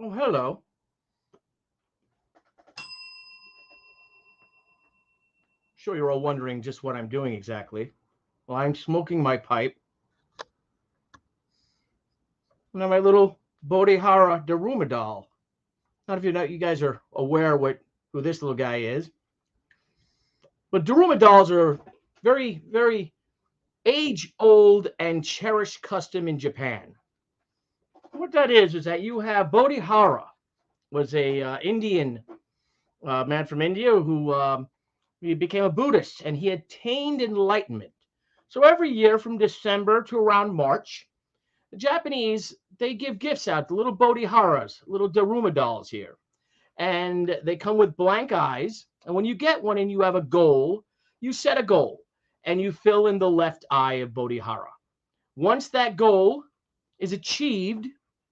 Oh, hello. Sure, you're all wondering just what I'm doing exactly. Well, I'm smoking my pipe. And my little Bodhihara Daruma doll. Not if you guys are aware who this little guy is. But Daruma dolls are very, very age-old and cherished custom in Japan. What that is that you have Bodhihara, was a Indian man from India who he became a Buddhist, and he attained enlightenment. So every year from December to around March, the Japanese, they give gifts out to little Bodhiharas, little Daruma dolls here. And they come with blank eyes. And when you get one and you have a goal, you set a goal and you fill in the left eye of Bodhihara. Once that goal is achieved,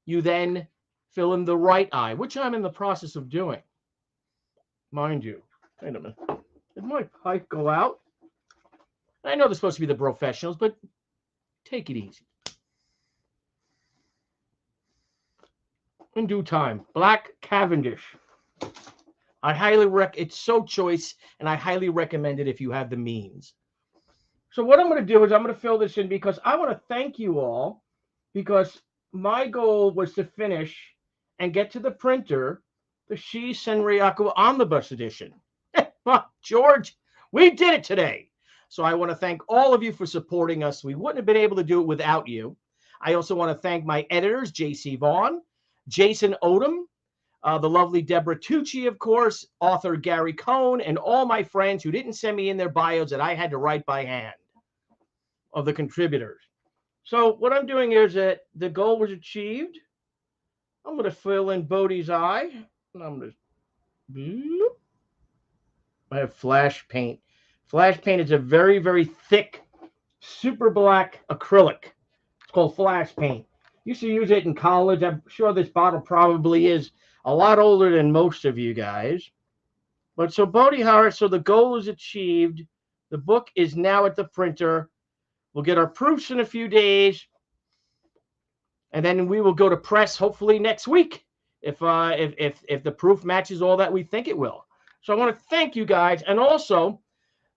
you then fill in the right eye, which I'm in the process of doing. Mind you, wait a minute. Did my pipe go out? I know they're supposed to be the Brofessionals, but take it easy. In due time, Black Cavendish. I highly it's so choice, and I highly recommend it if you have the means. So what I'm going to do is I'm going to fill this in because I want to thank you all, because my goal was to finish and get to the printer the Shi Senryaku Omnibus Edition. George, we did it today. So I want to thank all of you for supporting us. We wouldn't have been able to do it without you. I also want to thank my editors, J.C. Vaughn, Jason Odom, the lovely Deborah Tucci, of course, author Gary Cohn, and all my friends who didn't send me in their bios that I had to write by hand of the contributors. So what I'm doing is that the goal was achieved. I'm going to fill in Bodhi's eye. And I'm going to... I have flash paint. Flash paint is a very, very thick, super black acrylic. It's called flash paint. Used to use it in college. I'm sure this bottle probably is a lot older than most of you guys. But so Bodhihara, so the goal is achieved. The book is now at the printer. We'll get our proofs in a few days. And then we will go to press hopefully next week if the proof matches all that we think it will. So I want to thank you guys. And also,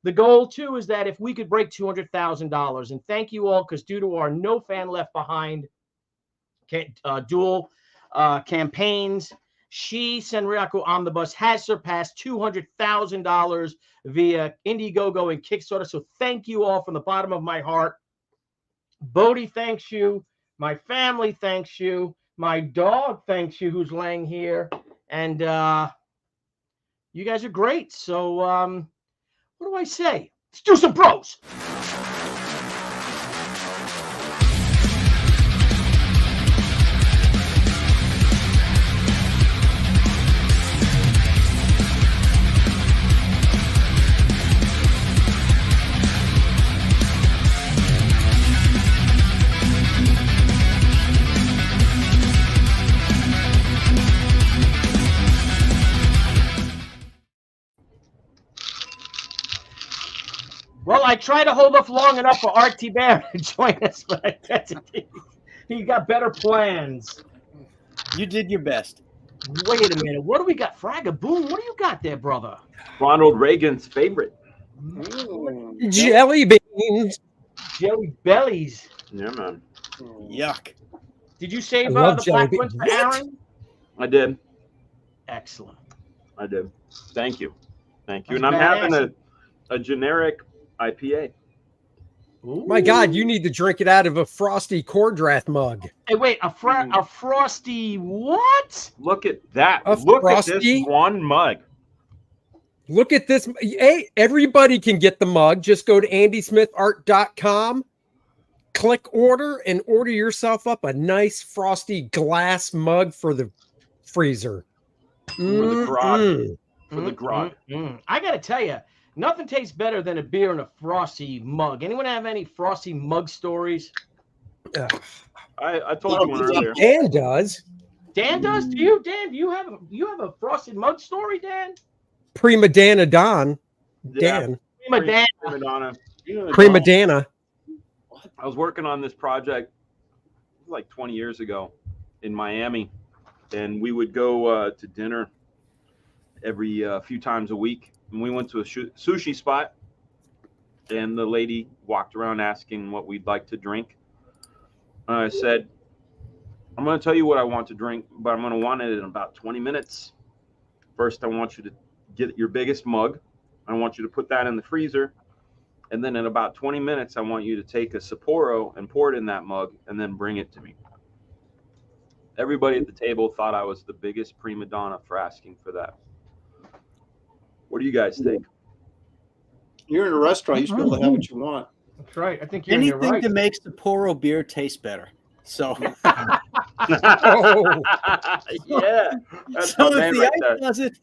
the goal, too, is that if we could break $200,000, and thank you all, because due to our No Fan Left Behind dual campaigns, Shi Senryaku Omnibus has surpassed $200,000 via Indiegogo and Kickstarter. So thank you all from the bottom of my heart. Bodhi thanks you. My family thanks you. My dog thanks you, who's laying here. And you guys are great. So what do I say? Let's do some pros. Well, I tried to hold off long enough for Art Thibert to join us, but I guess he got better plans. You did your best. Wait a minute. What do we got? Fraga, boom. What do you got there, brother? Ronald Reagan's favorite. Jelly beans. Jelly bellies. Yeah, man. Yuck. Did you save love the jelly black ones for beans. Aaron? I did. Excellent. I did. Thank you. Thank you. That's And I'm badass. having a generic IPA. Ooh. My God, you need to drink it out of a frosty Cordrath mug. Hey, wait, a frosty what? Look at that. A Look frosty? at this one mug. Look at this. Hey, everybody can get the mug. Just go to andysmithart.com, click order, and order yourself up a nice frosty glass mug for the freezer. For the grog. For the grog. I got to tell you, nothing tastes better than a beer in a frosty mug. Anyone have any frosty mug stories? I told you one earlier. Dan does. Dan does? Do you, Dan? Do you have a frosted mug story, Dan? Prima Donna Don. Yeah. Dan. Prima Dan. Prima Donna. Prima Donna. I was working on this project like 20 years ago in Miami, and we would go to dinner every few times a week. And we went to a sushi spot, and the lady walked around asking what we'd like to drink. I said, I'm going to tell you what I want to drink, but I'm going to want it in about 20 minutes. First, I want you to get your biggest mug. I want you to put that in the freezer. And then in about 20 minutes, I want you to take a Sapporo and pour it in that mug and then bring it to me. Everybody at the table thought I was the biggest prima donna for asking for that. What do you guys think? You're in a restaurant. You should be able to have what you want. That's right. I think you're Anything right. to make Sapporo beer taste better. So, Oh, Yeah. That's so my man if the right ice there. does it,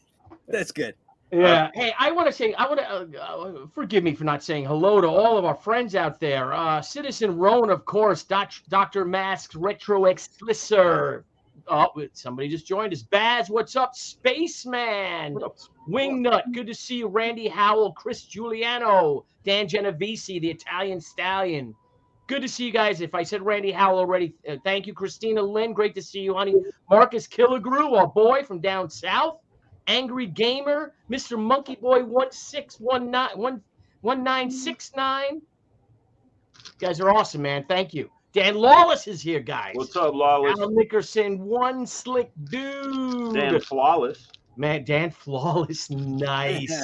that's good. Yeah. Hey, I want to forgive me for not saying hello to all of our friends out there. Citizen Roan, of course, Dr. Mask's Retro Explicit. Oh, somebody just joined us. Baz, what's up? Spaceman. What up? Wingnut, good to see you. Randy Howell, Chris Giuliano, Dan Genovese, the Italian Stallion. Good to see you guys. If I said Randy Howell already, thank you. Christina Lynn, great to see you, honey. Marcus Killigrew, our boy from down south. Angry Gamer, Mr. Monkey Boy 1969. You guys are awesome, man. Thank you. Dan Lawless is here, guys. What's up, Lawless? Al Nickerson, one slick dude. Dan Flawless. Man, Dan Flawless, nice.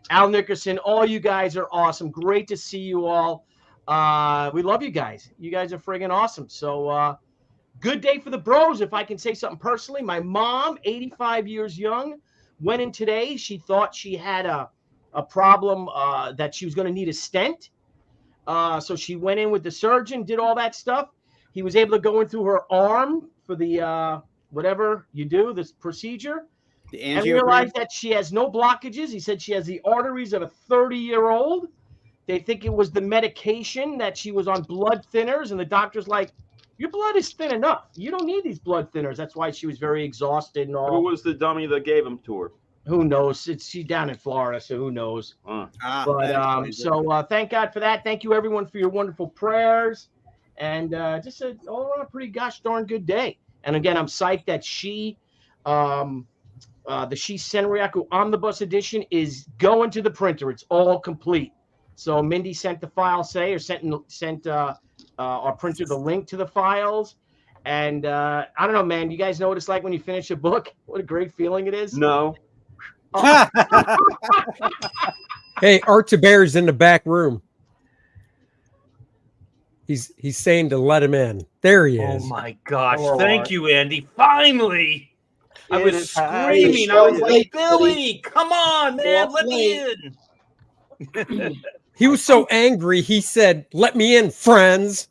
Al Nickerson, all you guys are awesome. Great to see you all. We love you guys. You guys are friggin' awesome. So, good day for the bros, if I can say something personally. My mom, 85 years young, went in today. She thought she had a problem that she was going to need a stent. So she went in with the surgeon, did all that stuff. He was able to go in through her arm for the whatever you do, this procedure. And realized that she has no blockages. He said she has the arteries of a 30-year-old. They think it was the medication that she was on blood thinners, and the doctor's like, your blood is thin enough. You don't need these blood thinners. That's why she was very exhausted and all. Who was the dummy that gave him to her? Who knows? She's down in Florida, so who knows? But thank God for that. Thank you, everyone, for your wonderful prayers. And just all around a pretty gosh darn good day. And again, I'm psyched that the She Senryaku Omnibus Edition is going to the printer. It's all complete. So Mindy sent the file, sent our printer the link to the files. And I don't know, man. You guys know what it's like when you finish a book? What a great feeling it is. No. Oh. hey, Art Bear's in the back room. He's saying to let him in. There he is. Oh my gosh! Oh, Thank you, Andy. Finally, I was screaming. I was like, "Billy, come on, man, let me in." He was so angry. He said, "Let me in, friends."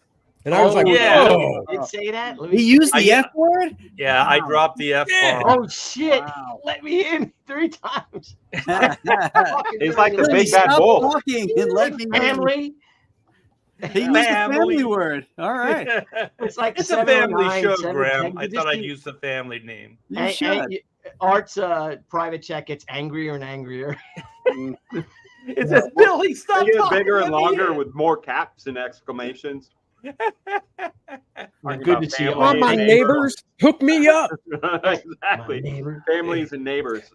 And I was like, yeah. "Oh." Did say that? He used the F word? Yeah, I dropped the F bomb. Oh shit! Wow. Let me in 3 times. It's like the big Stop bad bull. talking and let me in. Family. He used the family word. All right. It's like It's a family 709, show, 710. Graham. I You thought just I'd keep- use the family name. You should. Art's private chat gets angrier and angrier. It says, "Billy, stop They get talking. bigger and let me longer in." with more caps and exclamations. Good to see you. Oh, my neighbors, hook me up. Exactly. Families and neighbors.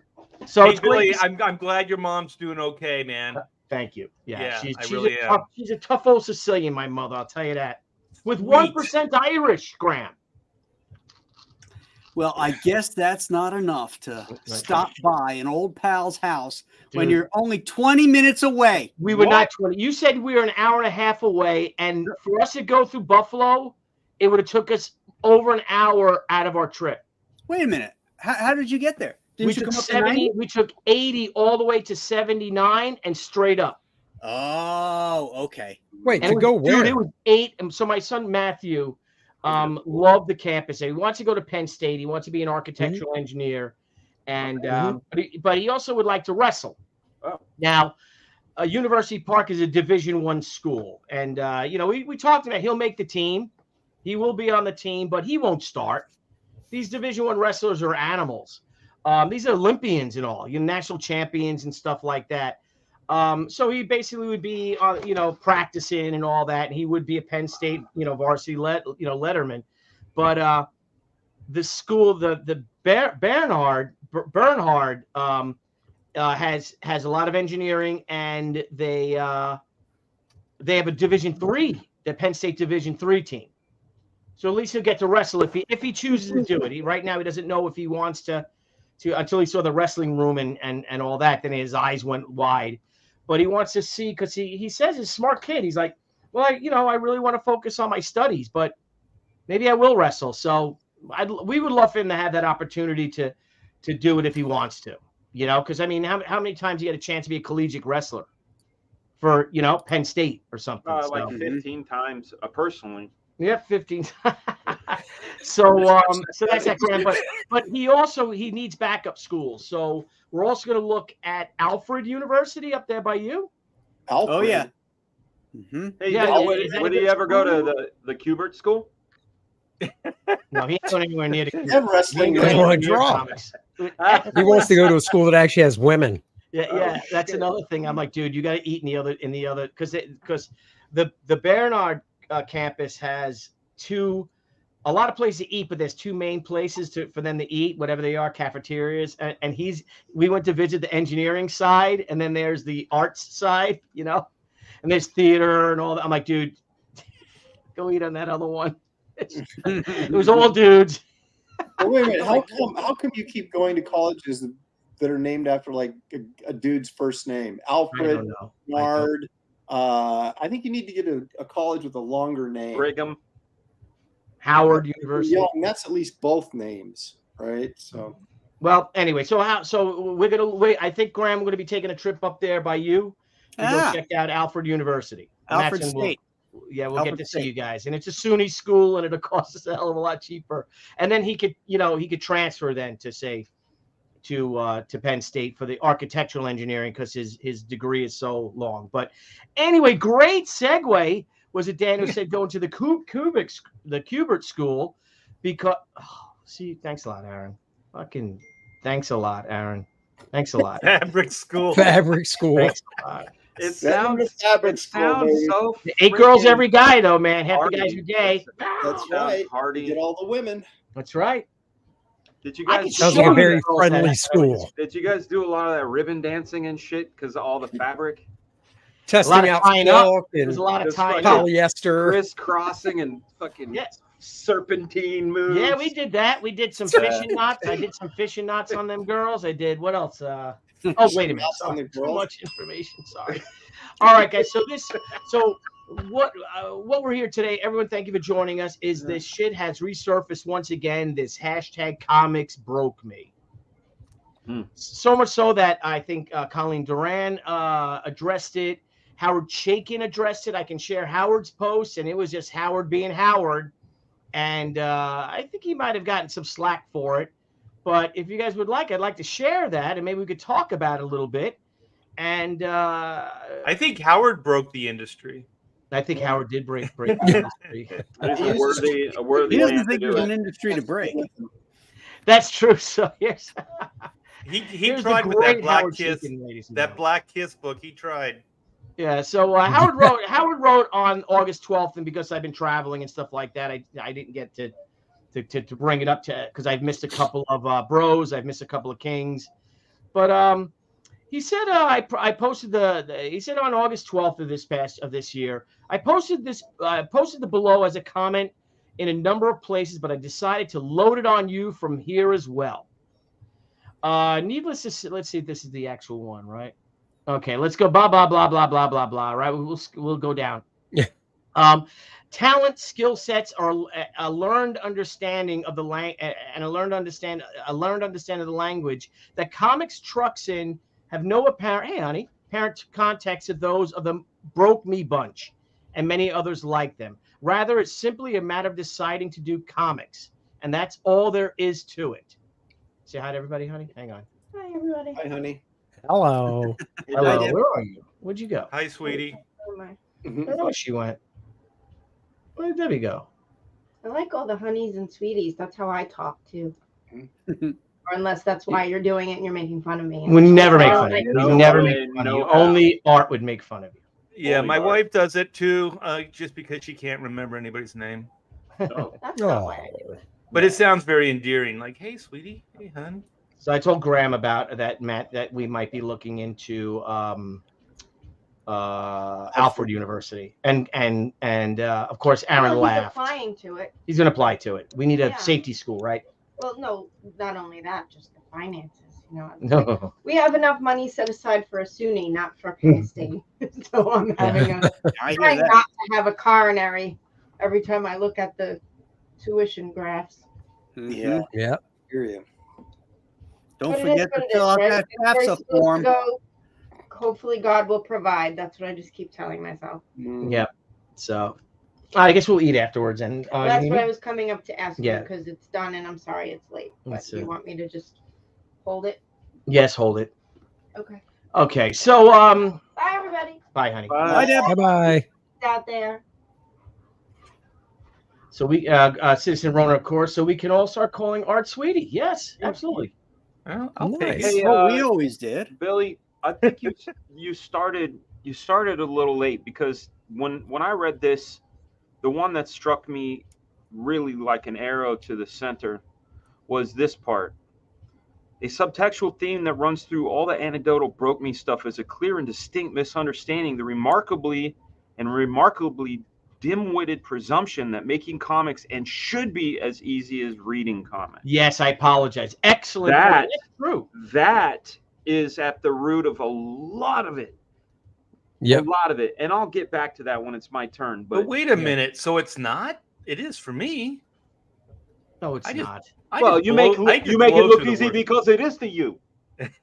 So Hey, it's great. Billy, I'm glad your mom's doing okay, man. Thank you. Yeah, Yeah, she's, I she's, really a am. tough, she's a tough old Sicilian, my mother. I'll tell you that. With Sweet. 1% Irish, Graham. Well, I guess that's not enough to stop by an old pal's house when Dude. you're only 20 minutes away. We were What? not 20. You said we were an hour and a half away, and for us to go through Buffalo, it would have took us over an hour out of our trip. Wait a minute. How did you get there? Didn't you took come up to 90? We took 80 all the way to 79 and straight up. Oh, okay. Wait, And to go where? Dude, it was 8. And so my son Matthew loved the campus. He wants to go to Penn State. He wants to be an architectural engineer, and but he also would like to wrestle. Oh. Now, University Park is a Division I school, and we talked about he'll make the team. He will be on the team, but he won't start. These Division I wrestlers are animals. These are Olympians and all, national champions and stuff like that. So he basically would be, practicing and all that. And he would be a Penn State, varsity letterman. But the school, the Bernhard has a lot of engineering, and they have a Division III, the Penn State Division III team. So at least he'll get to wrestle if he chooses to do it. Right now he doesn't know if he wants to until he saw the wrestling room and all that. Then his eyes went wide, but he wants to see, because he says he's a smart kid. He's like, well, I really want to focus on my studies, but maybe I will wrestle. So we would love for him to have that opportunity to do it if he wants to, because I mean, how many times you get a chance to be a collegiate wrestler for, Penn State or something? Like 15 times personally. Yeah, 15. So that's that, Graham. But he needs backup schools. So we're also going to look at Alfred University up there by you. Alfred. Oh yeah. Hey, Yeah, would he ever go to the Thibert school? No, he ain't going anywhere near the. Have wrestling. He doesn't want to draw. He wants to go to a school that actually has women. Yeah, that's another thing. I'm like, dude, you got to eat in the other because the Bernhard campus has a lot of places to eat, but there's two main places for them to eat, whatever they are, cafeterias. And we went to visit the engineering side, and then there's the arts side, and there's theater and all that. I'm like, dude, go eat on that other one. It was all dudes. Well, wait a minute. How come you keep going to colleges that are named after like a dude's first name? Alfred, Bernard. I think you need to get a college with a longer name. Brigham. Howard University. Young, that's at least both names, right? So, well, anyway, so we're gonna wait. I think, Graham, we're gonna be taking a trip up there by you to go check out Alfred University. Alfred State. We'll get to see you guys, and it's a SUNY school, and it'll cost us a hell of a lot cheaper. And then he could transfer then to say to Penn State for the architectural engineering, because his degree is so long. But anyway, great segue. Was it Dan who said going to the Thibert school? Because thanks a lot, Aaron. Fucking thanks a lot, Aaron. Thanks a lot. Fabric school. Thanks a lot. It sounds so. 8 girls every guy though, man. Half the guys are gay. That's right. Hardy. Get all the women. That's right. Did you guys? Sounds like a very friendly school. Did you guys do a lot of that ribbon dancing and shit because of all the fabric? Testing out silk and There's a lot of tying polyester, crisscrossing and fucking serpentine moves. Yeah, we did that. We did some fishing knots. I did some fishing knots on them girls. I did what else? Oh, wait a minute. Sorry. Too much information. Sorry. All right, guys. So what we're here today, everyone, thank you for joining us, is this shit has resurfaced once again, this hashtag comics broke me. So much so that I think Colleen Duran addressed it. Howard Chaykin addressed it. I can share Howard's post, and it was just Howard being Howard. And I think he might have gotten some slack for it. But if you guys would like, I'd like to share that, and maybe we could talk about it a little bit. And I think Howard broke the industry. I think Howard did break the industry. It's a worthy He doesn't man think to do there's it. an industry to break. That's true. So here's He tried with that Black Kiss. That Black Kiss book. He tried. Yeah, so Howard wrote on August 12th, and because I've been traveling and stuff like that, I didn't get to bring it up because I've missed a couple of bros, I've missed a couple of kings, but he said I posted he said on August 12th of this year, I posted the below as a comment in a number of places, but I decided to load it on you from here as well. Needless to say, let's see if this is the actual one, right? Okay, let's go blah blah blah blah blah blah blah. Right, we'll go down. Yeah. Talent, skill sets are a learned understanding of the and a learned understanding of the language that comics trucks in have no apparent context of those of the Broke Me bunch and many others like them. Rather, it's simply a matter of deciding to do comics, and that's all there is to it. Say hi to everybody, honey. Hang on. Hi, everybody. Hi, honey. Hello. Hello. Where are you? Where'd you go? Hi, sweetie. Where am I? I know she went. Where did Debbie go? I like all the honeys and sweeties. That's how I talk too. Or unless that's why you're doing it and you're making fun of me. We never make fun of Like, you. We never make fun of you. Only Art would make fun of you. Yeah, my wife does it too, just because she can't remember anybody's name. That's not why I do it. But it sounds very endearing. Like, hey, sweetie, hey, hon. So I told Graham about that, Matt, that we might be looking into Alfred University, and of course Aaron Well, he's laughed. applying to it. He's going to apply to it. We need a Yeah. safety school, right? Well, no, not only that, just the finances. You know, No. we have enough money set aside for a SUNY, not for Penn State. So I'm having trying not to have a coronary every time I look at the tuition graphs. Yeah. Yeah. Hear you. Don't But it forget is what to it fill is, out right? that If we're FAFSA supposed to form. go, hopefully God will provide. That's what I just keep telling myself. Yeah. So I guess we'll eat afterwards. And That's what I was coming up to ask you Yeah. because it's done and I'm sorry it's late. But That's you it. want me to just hold it? Yes, hold it. Okay. Okay. So Bye, everybody. bye, honey. Bye, Deb. Bye-bye. Out there. So we Citizen Rona, of course. So we can all start calling Art Sweetie. Yes, absolutely. Well, I'll take Nice. it. Hey, We always did. Billy, I think you started a little late, because when I read this, the one that struck me really like an arrow to the center was this part. A subtextual theme that runs through all the anecdotal broke me stuff is a clear and distinct misunderstanding the remarkably dim-witted presumption that making comics and should be as easy as reading comics. Yes, I apologize. Excellent. That- point. That's true. That is at the root of a lot of it. Yep. A lot of it. And I'll get back to that when it's my turn. But wait a minute. So it's not? It is for me. No, it's I just- not. You make it look easy because it is to you.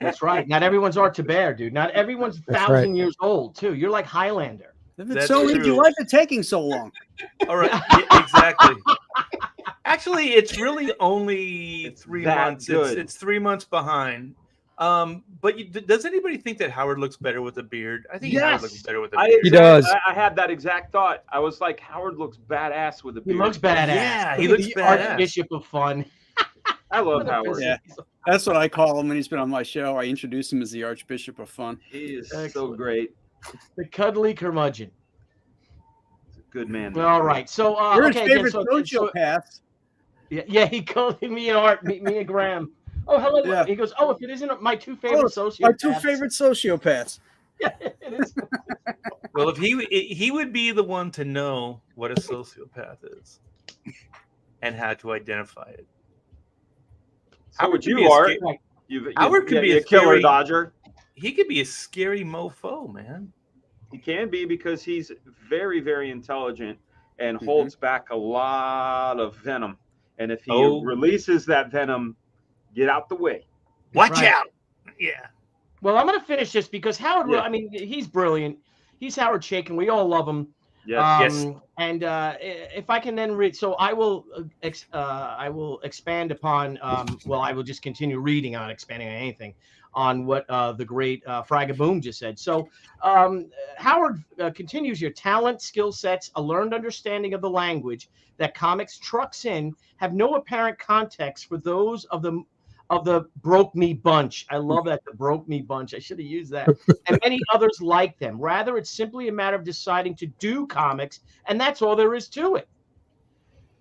That's right. Not everyone's Art Thibert, dude. Not everyone's That's 1,000 right. years old, too. You're like Highlander. If it's That's so easy, true. why is it taking so long? All right. Yeah, exactly. Actually, it's really only 3 that months. good. It's 3 months behind. But does anybody think that Howard looks better with a beard? I think Howard Yes. looks better with a beard. He does. I had that exact thought. I was like, Howard looks badass with a He beard. looks badass. Yeah, he The looks badass. Archbishop of Fun. I love Howard. Yeah. That's what I call him when he's been on my show. I introduce him as the Archbishop of Fun. He is so Excellent. great. The cuddly curmudgeon. He's a good man. All right. So, You're his okay. favorite so, sociopath. yeah, he called me and Art, me and Graham. Oh, hello. Yeah. He goes, if it isn't my two favorite sociopaths. Our two favorite sociopaths. Yeah, it is. Well, if he would be the one to know what a sociopath is and how to identify it. So would could be you, a Art? scary- Howard could be a a killer scary- dodger. He could be a scary mofo, man. He can be, because he's very, very intelligent and holds back a lot of venom. And if he releases that venom, get out the way. Watch Right. out. Yeah. Well, I'm going to finish this because Howard, Yeah. I mean, he's brilliant. He's Howard Chaykin. We all love him. Yes. And if I can then read, so I will expand upon. I will just continue reading on expanding on anything on what the great Fraga Boom just said. So Howard continues: your talent, skill sets, a learned understanding of the language that comics trucks in have no apparent context for those of the broke me bunch. I love that, the broke me bunch. I should have used that. And many others like them. Rather, it's simply a matter of deciding to do comics, and that's all there is to it.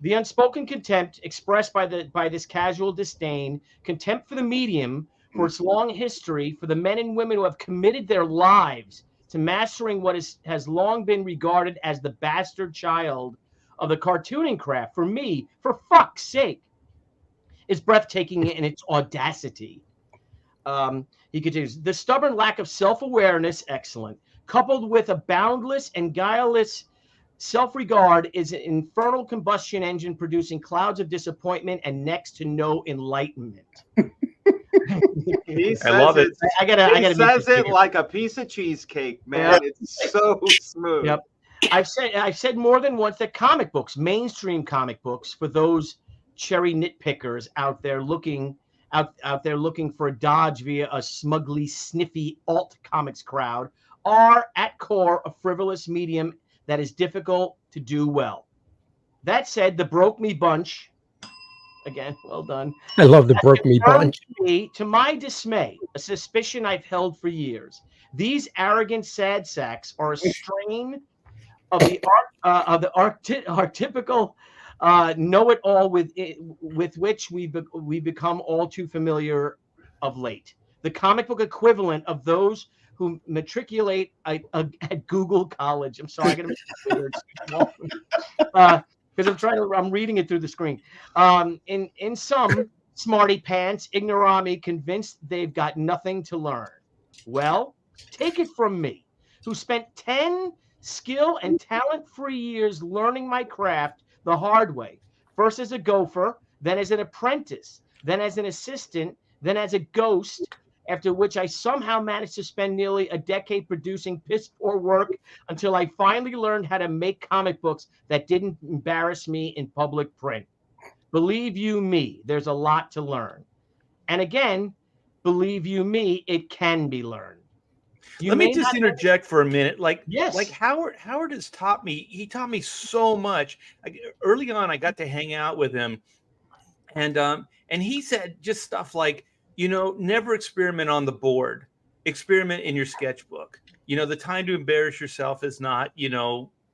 The unspoken contempt expressed by this casual disdain, contempt for the medium, for its long history, for the men and women who have committed their lives to mastering what has long been regarded as the bastard child of the cartooning craft. For me, for fuck's sake, is breathtaking in its audacity. He continues, the stubborn lack of self-awareness, excellent, coupled with a boundless and guileless self-regard is an infernal combustion engine producing clouds of disappointment and next to no enlightenment. He says I love it. He says it like a piece of cheesecake, man. Yeah. It's so smooth. Yep. I've said more than once that comic books, mainstream comic books, for those cherry nitpickers out there looking for a dodge via a smugly sniffy alt comics crowd, are at core a frivolous medium that is difficult to do well. That said, the broke me bunch, again, well done. I love the broke me bunch. To my dismay, a suspicion I've held for years. These arrogant sad sacks are a strain of the archetypical know-it-all with which we've become all too familiar of late. The comic book equivalent of those who matriculate at Google College. I'm sorry, I gotta make it bigger. It's too small. Because I'm reading it through the screen. In some smarty pants, ignorami, convinced they've got nothing to learn. Well, take it from me, who spent 10 skill and talent-free years learning my craft the hard way. First as a gopher, then as an apprentice, then as an assistant, then as a ghost, after which I somehow managed to spend nearly a decade producing piss-poor work until I finally learned how to make comic books that didn't embarrass me in public print. Believe you me, there's a lot to learn. And again, believe you me, it can be learned. Let me just interject for a minute. Like Howard has taught me. He taught me so much. Early on, I got to hang out with him, and he said just stuff like, never experiment on the board. Experiment in your sketchbook. The time to embarrass yourself is not,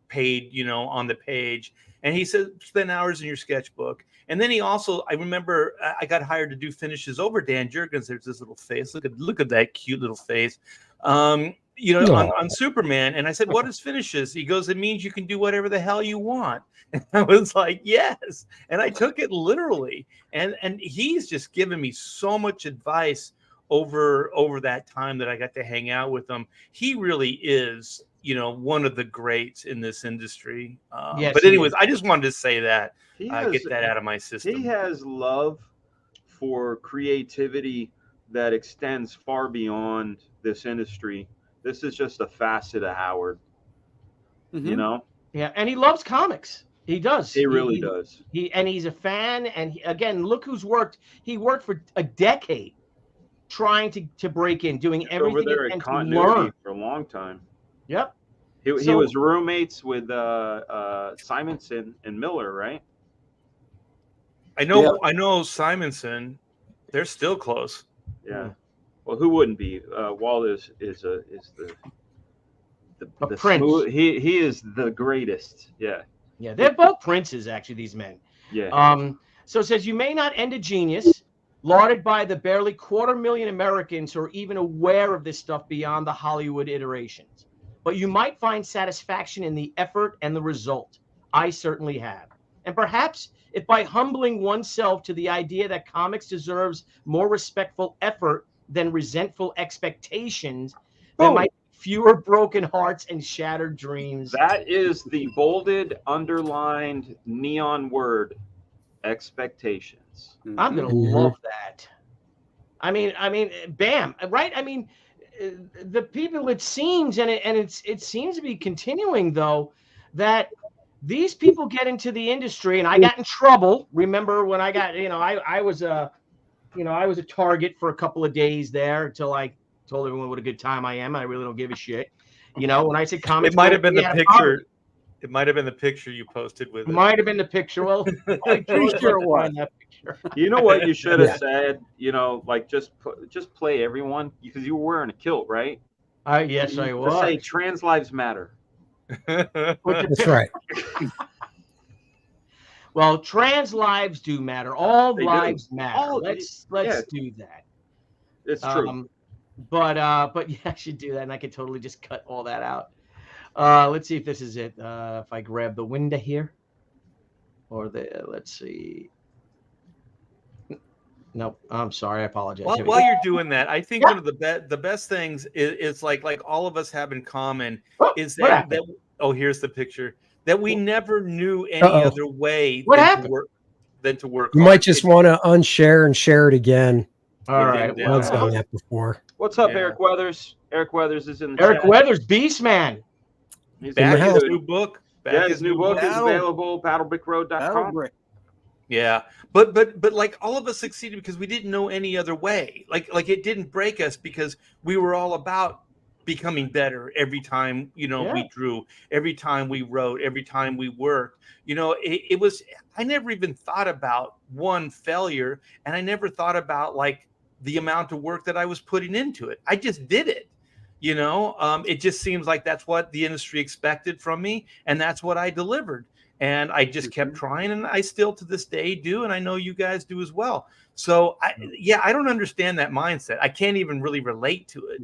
paid, on the page. And he said, spend hours in your sketchbook. And then he also, I remember I got hired to do finishes over Dan Jurgens. There's this little face. Look at that cute little face. On Superman. And I said, what is finishes? He goes, it means you can do whatever the hell you want. And I was like, yes. And I took it literally. And he's just given me so much advice over that time that I got to hang out with him. He really is, one of the greats in this industry. Yes, but anyways, I just wanted to say that, get that out of my system. He has love for creativity that extends far beyond this industry. This is just a facet of Howard, Yeah, and he loves comics. He does. He really does. He's a fan. And again, look who's worked. He worked for a decade trying to break in, doing everything over there at Continuity for a long time. Yep. He was roommates with Simonson and Miller, right? I know Simonson. They're still close. Yeah. Well, who wouldn't be? Walt is the prince. He is the greatest. Yeah. Yeah, they're both princes, actually, these men. Yeah. So it says, you may not end a genius, lauded by the barely 250,000 Americans who are even aware of this stuff beyond the Hollywood iterations. But you might find satisfaction in the effort and the result. I certainly have. And perhaps if by humbling oneself to the idea that comics deserves more respectful effort than resentful expectations, there might be fewer broken hearts and shattered dreams. That is the bolded, underlined, neon word, expectations. I'm going to love that. I mean, bam, right? I mean, the people, it seems, and it seems to be continuing, though, that these people get into the industry, and I got in trouble. Remember when I got, I was a target for a couple of days there until I told everyone what a good time I am. I really don't give a shit. When I said comics, it might have been the picture. It might have been the picture you posted with it. Might have been the picture. Well, I'm pretty sure it was that picture. You know what you should have said? Like just play everyone, because you were wearing a kilt, right? Yes, I was. Just say trans lives matter. That's right. Well, trans lives do matter. All lives matter. Let's do that. It's true. But yeah, I should do that, and I could totally just cut all that out. Let's see if this is it. If I grab the window here, or let's see. Nope. I'm sorry. I apologize. While you're doing that, I think one of the best things is like all of us have in common is that here's the picture, that we never knew any other way than to work. You might just want to unshare and share it again. All right. I've done that before. What's up, Eric Weathers? Eric Weathers is in the Eric chat. Weathers, Beast Man. He's back. His new book. His new book is available. BattleBrickRoad.com. Yeah, but like all of us succeeded because we didn't know any other way. Like it didn't break us because we were all about becoming better every time we drew, every time we wrote, every time we worked. It was, I never even thought about one failure, and I never thought about like the amount of work that I was putting into it. I just did it. It just seems like that's what the industry expected from me, and that's what I delivered. And I just kept trying, and I still to this day do, and I know you guys do as well. So I don't understand that mindset. I can't even really relate to it.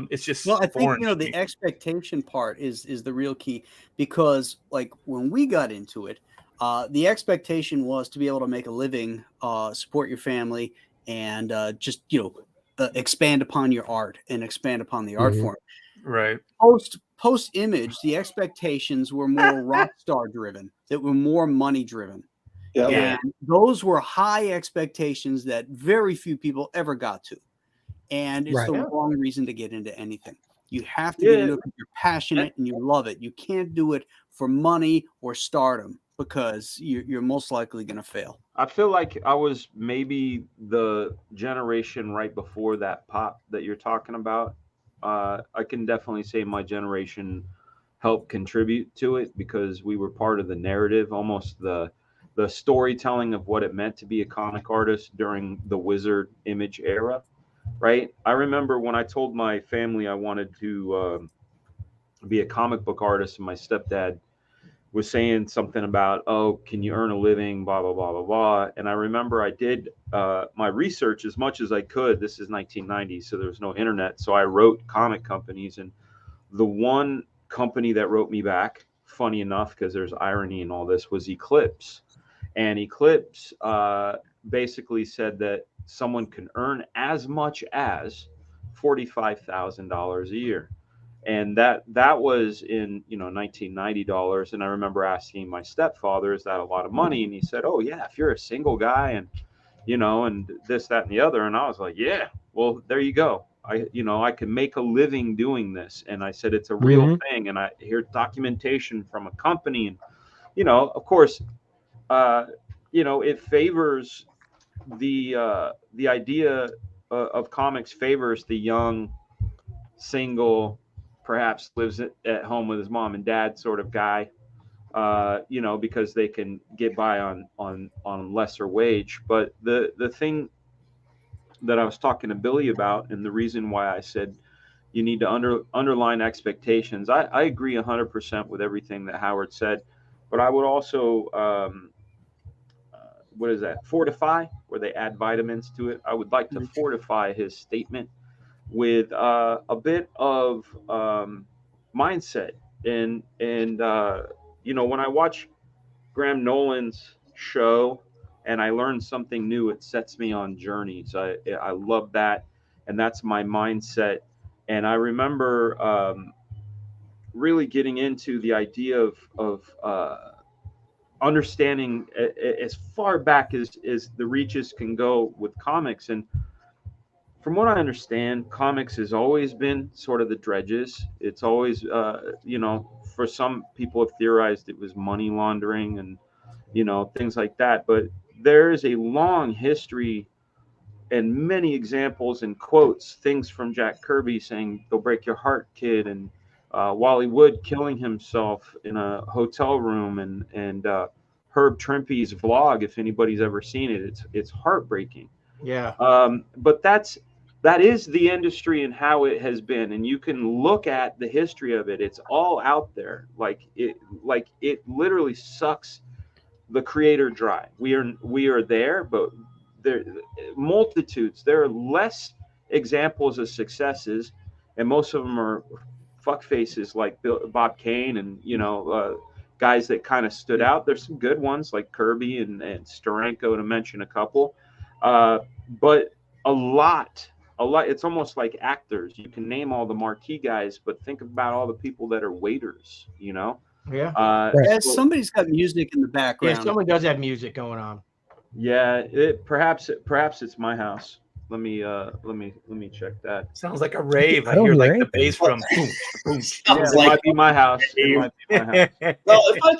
It's just well, I think foreign the expectation part is the real key, because like when we got into it, the expectation was to be able to make a living, support your family, and just expand upon your art and expand upon the art form. Right. Post image, the expectations were more rock star driven, that were more money driven. Yeah. And those were high expectations that very few people ever got to. And it's the wrong reason to get into anything. You have to get into it because you're passionate and you love it. You can't do it for money or stardom, because you're most likely going to fail. I feel like I was maybe the generation right before that pop that you're talking about. I can definitely say my generation helped contribute to it, because we were part of the narrative, almost the storytelling of what it meant to be a comic artist during the Wizard Image era, right? I remember when I told my family I wanted to be a comic book artist, and my stepdad was saying something about, oh, can you earn a living, blah, blah, blah, blah, blah. And I remember I did my research as much as I could. This is 1990, so there was no internet. So I wrote comic companies, and the one company that wrote me back, funny enough, because there's irony in all this, was Eclipse. And Eclipse basically said that someone can earn as much as $45,000 a year. And that was in $1990. And I remember asking my stepfather, is that a lot of money? And he said, oh yeah, if you're a single guy and and this, that, and the other. And I was like, yeah, well, there you go. I can make a living doing this. And I said, it's a real thing. And I hear documentation from a company, and of course, it favors the idea of comics, favors the young, single, perhaps lives at home with his mom and dad sort of guy, because they can get by on lesser wage. But the thing that I was talking to Billy about, and the reason why I said you need to underline expectations, I agree 100% with everything that Howard said, but I would also what is that, fortify, where they add vitamins to it. I would like to fortify his statement with a bit of mindset, and when I watch Graham Nolan's show and I learn something new, it sets me on journeys. I love that, and that's my mindset. And I remember really getting into the idea of understanding as far back as the reaches can go with comics. And from what I understand, comics has always been sort of the dredges. It's always, for some people have theorized it was money laundering and, things like that. But there is a long history and many examples and quotes, things from Jack Kirby saying, "They'll break your heart, kid," and Wally Wood killing himself in a hotel room, and Herb Trimpe's vlog, if anybody's ever seen it, it's heartbreaking. Yeah. But that is the industry and how it has been, and you can look at the history of it. It's all out there. Like it literally sucks the creator dry. We are there, but there multitudes. There are less examples of successes, and most of them are fuck faces like Bob Kane, and guys that kind of stood out. There's some good ones like Kirby and Steranko, to mention a couple, but a lot. It's almost like actors. You can name all the marquee guys, but think about all the people that are waiters. Yeah. Somebody's got music in the background. Yeah, someone does have music going on. Yeah, perhaps it's my house. Let me check that. Sounds like a rave. I hear like the bass from. It might be my house. It might be my house. Well, if I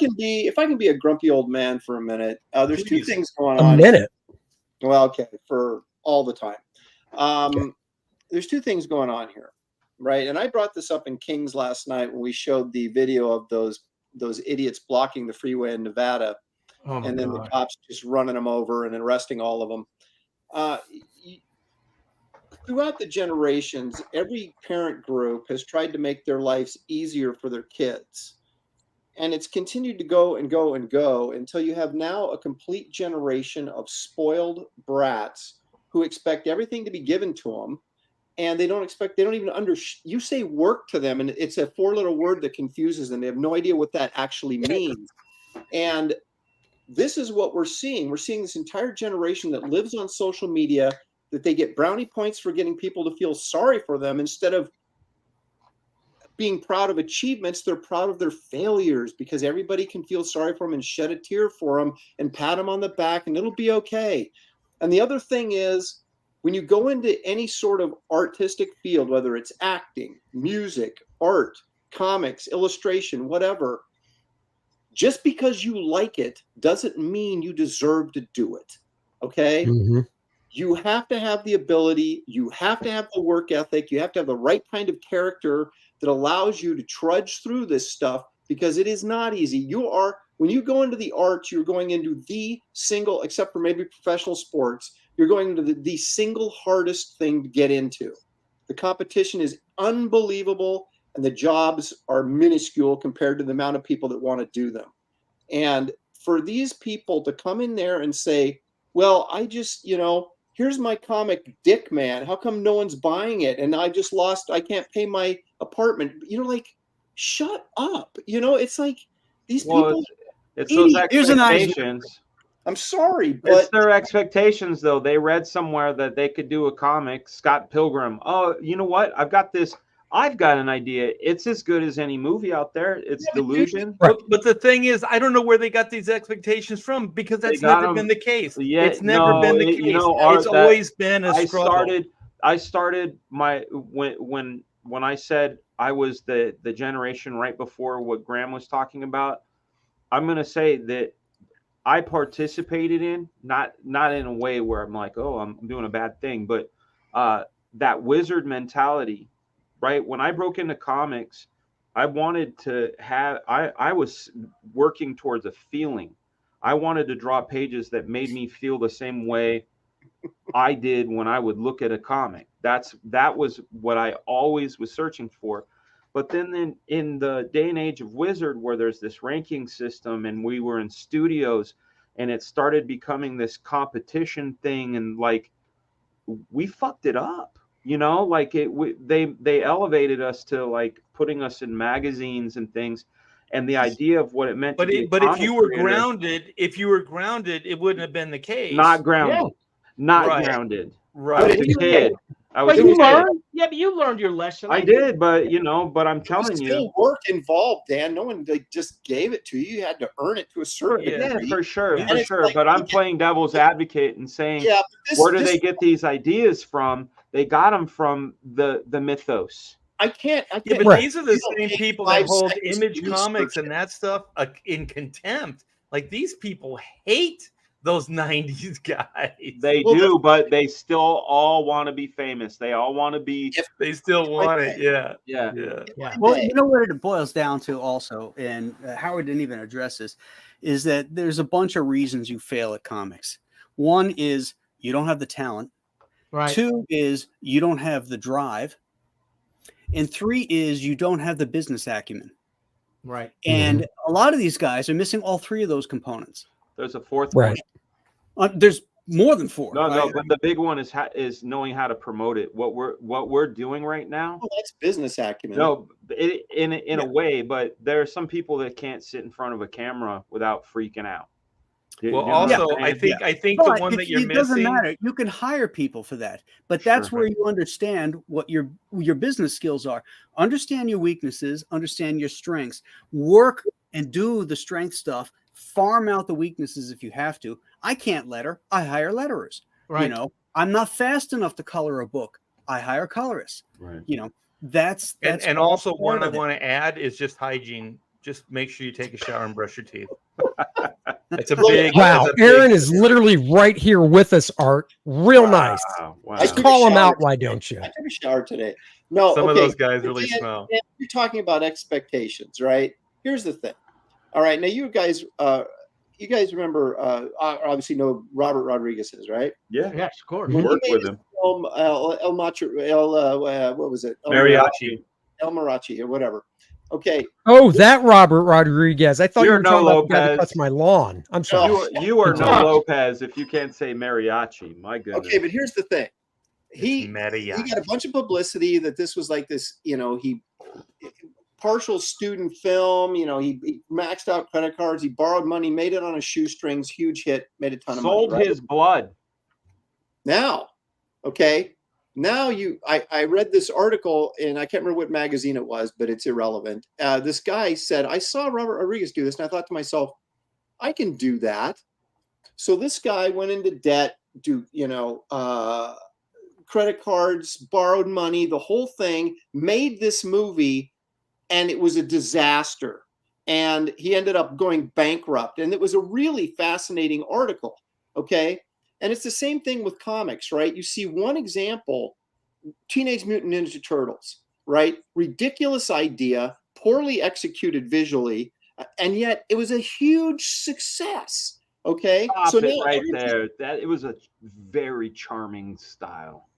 can be a grumpy old man for a minute, there's two things going on. A minute. Well, okay, for all the time. There's two things going on here, right? And I brought this up in King's last night when we showed the video of those idiots blocking the freeway in Nevada, and then the cops just running them over and arresting all of them. Throughout the generations, every parent group has tried to make their lives easier for their kids. And it's continued to go and go and go until you have now a complete generation of spoiled brats who expect everything to be given to them. And they don't even you say work to them, and it's a 4-letter word that confuses them. They have no idea what that actually means. And this is what we're seeing. We're seeing this entire generation that lives on social media, that they get brownie points for getting people to feel sorry for them instead of being proud of achievements. They're proud of their failures because everybody can feel sorry for them and shed a tear for them and pat them on the back, and it'll be okay. And the other thing is, when you go into any sort of artistic field, whether it's acting, music, art, comics, illustration, whatever, just because you like it doesn't mean you deserve to do it. Okay? Mm-hmm. You have to have the ability, you have to have the work ethic, you have to have the right kind of character that allows you to trudge through this stuff, because it is not easy. When you go into the arts, you're going into the single, except for maybe professional sports, you're going into the single hardest thing to get into. The competition is unbelievable, and the jobs are minuscule compared to the amount of people that want to do them. And for these people to come in there and say, well, I just, here's my comic, Dick Man. How come no one's buying it? And I can't pay my apartment. Shut up. It's like these people. It's those expectations. I'm sorry, but it's their expectations, though. They read somewhere that they could do a comic, Scott Pilgrim. Oh, you know what? I've got an idea. It's as good as any movie out there. It's delusion. But the thing is, I don't know where they got these expectations from, because that's never been the case. Yeah, it's never been the case. It's always been a struggle. I started when I said I was the generation right before what Graham was talking about. I'm going to say that I participated in, not in a way where I'm like, oh, I'm doing a bad thing, but that wizard mentality, right? When I broke into comics, I wanted to have, I was working towards a feeling. I wanted to draw pages that made me feel the same way I did when I would look at a comic. That was what I always was searching for. But then in the day and age of Wizard, where there's this ranking system, and we were in studios, and it started becoming this competition thing, and we fucked it up, they elevated us to putting us in magazines and things, and the idea of what it meant. But if you were grounded, it wouldn't have been the case. Not grounded, grounded. Right. I was a kid. But you learned your lesson. I did, but I'm telling you, still work involved, Dan. No one just gave it to you. You had to earn it to a certain degree. For sure. But I'm playing devil's advocate and saying, where do they get these ideas from? They got them from the mythos. I can't. But these are the same people that hold Image Comics and that stuff in contempt. These people hate those 90s guys. They do, but they still all want to be famous. They all want to be. They still want it. Yeah. Well, you know what it boils down to also, and Howard didn't even address this, is that there's a bunch of reasons you fail at comics. One is you don't have the talent. Right. 2 is you don't have the drive. And 3 is you don't have the business acumen. Right. And a lot of these guys are missing all 3 of those components. There's a fourth one. There's more than 4. No, but the big one is knowing how to promote it. What we're doing right now. Oh, that's business acumen. No, in a way, but there are some people that can't sit in front of a camera without freaking out. I think the one that you're missing. It doesn't matter. You can hire people for that, but that's where you understand what your business skills are. Understand your weaknesses. Understand your strengths. Work and do the strength stuff. Farm out the weaknesses if you have to. I can't letter. I hire letterers. Right. I'm not fast enough to color a book. I hire colorists. Right. That's and also one I want to add is just hygiene. Just make sure you take a shower and brush your teeth. It's a big wow. Aaron is literally right here with us, Art. Real nice. Wow. Just call him out. Why don't you? I took a shower today. No, some of those guys really smell. You're talking about expectations, right? Here's the thing. All right, now you guys remember obviously know Robert Rodriguez is, right? Yeah, yes, of course. We worked with him. What was it? Mariachi. El Mariachi or whatever. Okay. Oh, that Robert Rodriguez. I thought you You're were no talking about the guy that Lopez. cuts my lawn. I'm sorry. You are no Lopez if you can't say mariachi. My goodness. Okay, but here's the thing. He got a bunch of publicity that this was like this, he partial student film, he maxed out credit cards, he borrowed money, made it on his shoestrings, huge hit, made a ton of money. Sold his blood. Now, okay. Now I read this article, and I can't remember what magazine it was, but it's irrelevant. This guy said, I saw Robert Rodriguez do this, and I thought to myself, I can do that. So this guy went into debt, credit cards, borrowed money, the whole thing, made this movie, and it was a disaster. And he ended up going bankrupt. And it was a really fascinating article, okay? And it's the same thing with comics, right? You see one example, Teenage Mutant Ninja Turtles, right? Ridiculous idea, poorly executed visually, and yet it was a huge success, okay? Stop it right there. It was a very charming style.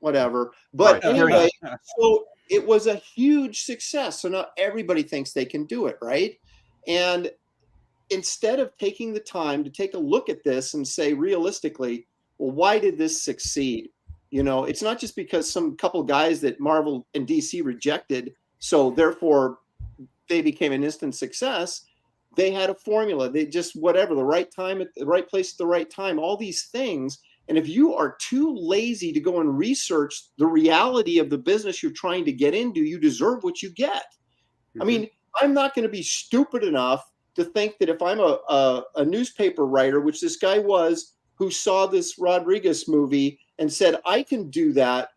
Whatever. But anyway, so it was a huge success. So now everybody thinks they can do it, right? And instead of taking the time to take a look at this and say realistically, well, why did this succeed? It's not just because some couple guys that Marvel and DC rejected, so therefore they became an instant success. They had a formula. They just the right time at the right place at the right time, all these things. And if you are too lazy to go and research the reality of the business you're trying to get into, you deserve what you get. Mm-hmm. I mean, I'm not going to be stupid enough to think that if I'm a newspaper writer, which this guy was, who saw this Rodriguez movie and said, I can do that,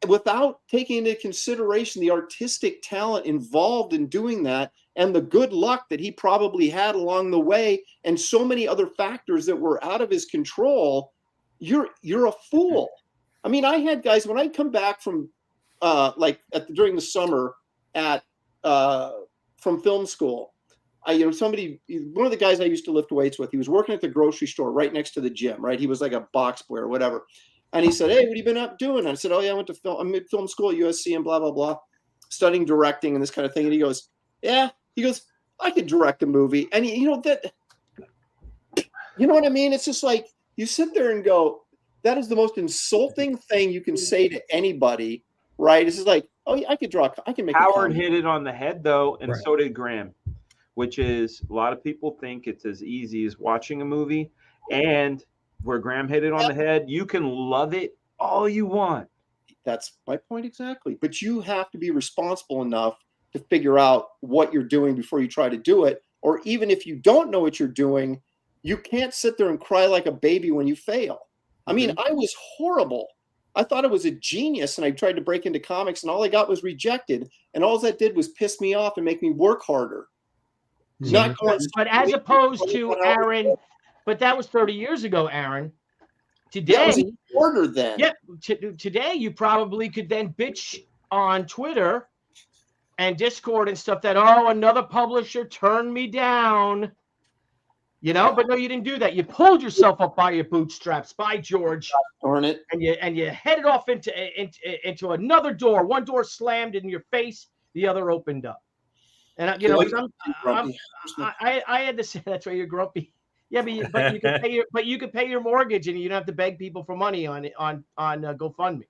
without taking into consideration the artistic talent involved in doing that and the good luck that he probably had along the way and so many other factors that were out of his control, you're a fool. I mean, I had guys, when I come back from during the summer from film school, one of the guys I used to lift weights with, he was working at the grocery store right next to the gym, right? He was like a box boy or whatever. And he said, hey, what have you been up doing? And I said, oh yeah, I'm at film school at USC and blah, blah, blah, studying directing and this kind of thing. And he goes, yeah, I could direct a movie. And you know what I mean? It's just like, you sit there and go, that is the most insulting thing you can say to anybody, right? It's just like, oh yeah, I can make Howard hit it on the head though. And so did Graham, which is a lot of people think it's as easy as watching a movie, and where Graham hit it on the head, you can love it all you want. That's my point exactly. But you have to be responsible enough to figure out what you're doing before you try to do it. Or even if you don't know what you're doing, you can't sit there and cry like a baby when you fail. I mean, I was horrible. I thought I was a genius, and I tried to break into comics, and all I got was rejected. And all that did was piss me off and make me work harder. But as opposed to Aaron, but that was 30 years ago, Aaron. Today, was order then. Yeah, today you probably could then bitch on Twitter and Discord and stuff that, oh, another publisher turned me down. But no, you didn't do that. You pulled yourself up by your bootstraps, by George. Darn it. And you headed off into another door. One door slammed in your face, the other opened up. And I had to say, that's why you're grumpy. Yeah, but you could pay your mortgage, and you don't have to beg people for money on GoFundMe.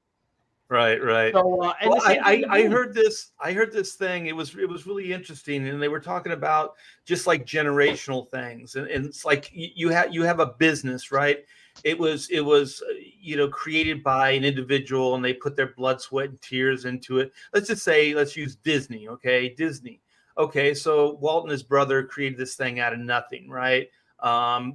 Right. So, I heard this thing. It was really interesting, and they were talking about just like generational things, and it's like you have a business, right? It was created by an individual, and they put their blood, sweat, and tears into it. Let's use Disney, okay? Disney, okay. So Walt and his brother created this thing out of nothing, right?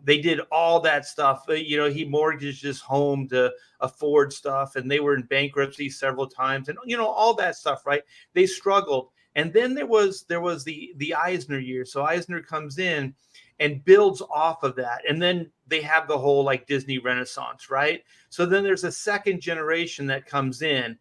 They did all that stuff. He mortgaged his home to afford stuff, and they were in bankruptcy several times, and all that stuff, right? They struggled. And then there was the Eisner year. So Eisner comes in and builds off of that. And then they have the whole like Disney Renaissance, right? So then there's a second generation that comes in,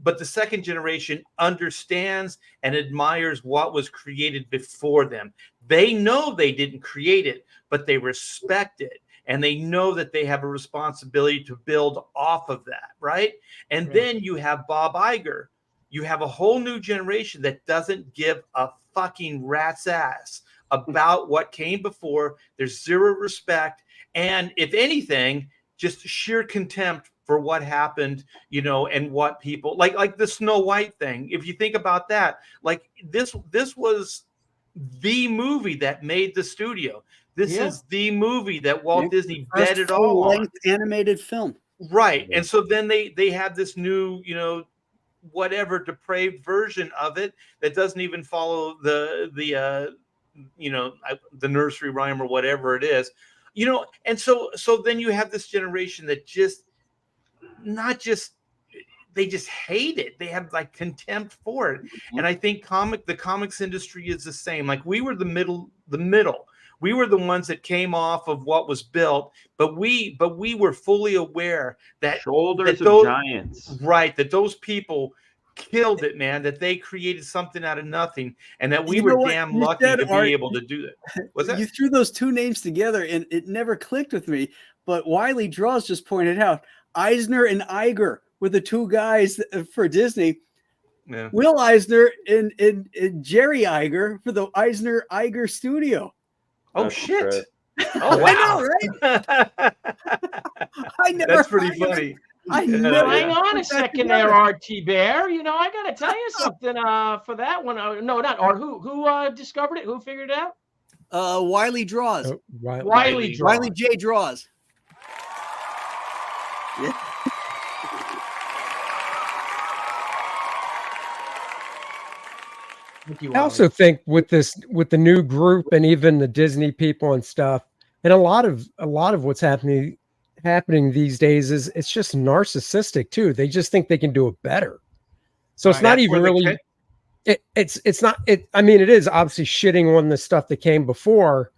but the second generation understands and admires what was created before them. They know they didn't create it, but they respect it. And they know that they have a responsibility to build off of that, right? And then you have Bob Iger, you have a whole new generation that doesn't give a fucking rat's ass about what came before. There's zero respect. And if anything, just sheer contempt for what happened, you know, and what people like the Snow White thing. If you think about that, like this was the movie that made the studio. This is the movie that Walt Disney betted all on. Animated film. Right. And so then they have this new, you know, whatever depraved version of it that doesn't even follow the you know, the nursery rhyme or whatever it is, you know. And so then you have this generation that just they just hate it. They have like contempt for it. And I think the comics industry is the same. Like we were the middle. We were the ones that came off of what was built, but we were fully aware that shoulders of giants, right? That those people killed it, man. That they created something out of nothing, and that we were damn lucky to be able to do that. What's that? You threw those two names together, and it never clicked with me. But Wiley Draws just pointed out Eisner and Iger were the two guys for Disney. Yeah. Will Eisner and Jerry Iger for the Eisner Iger Studio. Oh, that's shit. great. Oh, wow. I know, right? I never. That's pretty funny. Hang on a second there, RT Bear. You know, I got to tell you something for that one. No, not Art. Who discovered it? Who figured it out? Wiley Draws. Wiley J. Draws. Yeah. I also think with the new group and even the Disney people and stuff, and a lot of what's happening these days is it's just narcissistic too. They just think they can do it better. So it's not even really. It's not. I mean, it is obviously shitting on the stuff that came before,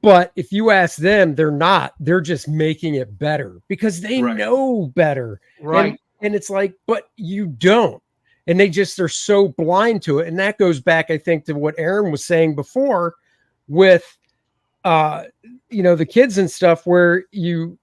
but if you ask them, they're not. They're just making it better because they know better. Right. And it's like, but you don't. And they're so blind to it. And that goes back, I think, to what Aaron was saying before with, you know, the kids and stuff where you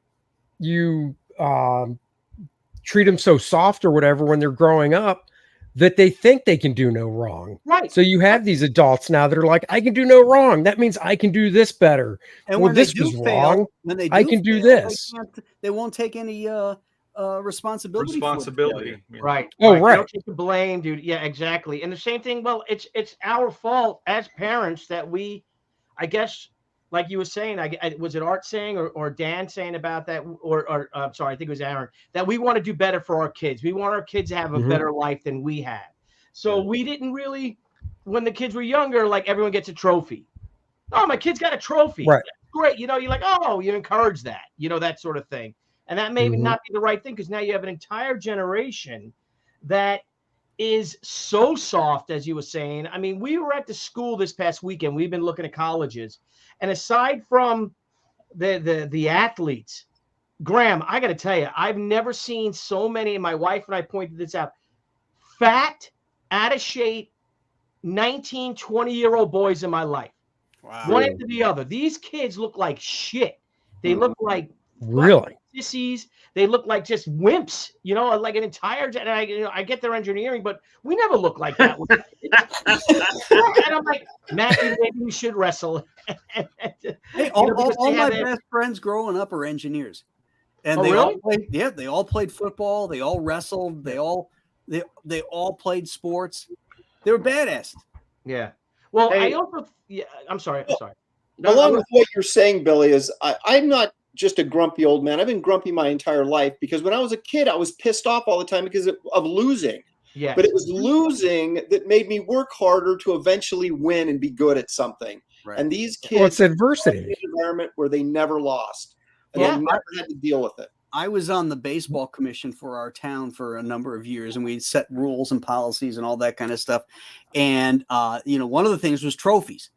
treat them so soft or whatever when they're growing up that they think they can do no wrong. Right. So you have these adults now that are like, I can do no wrong. That means I can do this better. And well, this was wrong. I can do this. They won't take any responsibility. Right. Oh, right. right. Don't take the blame, dude. Yeah, exactly. And the same thing. Well, it's our fault as parents that we, I guess, like you were saying, was it Art saying or Dan saying about that, or sorry, I think it was Aaron, that we want to do better for our kids. We want our kids to have a better life than we had. So we didn't really, when the kids were younger, like everyone gets a trophy. Oh, my kid's got a trophy. Right. Great. You know, you're like, oh, you encourage that, you know, that sort of thing. And that may not be the right thing because now you have an entire generation that is so soft, as you were saying. I mean, we were at the school this past weekend. We've been looking at colleges. And aside from the athletes, Graham, I got to tell you, I've never seen so many, and my wife and I pointed this out, fat, out of shape, 19, 20-year-old boys in my life. Wow. One after the other. These kids look like shit. They look like sissies. They look like just wimps, you know, like an entire. And I get their engineering, but we never look like that. And I'm like, Matthew, maybe we should wrestle. Hey, all my best friends growing up are engineers, and they all played football. They all wrestled. They all played sports. They were badass. Yeah. Well, I also. Yeah. I'm sorry. Along with what you're saying, Billy, is I'm not just a grumpy old man. I've been grumpy my entire life because when I was a kid, I was pissed off all the time because of losing. Yeah. But it was losing that made me work harder to eventually win and be good at something. Right. And these kids, it's adversity. In an environment where they never lost and they never had to deal with it. I was on the baseball commission for our town for a number of years, and we set rules and policies and all that kind of stuff. And you know, one of the things was trophies.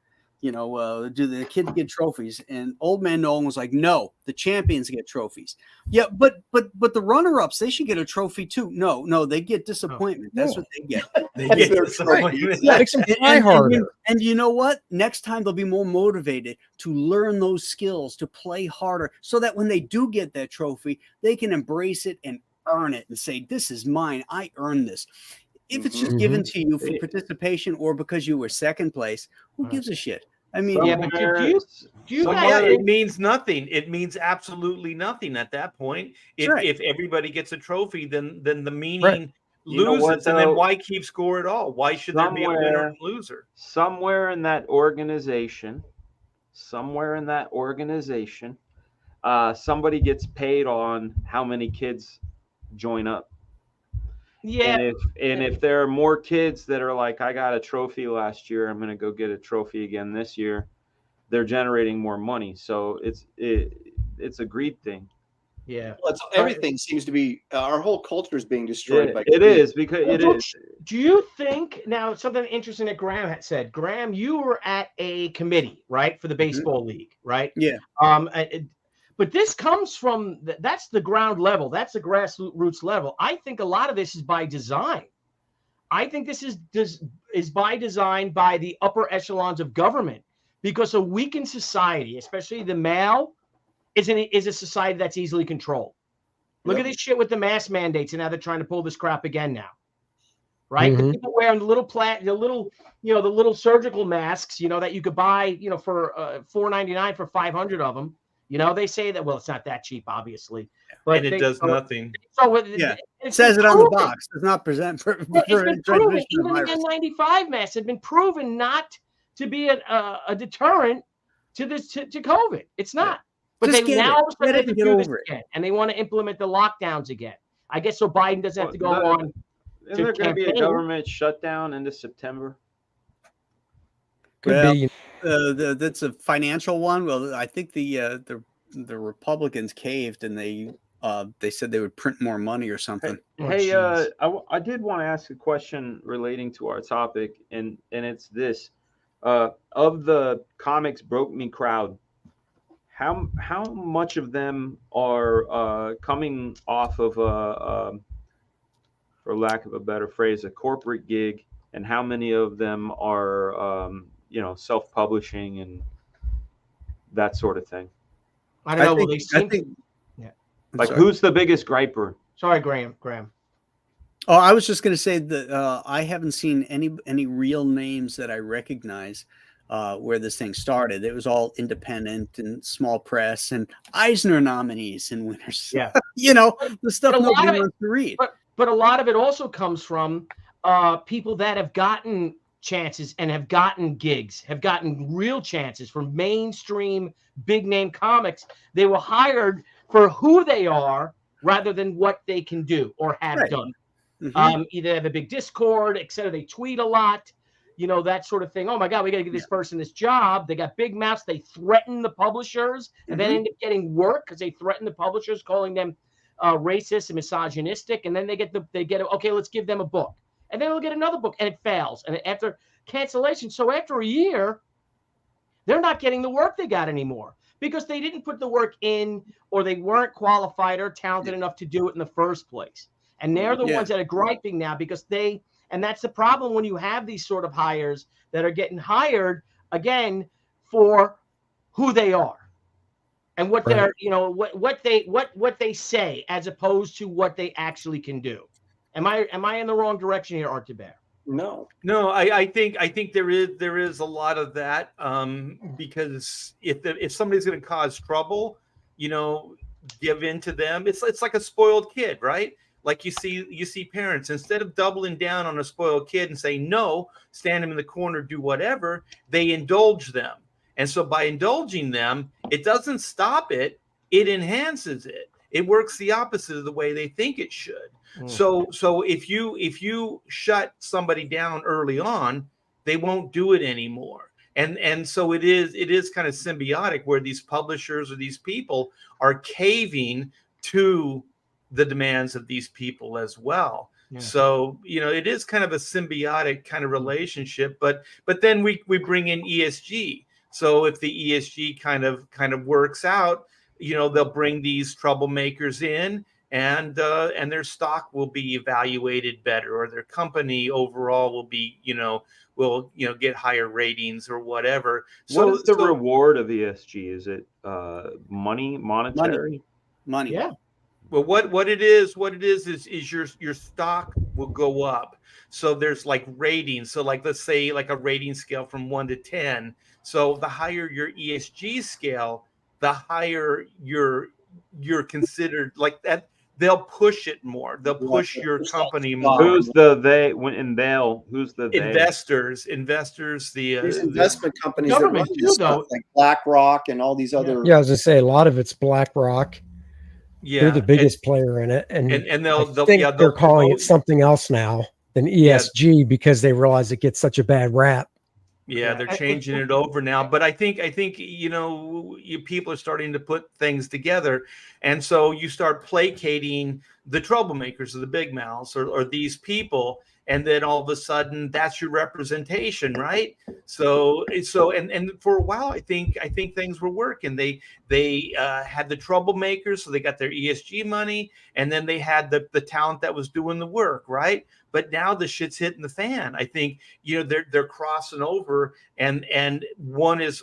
You know, do the kids get trophies? And old man Nolen was like, no, the champions get trophies. Yeah, but the runner-ups, they should get a trophy too. No, they get disappointment. That's what they get. They get disappointment. Yeah, makes them try harder. And you know what? Next time they'll be more motivated to learn those skills, to play harder, so that when they do get that trophy, they can embrace it and earn it and say, this is mine. I earned this. If it's just given to you for participation or because you were second place, who gives a shit? I mean, yeah, but do you guys, it means nothing. It means absolutely nothing at that point. If everybody gets a trophy, then the meaning loses, and then why keep score at all? Why should there be a winner and loser? Somewhere in that organization, somebody gets paid on how many kids join up. Yeah. And if there are more kids that are like, I got a trophy last year, I'm going to go get a trophy again this year, they're generating more money. So it's a greed thing. Yeah. Well, everything seems to be, our whole culture is being destroyed by it is, because it is. Do you think, now something interesting that Graham had said, Graham, you were at a committee, right, for the baseball league, right? Yeah. But this comes from, that's the ground level. That's the grassroots level. I think a lot of this is by design. I think this is by design by the upper echelons of government, because a weakened society, especially the male, is a society that's easily controlled. Look at this shit with the mask mandates, and now they're trying to pull this crap again now. Right? The people wearing the little surgical masks, that you could buy, for $4.99 for 500 of them. They say that, well, it's not that cheap, obviously, but it does nothing. So it says it on the box. Does not present for it's been proven. Even the N95 masks have been proven not to be a deterrent to COVID. It's not. But they now all of a sudden do this again, and they want to implement the lockdowns again. I guess so Biden doesn't have to go on. Isn't there going to be a government shutdown into September? Could be. That's a financial one. Well, I think the Republicans caved, and they said they would print more money or something. Hey, I did want to ask a question relating to our topic, and it's this: of the comics broke me crowd, how much of them are coming off of for lack of a better phrase, a corporate gig, and how many of them are self-publishing and that sort of thing? I don't know. Who's the biggest griper? Sorry, Graham. Oh, I was just going to say that I haven't seen any real names that I recognize where this thing started. It was all independent and small press and Eisner nominees and winners. Yeah. The stuff nobody wants to read. But a lot of it also comes from people that have gotten chances and have gotten gigs, have gotten real chances from mainstream big name comics. They were hired for who they are rather than what they can do or have done. Either they have a big Discord, etc. They tweet a lot, that sort of thing. Oh my God, we got to get this person this job. They got big mouths. They threaten the publishers and then end up getting work because they threaten the publishers, calling them racist and misogynistic. And then they get okay, let's give them a book. And then they'll get another book, and it fails. And after cancellation, so after a year, they're not getting the work they got anymore because they didn't put the work in, or they weren't qualified or talented enough to do it in the first place. And they're the ones that are griping now because and that's the problem when you have these sort of hires that are getting hired again for who they are and what they're, what they say as opposed to what they actually can do. Am I in the wrong direction here, Art Thibert? No. I think there is a lot of that because if somebody's going to cause trouble, give in to them. It's like a spoiled kid, right? Like you see parents, instead of doubling down on a spoiled kid and saying no, stand them in the corner, do whatever, they indulge them. And so by indulging them, it doesn't stop it, it enhances it. It works the opposite of the way they think it should. So if you shut somebody down early on, they won't do it anymore. And so it is kind of symbiotic where these publishers or these people are caving to the demands of these people as well. Yeah. So, it is kind of a symbiotic kind of relationship, but then we bring in ESG. So if the ESG kind of works out, they'll bring these troublemakers in and their stock will be evaluated better, or their company overall will be, will get higher ratings or whatever. So what is the reward of ESG? Is it money, monetary? Money. Yeah. Well, what it is your stock will go up. So there's like ratings. So like, let's say like a rating scale from 1 to 10. So the higher your ESG scale, the higher you're considered like that. They'll push it more. They'll push your company more. Who's the they when unveil? Who's the they? Investors. These investment companies that run too, this stuff, like BlackRock and all these other. Yeah, I was gonna say a lot of it's BlackRock. Yeah, they're the biggest player in it, and they're calling it something else now than ESG because they realize it gets such a bad rap. Yeah, they're changing it over now, but I think people are starting to put things together, and so you start placating the troublemakers or the big mouths or these people, and then all of a sudden that's your representation, right? So and for a while I think things were working. They had the troublemakers, so they got their ESG money, and then they had the talent that was doing the work, right? But now the shit's hitting the fan. I think they're crossing over, and one is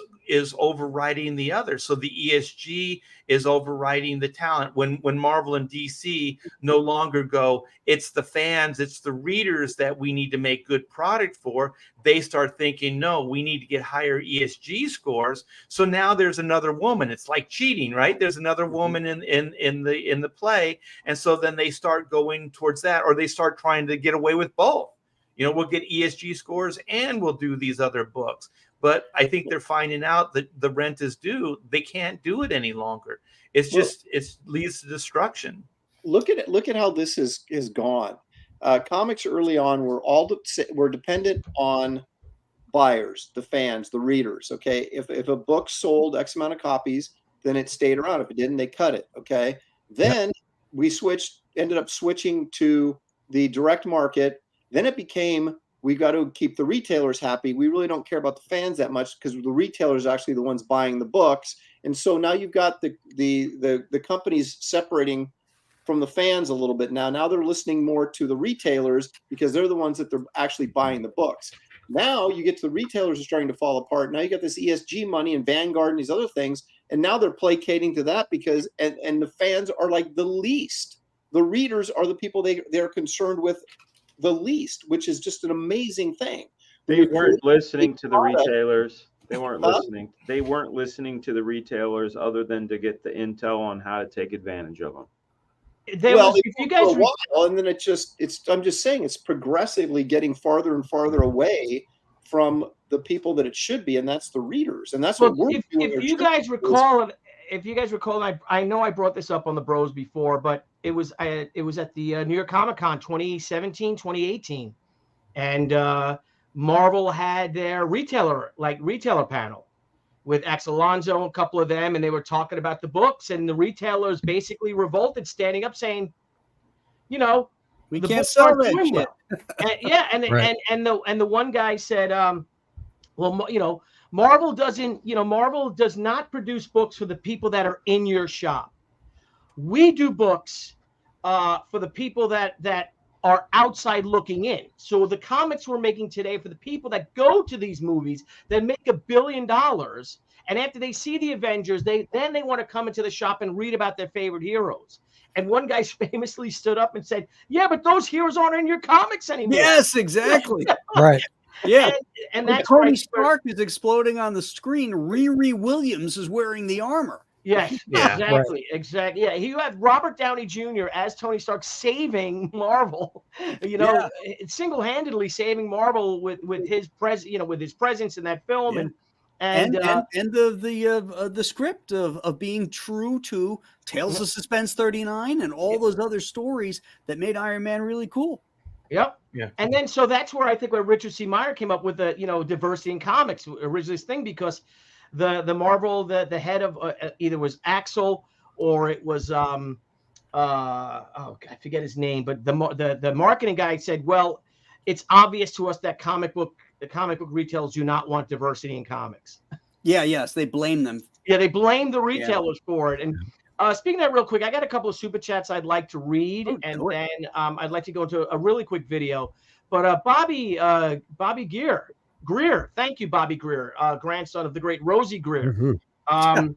overriding the other. So the ESG is overriding the talent. When Marvel and DC no longer go, it's the fans, it's the readers that we need to make good product for, they start thinking, no, we need to get higher ESG scores. So now there's another woman. It's like cheating, right? There's another woman in the play, and so then they start going towards that, or they start trying to get away with both. We'll get ESG scores and we'll do these other books. But I think they're finding out that the rent is due. They can't do it any longer. It leads to destruction. Look at how this is gone. Comics early on were dependent on buyers, the fans, the readers. Okay, if a book sold X amount of copies, then it stayed around. If it didn't, they cut it. Okay, then we ended up switching to the direct market. Then it became, we got to keep the retailers happy. We really don't care about the fans that much because the retailers are actually the ones buying the books. And so now you've got the companies separating from the fans a little bit now. Now they're listening more to the retailers because they're the ones that they're actually buying the books. Now you get to the retailers are starting to fall apart. Now you got this ESG money and Vanguard and these other things. And now they're placating to that because, and the fans are like the least. The readers are the people they're concerned with the least, which is just an amazing thing. They weren't listening to the retailers. They weren't listening. They weren't listening to the retailers other than to get the intel on how to take advantage of them. If you guys for a while, and then I'm just saying it's progressively getting farther and farther away from the people that it should be, and that's the readers, and that's what we're doing. If you guys recall, I know I brought this up on the Bros before, but it was at the New York Comic Con 2017, 2018, and Marvel had their retailer panel with Axel Alonso and a couple of them, and they were talking about the books, and the retailers basically revolted, standing up saying, we can't sell that shit. And the one guy said, Marvel does not produce books for the people that are in your shop. We do books for the people that are outside looking in. So the comics we're making today for the people that go to these movies that make $1 billion, and after they see the Avengers, they want to come into the shop and read about their favorite heroes. And one guy famously stood up and said, "Yeah, but those heroes aren't in your comics anymore." Yes, exactly. Right. Yeah, and that's Tony Stark is exploding on the screen. Riri Williams is wearing the armor. Yes, exactly. Yeah, you have Robert Downey Jr. as Tony Stark saving Marvel. Single-handedly saving Marvel with his presence in that film, and the script of being true to Tales of Suspense 39 and all those other stories that made Iron Man really cool. Yep. Yeah. And then so that's where I think Richard C. Meyer came up with the diversity in comics originally thing, because the Marvel the head of either was Axel or it was I forget his name, but the marketing guy said, well, it's obvious to us that the comic book retailers do not want diversity in comics. Yes, they blame them. Yeah, they blame the retailers for it. And speaking of that real quick, I got a couple of super chats I'd like to read, and then I'd like to go into a really quick video. But Bobby Greer, thank you, Bobby Greer, grandson of the great Rosie Greer. Mm-hmm.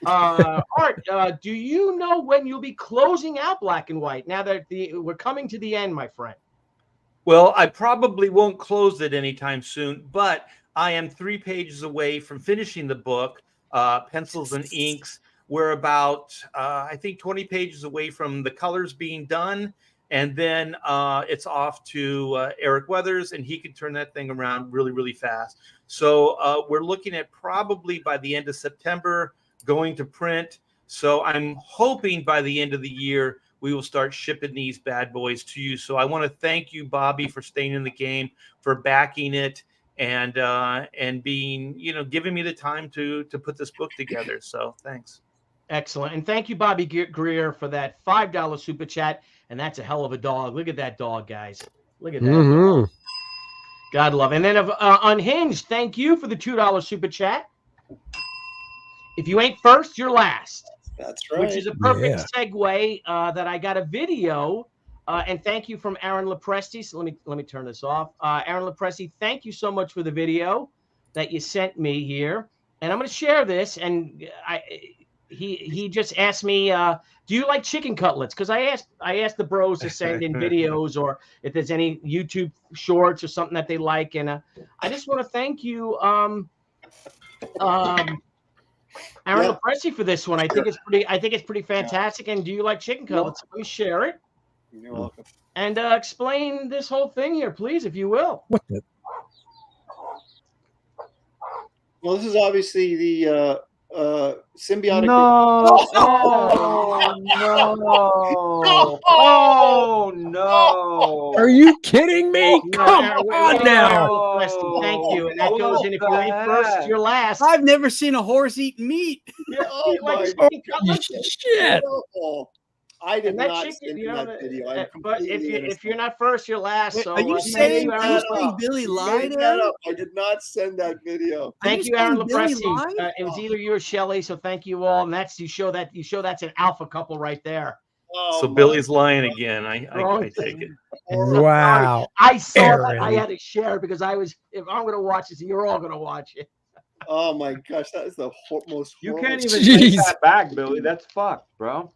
Art, do you know when you'll be closing out Black and White? Now that we're coming to the end, my friend. Well, I probably won't close it anytime soon, but I am 3 pages away from finishing the book, pencils and inks. We're about, I think, 20 pages away from the colors being done. And then it's off to Eric Weathers, and he can turn that thing around really, really fast. So we're looking at probably by the end of September going to print. So I'm hoping by the end of the year, we will start shipping these bad boys to you. So I want to thank you, Bobby, for staying in the game, for backing it, and being, giving me the time to put this book together. So thanks. Excellent. And thank you, Bobby Greer, for that $5 super chat. And that's a hell of a dog. Look at that dog, guys. Look at that. Mm-hmm. God love. And then Unhinged, thank you for the $2 super chat. If you ain't first, you're last. That's right. Which is a perfect segue that I got a video. And thank you from Aaron Lopresti. So let me turn this off. Aaron Lopresti, thank you so much for the video that you sent me here. And I'm going to share this. And he just asked me, do you like chicken cutlets? Because I asked the bros to send in videos or if there's any YouTube shorts or something that they like. And I just want to thank you, Aaron Lopresti, for this one. I think it's pretty fantastic. And do you like chicken cutlets? Let me share it. You're welcome. And explain this whole thing here, please, if you will. What the? Well, this is obviously the symbiotic. No! Oh no! Oh no! Are you kidding me? Come on now! Lopresti, thank you. And that goes in if you ain't first, you're last. I've never seen a horse eat meat. Oh my shit! I did that not chicken, send that video. But if you're not first, you're last. Wait, so are you saying Billy lied? I did not send that video. Thank you, Aaron Lopresti. It was either you or Shelley, so thank you all. And that's you show that's an alpha couple right there. Oh, so Billy's lying again. I take it. Wow. I saw that. I had to share because if I'm going to watch it, you're all going to watch it. Oh my gosh, that is the most. You can't even take that back, Billy. That's fucked, bro.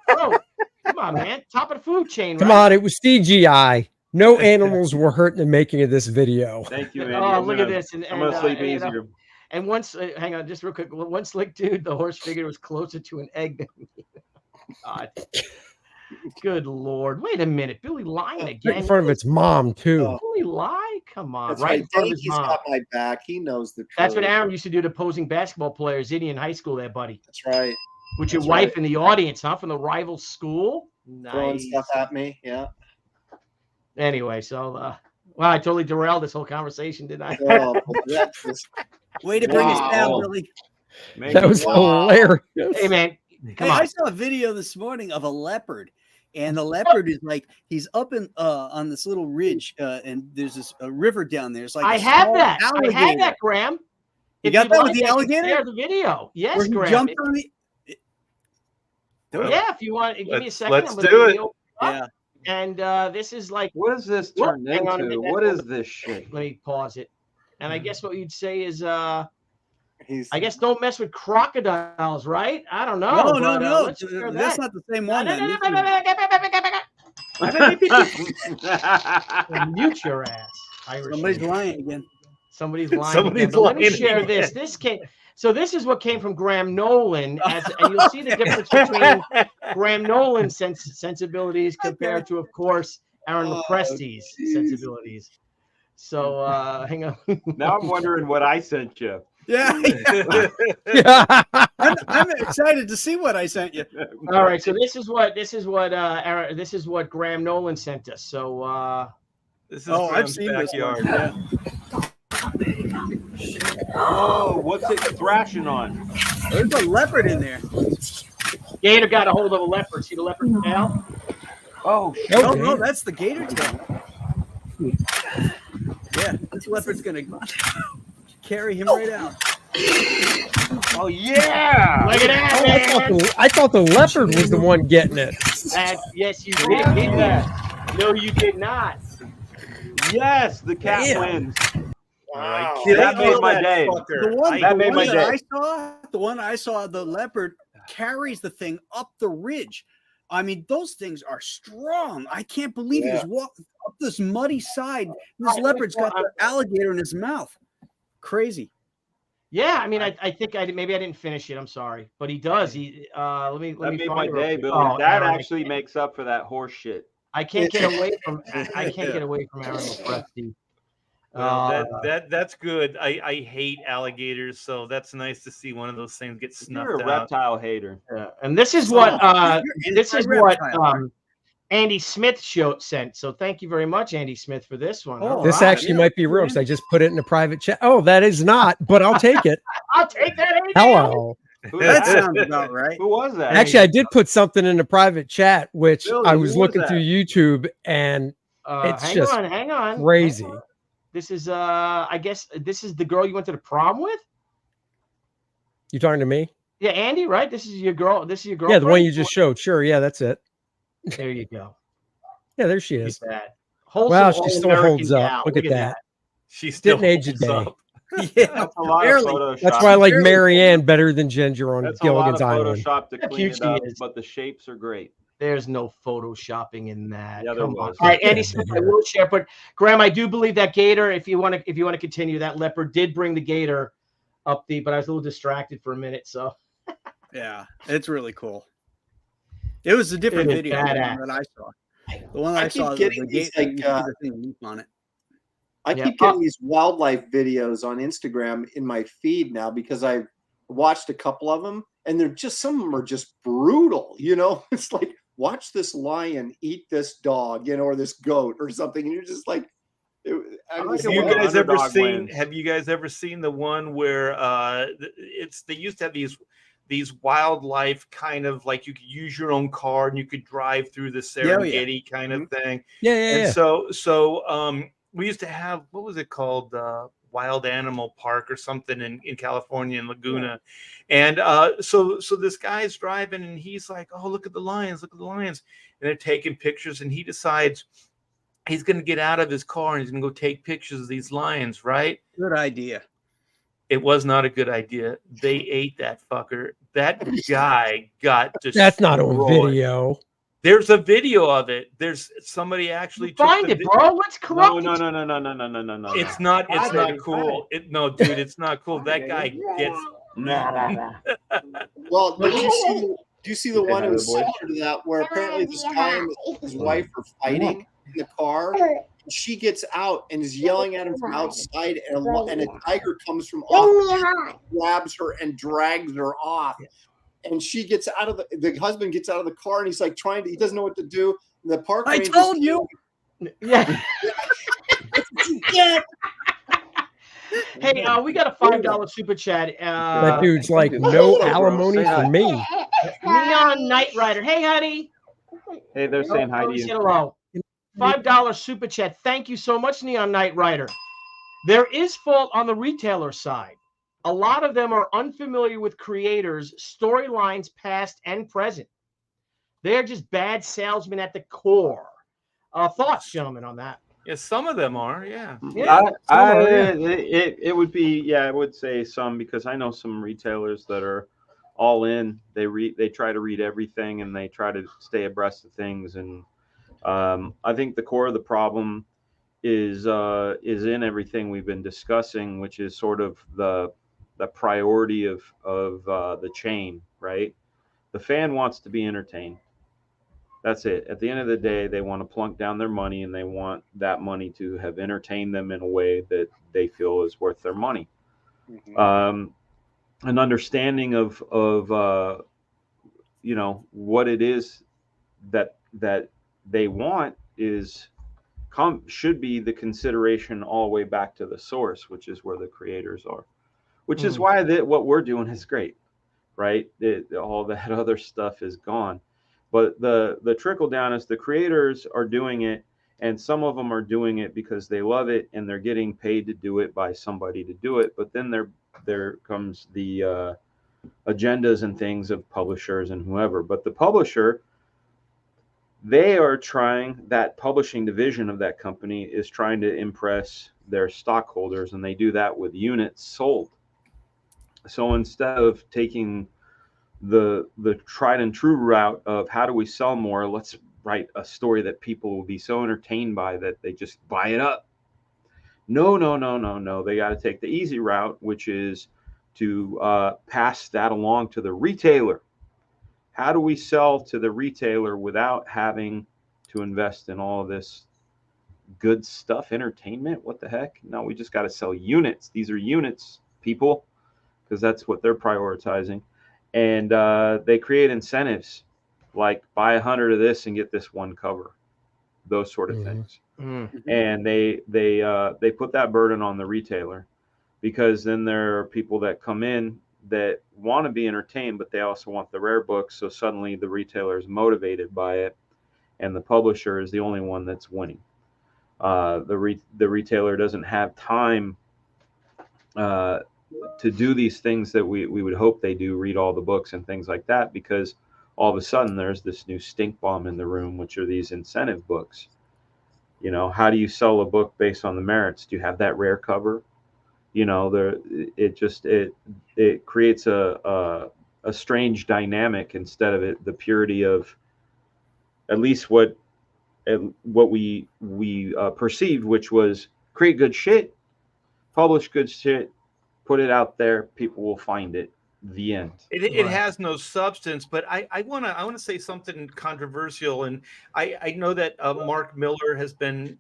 Bro, come on, man. Top of the food chain. Come on, it was CGI. No animals were hurt in the making of this video. Thank you, Andy. Oh, look at this. I'm going to sleep easier. And once, hang on, just real quick. One slick dude, the horse figure was closer to an egg than me. God. Good Lord. Wait a minute. Billy lying again. In front of its mom, too. Billy lie? Come on. That's right in front of his he's mom. got my back. He knows the truth. That's what Aaron used to do to opposing basketball players in high school there, buddy. That's right. With your wife in the audience, huh? From the rival school. Nice. Throwing stuff at me. Yeah. Anyway, so wow, I totally derailed this whole conversation, didn't I? Way to bring us down, Billy. That was hilarious. Hey man, come on. I saw a video this morning of a leopard, and the leopard is like he's up in on this little ridge, and there's this river down there. It's like I had that, Graham. You got that with the alligator? Share the video. Yes, where he Graham. Jumped on the... Yeah, if you want, give me a second. Let's do it. Yeah. And this is like, what is this turned into? What is this shit? Let me pause it. And I guess what you'd say is, I guess don't mess with crocodiles, right? I don't know. No. That's not the same one. Mute your ass. Irish. Somebody's lying again. Somebody's lying. Let me share this. So this is what came from Graham Nolen, and you'll see the difference between Graham Nolen's sensibilities compared to, of course, Aaron Lopresti's sensibilities. So hang on. Now I'm wondering what I sent you. Yeah. I'm excited to see what I sent you. All right. So this is what Graham Nolen sent us. So this is I've seen backyard. Yeah. Oh, what's it thrashing on? There's a leopard in there. Gator got a hold of a leopard. See the leopard's tail? Oh, shit. No, that's the gator tail. Yeah, this leopard's gonna carry him right out. Oh yeah! Look at that! I thought the leopard was the one getting it. Yes, you did. That. No, you did not. Yes, the cat wins. Wow. That made my day. The one I saw, the leopard carries the thing up the ridge. I mean, those things are strong. I can't believe he was walking up this muddy side. This leopard's got the alligator in his mouth. Crazy. Yeah, I mean, I think maybe I didn't finish it. I'm sorry, but he does. Let me made my find day, it. Billy. Oh, that Aaron, actually makes up for that horse shit. I can't get away from Aaron Lopresti. Well, that's good. I hate alligators, so that's nice to see one of those things get snuffed You're a out. reptile hater. Yeah. And this is what Andy Smith sent. So thank you very much, Andy Smith, for this one. Oh, this actually might be real because I just put it in a private chat. Oh, that is not, but I'll take it. I'll take that. Andy. Hello. That sounds about right. Who was that? Actually, I did put something in a private chat, which Billy, I was who was looking that? through YouTube, and it's hang on. crazy. This is I guess this is the girl you went to the prom with? You talking to me? Yeah, Andy, right? This is your girl. This is your girl. Yeah, the one you just showed. Sure, yeah, that's it. There you go. Yeah, there she is. Wow, she still holds up. Look at that. She still didn't age a day. up. Yeah, that's a lot of Photoshop. That's why I like Marianne better than Ginger on Gilligan's Island. Photoshop to clean it up, but the shapes are great. There's no photoshopping in that. Yeah, there was. All right, Andy Smith, I will share. But Graham, I do believe that gator. If you want to continue, that leopard did bring the gator up but I was a little distracted for a minute. So yeah, it's really cool. It was a different video than I saw. The one I saw, getting these, like, on it. I keep getting these wildlife videos on Instagram in my feed now because I've watched a couple of them, and they're just, some of them are just brutal. You know, it's like, watch this lion eat this dog, you know, or this goat or something, and you're just like, have you guys ever seen the one where they used to have these wildlife kind of like you could use your own car and you could drive through the Serengeti kind of thing. Yeah. So we used to have, what was it called? Wild Animal Park or something in California, in Laguna. And so this guy's driving and he's like, oh, look at the lions. And they're taking pictures, and he decides he's going to get out of his car and he's going to go take pictures of these lions, right? Good idea. It was not a good idea. They ate that fucker. That guy got destroyed. That's not on video. There's a video of it. There's somebody actually find it, bro. Let's corrupt. No. It's not cool. No, dude, it's not cool. That guy gets. Well, do you see the one that was similar to that, where apparently this guy and his wife are fighting in the car? She gets out and is yelling at him from outside, and a tiger comes from off, grabs her and drags her off. And she gets out of the husband gets out of the car, and he's like he doesn't know what to do. And the park I told you. Yeah. Hey, we got a $5 super chat. That dude's like, no alimony for me. Neon Knight Rider. Hey, honey. Hey, they're saying hi to you. Hello. $5 super chat. Thank you so much, Neon Knight Rider. There is fault on the retailer side. A lot of them are unfamiliar with creators, storylines past and present. They're just bad salesmen at the core. Thoughts, gentlemen, on that? Yeah, some of them are. Yeah. It would be. I would say some, because I know some retailers that are all in. They try to read everything and they try to stay abreast of things. And I think the core of the problem is in everything we've been discussing, which is sort of the priority of the chain, right? The fan wants to be entertained. That's it. At the end of the day, they want to plunk down their money, and they want that money to have entertained them in a way that they feel is worth their money. Mm-hmm. An understanding of what it is that they want should be the consideration all the way back to the source, which is where the creators are. Which is why what we're doing is great, right? All that other stuff is gone. But the trickle down is the creators are doing it, and some of them are doing it because they love it and they're getting paid to do it by somebody to do it. But then there comes the agendas and things of publishers and whoever. But the publisher they are trying, that publishing division of that company is trying to impress their stockholders, and they do that with units sold. So instead of taking the tried and true route of how do we sell more, let's write a story that people will be so entertained by that they just buy it up. No. They got to take the easy route, which is to pass that along to the retailer. How do we sell to the retailer without having to invest in all of this good stuff, entertainment? What the heck? No, we just got to sell units. These are units, people, because that's what they're prioritizing. And they create incentives like buy 100 of this and get this one cover, those sort of things. And they put that burden on the retailer, because then there are people that come in that want to be entertained, but they also want the rare books. So suddenly the retailer is motivated by it, and the publisher is the only one that's winning. The retailer doesn't have time to do these things that we would hope they do, read all the books and things like that, because all of a sudden there's this new stink bomb in the room, which are these incentive books. You know, how do you sell a book based on the merits? Do you have that rare cover? You know, it creates a strange dynamic instead of the purity of at least what we perceived, which was create good shit, publish good shit, put it out there, people will find it. The end. It has no substance, but I want to say something controversial, and I know that Mark Miller has been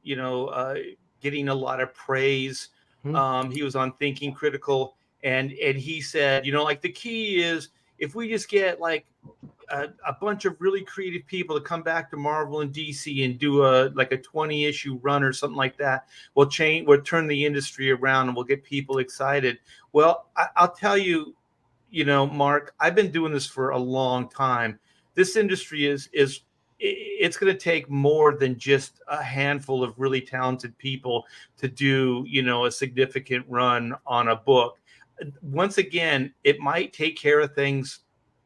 getting a lot of praise. He was on Thinking Critical, and he said, like, the key is if we just get like a bunch of really creative people to come back to Marvel and DC and do a 20-issue run or something like that, we'll turn the industry around and we'll get people excited. Well, I'll tell you, Mark, I've been doing this for a long time. This industry it's going to take more than just a handful of really talented people to do, a significant run on a book. Once again, it might take care of things,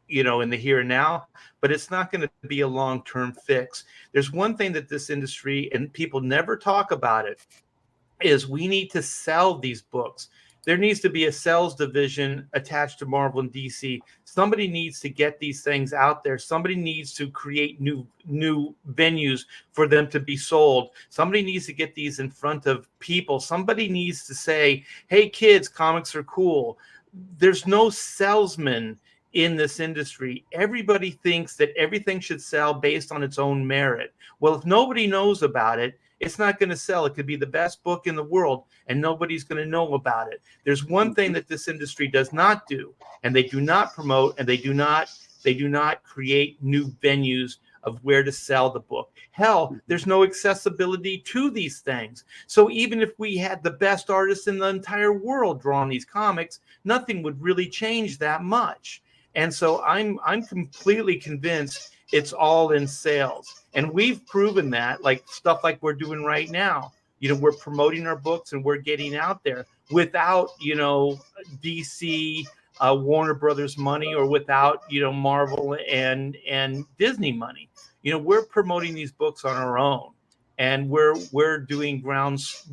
in the here and now, but it's not going to be a long-term fix. There's one thing that this industry, and people never talk about it, is we need to sell these books. There needs to be a sales division attached to Marvel and DC. Somebody needs to get these things out there. Somebody needs to create new venues for them to be sold. Somebody needs to get these in front of people. Somebody needs to say, hey, kids, comics are cool. There's no salesman in this industry. Everybody thinks that everything should sell based on its own merit. Well, if nobody knows about it, it's not going to sell. It could be the best book in the world, and nobody's going to know about it. There's one thing that this industry does not do, and they do not promote, and they do not create new venues of where to sell the book. Hell, there's no accessibility to these things. So even if we had the best artists in the entire world drawing these comics, nothing would really change that much. And so I'm completely convinced it's all in sales. And we've proven that, like stuff like we're doing right now. We're promoting our books and we're getting out there without, DC, Warner Brothers money, or without, Marvel and Disney money. We're promoting these books on our own. And we're doing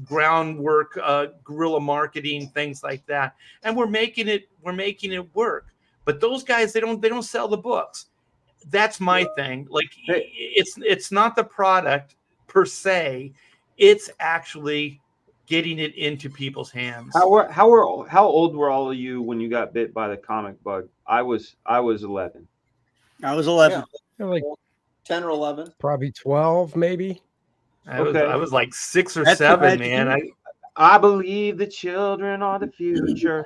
groundwork, guerrilla marketing, things like that. And we're making it work. But those guys, they don't sell the books. That's my thing. Like, it's not the product per se. It's actually getting it into people's hands. How old were all of you when you got bit by the comic bug? I was 11. I was 11. Yeah, like 10 or 11. Probably 12, maybe. I was like 6 or 7, man. I believe the children are the future.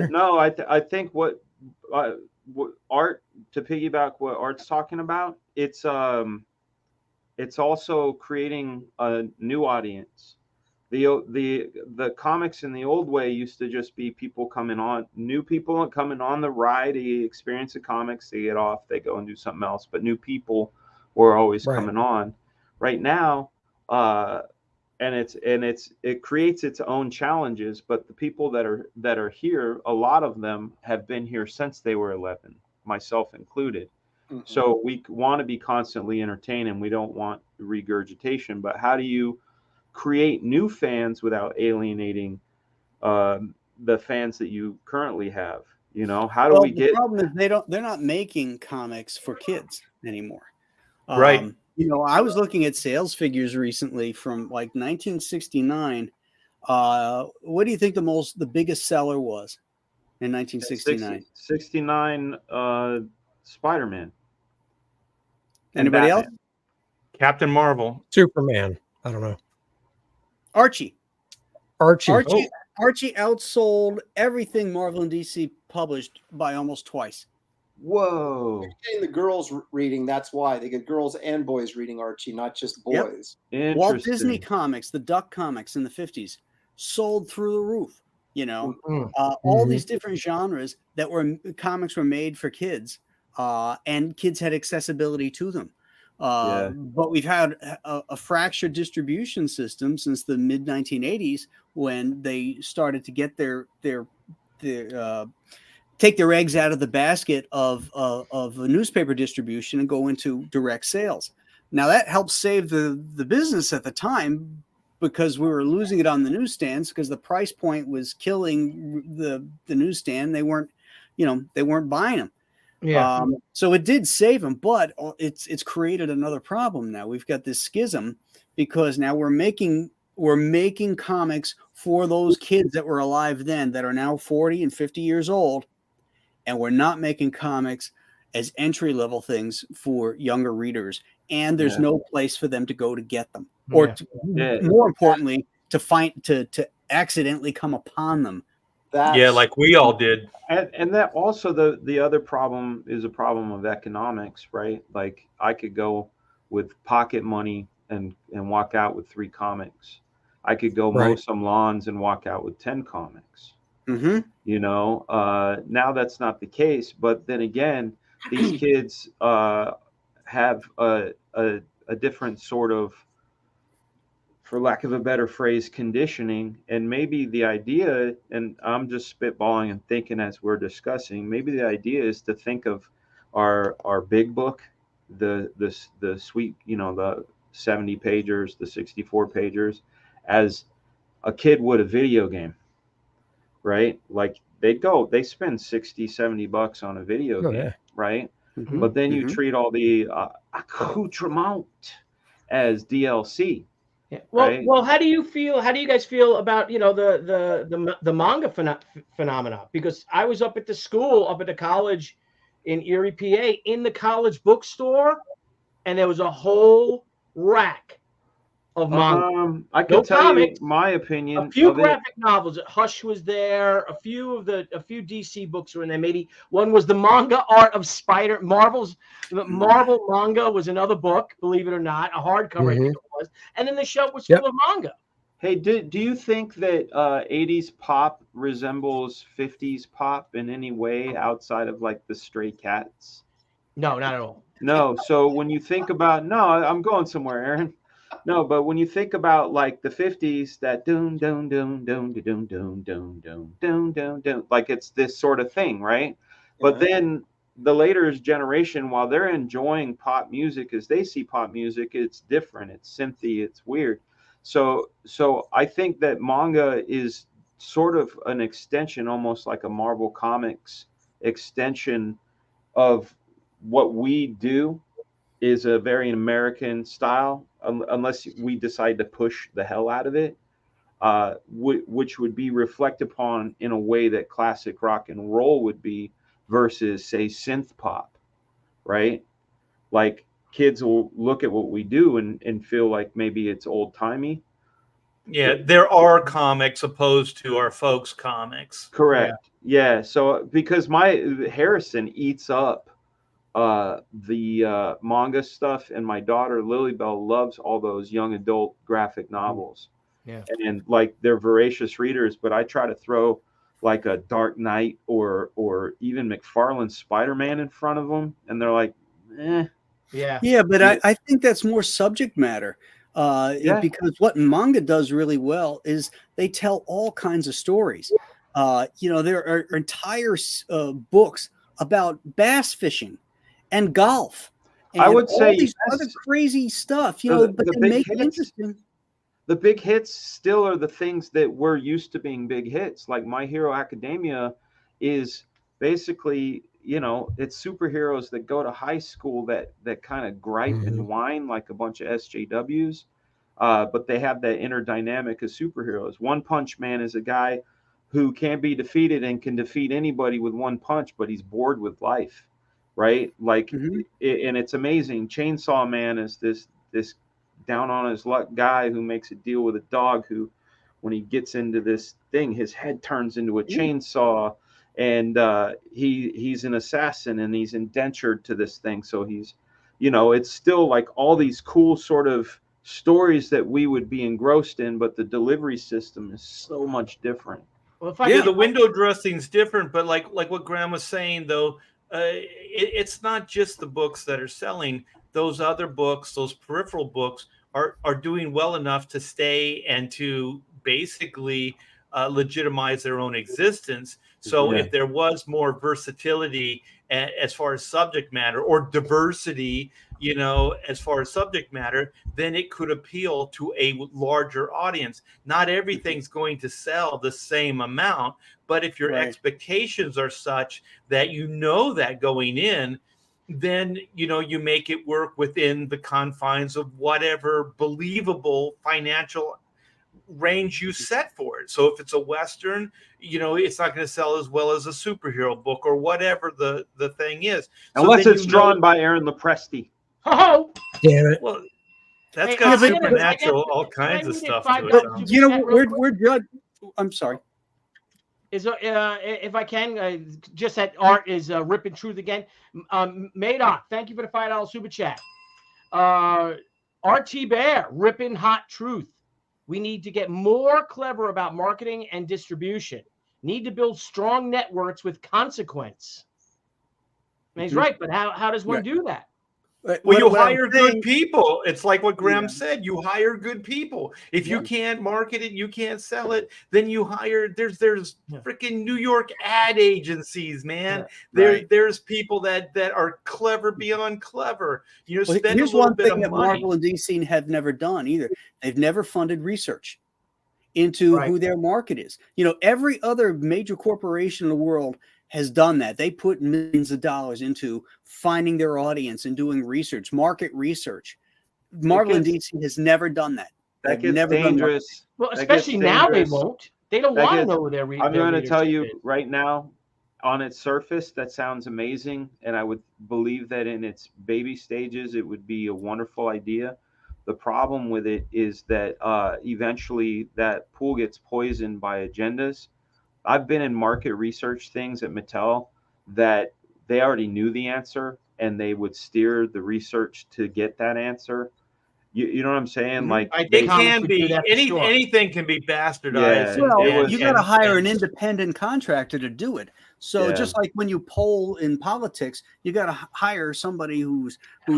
No, I think what Art, to piggyback what Art's talking about, it's also creating a new audience. The comics in the old way used to just be new people coming on the ride, the experience of comics, they get off, they go and do something else, but new people were always coming on. Right now, it creates its own challenges, but the people that are here, a lot of them have been here since they were 11, myself included. Mm-hmm. So we want to be constantly entertained, and we don't want regurgitation. But how do you create new fans without alienating the fans that you currently have? You know, how do we get? The problem is they're not making comics for kids anymore. Right. You know, I was looking at sales figures recently from like 1969. What do you think the biggest seller was in 1969? 69 Spider-Man. Anybody else? Captain Marvel. Superman. I don't know. Archie. Archie outsold everything Marvel and DC published by almost twice. Whoa. They're getting the girls reading. That's why they get girls and boys reading Archie, not just boys. Yep. Walt Disney Comics, the Duck Comics in the 50s, sold through the roof. You know, all these different genres that comics were made for kids, and kids had accessibility to them. But we've had a fractured distribution system since the mid 1980s when they started to get take their eggs out of the basket of a newspaper distribution and go into direct sales. Now that helped save the business at the time, because we were losing it on the newsstands because the price point was killing the newsstand. They weren't buying them. Yeah. So it did save them, but it's created another problem now. We've got this schism because now we're making comics for those kids that were alive then that are now 40 and 50 years old, and we're not making comics as entry-level things for younger readers. And there's no place for them to go to get them, or more importantly, to accidentally come upon them. Like we all did. And that also the other problem is a problem of economics, right? Like I could go with pocket money and walk out with 3 comics. I could go mow some lawns and walk out with 10 comics. Mm-hmm. You know, now that's not the case. But then again, these kids have a different sort of, for lack of a better phrase, conditioning. And maybe the idea, and I'm just spitballing and thinking as we're discussing, maybe the idea is to think of our big book, the sweet, you know, the 70 pagers, the 64 pagers, as a kid would a video game, right? Like they spend 60, 70 bucks on a video game, right? Mm-hmm. But then you treat all the accoutrement as DLC. Yeah. Well, right? Well, how do you guys feel about, you know, the manga phenomena? Because I was up at the college in Erie, PA, in the college bookstore, and there was a whole rack of manga. I can tell you my opinion. A few graphic novels. Hush was there. A few DC books were in there. Maybe one was the manga art of Marvel manga was another book. Believe it or not, a hardcover. I think it was. And then the shelf was full of manga. Hey, do you think that 80s pop resembles 50s pop in any way outside of like the Stray Cats? No, not at all. No. So when you think about I'm going somewhere, Aaron. No, but when you think about like the 50s, that doom doom doom doom doom doom doom doom doom doom doom, like it's this sort of thing, right? But then the later generation, while they're enjoying pop music as they see pop music, it's different, it's synthy, it's weird. So I think that manga is sort of an extension, almost like a Marvel Comics extension of what we do. Is a very American style, unless we decide to push the hell out of it, which would be reflected upon in a way that classic rock and roll would be versus, say, synth pop, right? Like kids will look at what we do and feel like maybe it's old-timey. Yeah, there are comics opposed to our folks' comics. Correct. Yeah. So because Harrison eats up the manga stuff, and my daughter Lilybell loves all those young adult graphic novels. Yeah. And like they're voracious readers, but I try to throw like a Dark Knight or even McFarlane's Spider-Man in front of them, and they're like, eh. Yeah, but I think that's more subject matter. Because what manga does really well is they tell all kinds of stories. You know, there are entire books about bass fishing. and golf. And I would all say these yes. other crazy stuff, you The- know, but the they big make it hits. interesting. The big hits still are the things that we're used to being big hits. Like My Hero Academia is basically, you know, it's superheroes that go to high school that kind of gripe and whine like a bunch of SJWs, but they have that inner dynamic of superheroes. One Punch Man is a guy who can be defeated and can defeat anybody with one punch, but he's bored with life, right? Like, and it's amazing. Chainsaw Man is this down on his luck guy who makes a deal with a dog who, when he gets into this thing, his head turns into a chainsaw, and he's an assassin and he's indentured to this thing. So he's, you know, it's still like all these cool sort of stories that we would be engrossed in, but the delivery system is so much different. Well, the window dressing's different, but like what Graham was saying though, it's not just the books that are selling. Those other books, those peripheral books, are doing well enough to stay and to basically legitimize their own existence. So if there was more versatility as far as subject matter, or diversity, you know, as far as subject matter, then it could appeal to a larger audience. Not everything's going to sell the same amount, but if your expectations are such that you know that going in, then, you know, you make it work within the confines of whatever believable financial range you set for it. So if it's a Western, you know, it's not going to sell as well as a superhero book or whatever the thing is. Unless so it's drawn by Aaron Lopresti. Oh, damn it. Well, that's got supernatural, all kinds of stuff to it. You know, we're judged. I'm sorry. Is if I can, just that Art is ripping truth again. Madoc, thank you for the $5 super chat. RT Bear, ripping hot truth. We need to get more clever about marketing and distribution. Need to build strong networks with consequence. And he's right, but how does one do that? Well, you hire good people. It's like what Graham said. You hire good people. If you can't market it, you can't sell it, then you hire. There's freaking New York ad agencies, man. There's people that are clever beyond clever. You know, spend here's a little one bit thing of that money. Marvel and DC have never done either. They've never funded research into who their market is. You know, every other major corporation in the world has done that. They put millions of dollars into finding their audience and doing research, market research. Marvel and DC has never done that. That gets dangerous. Well, especially now they won't. They don't want to know who their I'm going to tell you right now, on its surface, that sounds amazing. And I would believe that in its baby stages, it would be a wonderful idea. The problem with it is that eventually that pool gets poisoned by agendas. I've been in market research things at Mattel that they already knew the answer and they would steer the research to get that answer. You know what I'm saying? Like, it can be anything can be bastardized. Well, you got to hire an independent contractor to do it. So just like when you poll in politics, you got to hire somebody who's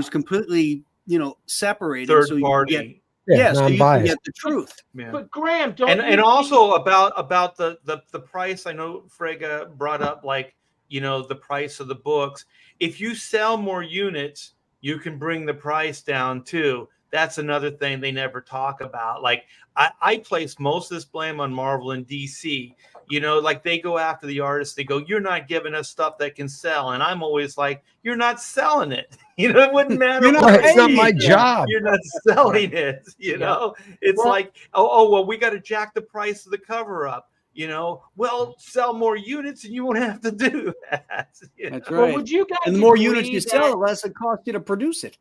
completely, you know, separated. Third so party. You get, so you can get the truth. But Graham, and also about the price. I know Fraga brought up, like, you know, the price of the books. If you sell more units, you can bring the price down too. That's another thing they never talk about. Like, I place most of this blame on Marvel and DC. You know, like, they go after the artists. They go, "You're not giving us stuff that can sell," and I'm always like, "You're not selling it." You know, it wouldn't matter. It's not my job. You're not selling it. You know, it's like, well, we got to jack the price of the cover up. You know, well, sell more units and you won't have to do that. That's right. Well, would you guys? And the more units you sell, the less it costs you to produce it.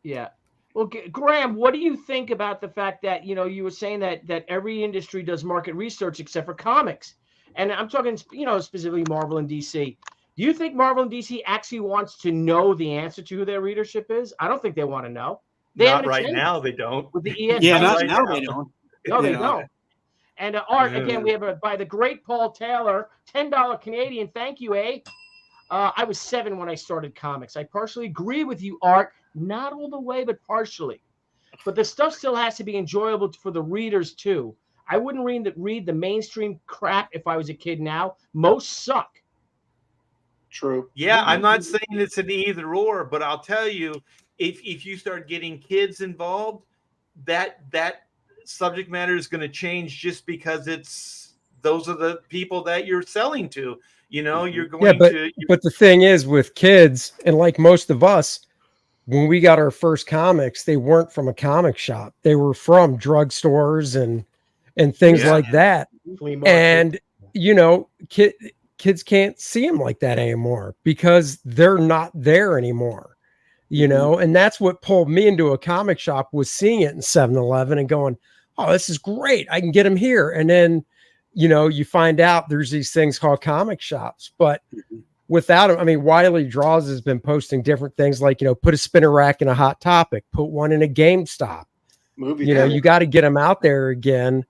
Yeah. Well, Graham, what do you think about the fact that, you know, you were saying that every industry does market research except for comics? And I'm talking, you know, specifically Marvel and DC. Do you think Marvel and DC actually wants to know the answer to who their readership is? I don't think they want to know. Not right now, they don't. With the ESPN. Yeah, not right now they don't. No, they don't. And Art, again, we have by the great Paul Taylor, $10 Canadian. Thank you, I was 7 when I started comics. I partially agree with you, Art. Not all the way, but partially. But the stuff still has to be enjoyable for the readers, too. I wouldn't read the mainstream crap if I was a kid now. Most suck. True. Yeah, I'm not saying it's an either or, but I'll tell you, if you start getting kids involved, that subject matter is going to change just because those are the people that you're selling to. You're going to. But the thing is, with kids, and like most of us, when we got our first comics, they weren't from a comic shop. They were from drugstores and things like that. And kids can't see them like that anymore because they're not there anymore. And that's what pulled me into a comic shop, was seeing it in 7-Eleven and going, oh, this is great, I can get them here. And then you find out there's these things called comic shops, but without them, I mean, Wiley Draws has been posting different things like, put a spinner rack in a Hot Topic, put one in a GameStop. You got to get them out there again.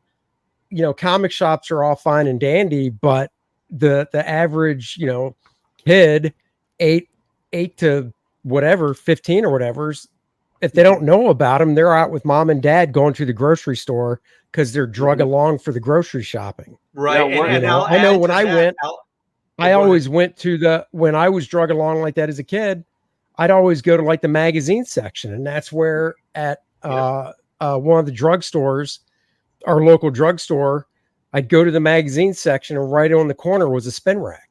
Comic shops are all fine and dandy, but the average, kid, 8 to whatever, 15 or whatever's, if they don't know about them, they're out with mom and dad going to the grocery store because they're drug along for the grocery shopping. Right. Yeah, I know when I went, I always went to when I was drug along like that as a kid, I'd always go to like the magazine section. And that's where at one of the drugstores, our local drugstore, I'd go to the magazine section and right on the corner was a spin rack.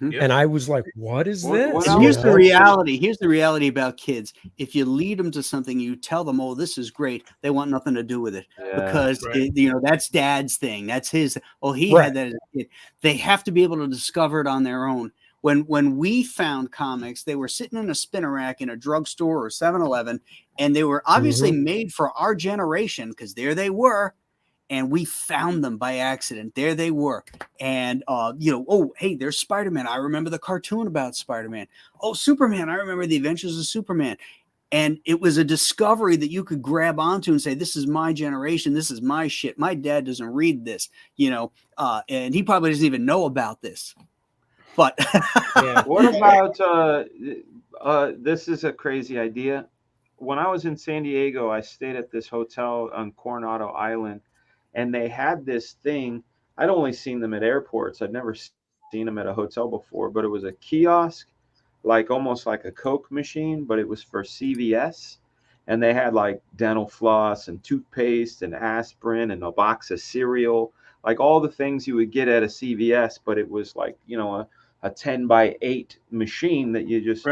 And I was like, what is this? And here's the reality. Here's the reality about kids. If you lead them to something, you tell them, oh, this is great, they want nothing to do with it because that's dad's thing. That's his. Oh, he had that as a kid. They have to be able to discover it on their own. When we found comics, they were sitting in a spinner rack in a drugstore or 7-Eleven, and they were obviously made for our generation because there they were. And we found them by accident. There they were. And, oh, hey, there's Spider-Man. I remember the cartoon about Spider-Man. Oh, Superman. I remember the Adventures of Superman. And it was a discovery that you could grab onto and say, this is my generation. This is my shit. My dad doesn't read this, and he probably doesn't even know about this. But what about this is a crazy idea. When I was in San Diego, I stayed at this hotel on Coronado Island. And they had this thing. I'd only seen them at airports. I'd never seen them at a hotel before, but it was a kiosk, like almost like a Coke machine, but it was for CVS. And they had like dental floss and toothpaste and aspirin and a box of cereal, like all the things you would get at a CVS, but it was like, a 10x8 machine that you just,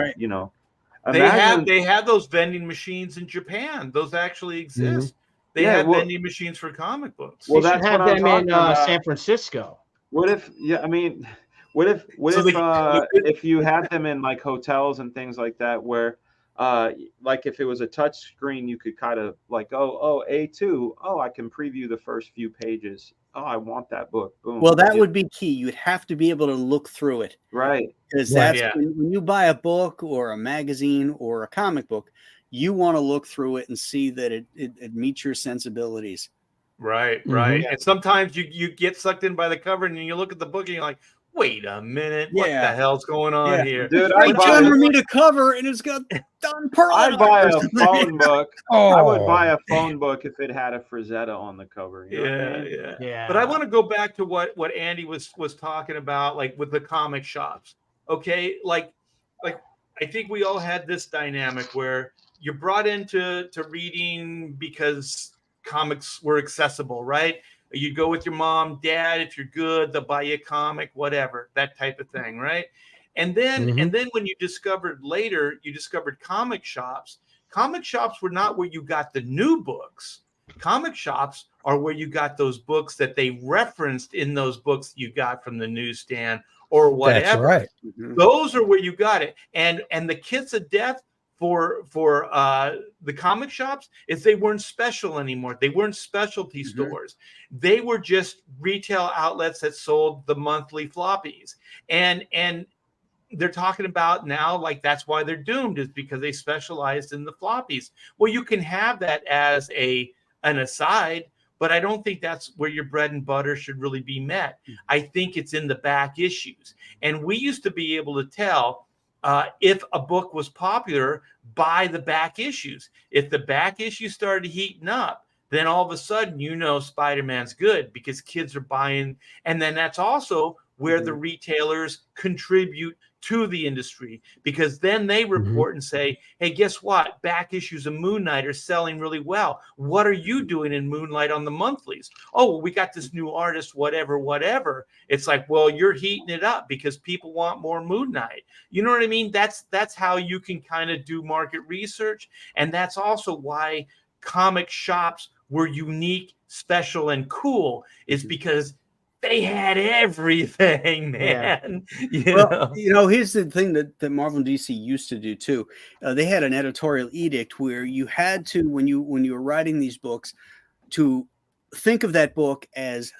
They have those vending machines in Japan. Those actually exist. They have vending machines for comic books. Well, that's have them in San Francisco. What if? Yeah, I mean, what if if you had them in like hotels and things like that, where, like if it was a touch screen, you could kind of like, A2. Oh, I can preview the first few pages. Oh, I want that book. Boom. Well, that would be key. You'd have to be able to look through it, right? Because that's when you buy a book or a magazine or a comic book. You want to look through it and see that it meets your sensibilities. Right. And sometimes you get sucked in by the cover and you look at the book and you're like, wait a minute, what the hell's going on here? Dude, John Romita cover and it's got Don Pearl. I'd buy a phone book. I would buy a phone book if it had a Frazetta on the cover. Yeah. But I want to go back to what Andy was talking about, like with the comic shops. Okay, like I think we all had this dynamic where you're brought into reading because comics were accessible, right? You'd go with your mom, dad, if you're good, they'll buy you a comic, whatever, that type of thing, right? And then when you discovered comic shops. Comic shops were not where you got the new books. Comic shops are where you got those books that they referenced in those books you got from the newsstand or whatever. That's right. Those are where you got it. And the kiss of death for the comic shops is they weren't special anymore. They weren't specialty stores. They were just retail outlets that sold the monthly floppies. And they're talking about now, like that's why they're doomed, is because they specialized in the floppies. Well, you can have that as an aside, but I don't think that's where your bread and butter should really be met. I think it's in the back issues. And we used to be able to tell if a book was popular by the back issues. If the back issue started heating up, then all of a sudden, Spider-Man's good because kids are buying. And then that's also where the retailers contribute to the industry, because then they report and say, hey, guess what? Back issues of Moon Knight are selling really well. What are you doing in Moonlight on the monthlies? Oh, well, we got this new artist, whatever. It's like, well, you're heating it up because people want more Moon Knight. You know what I mean? That's how you can kind of do market research. And that's also why comic shops were unique, special, and cool, is because they had everything, man. Yeah. You know, here's the thing that Marvel and DC used to do too. They had an editorial edict where you had to, when you were writing these books, to think of that book as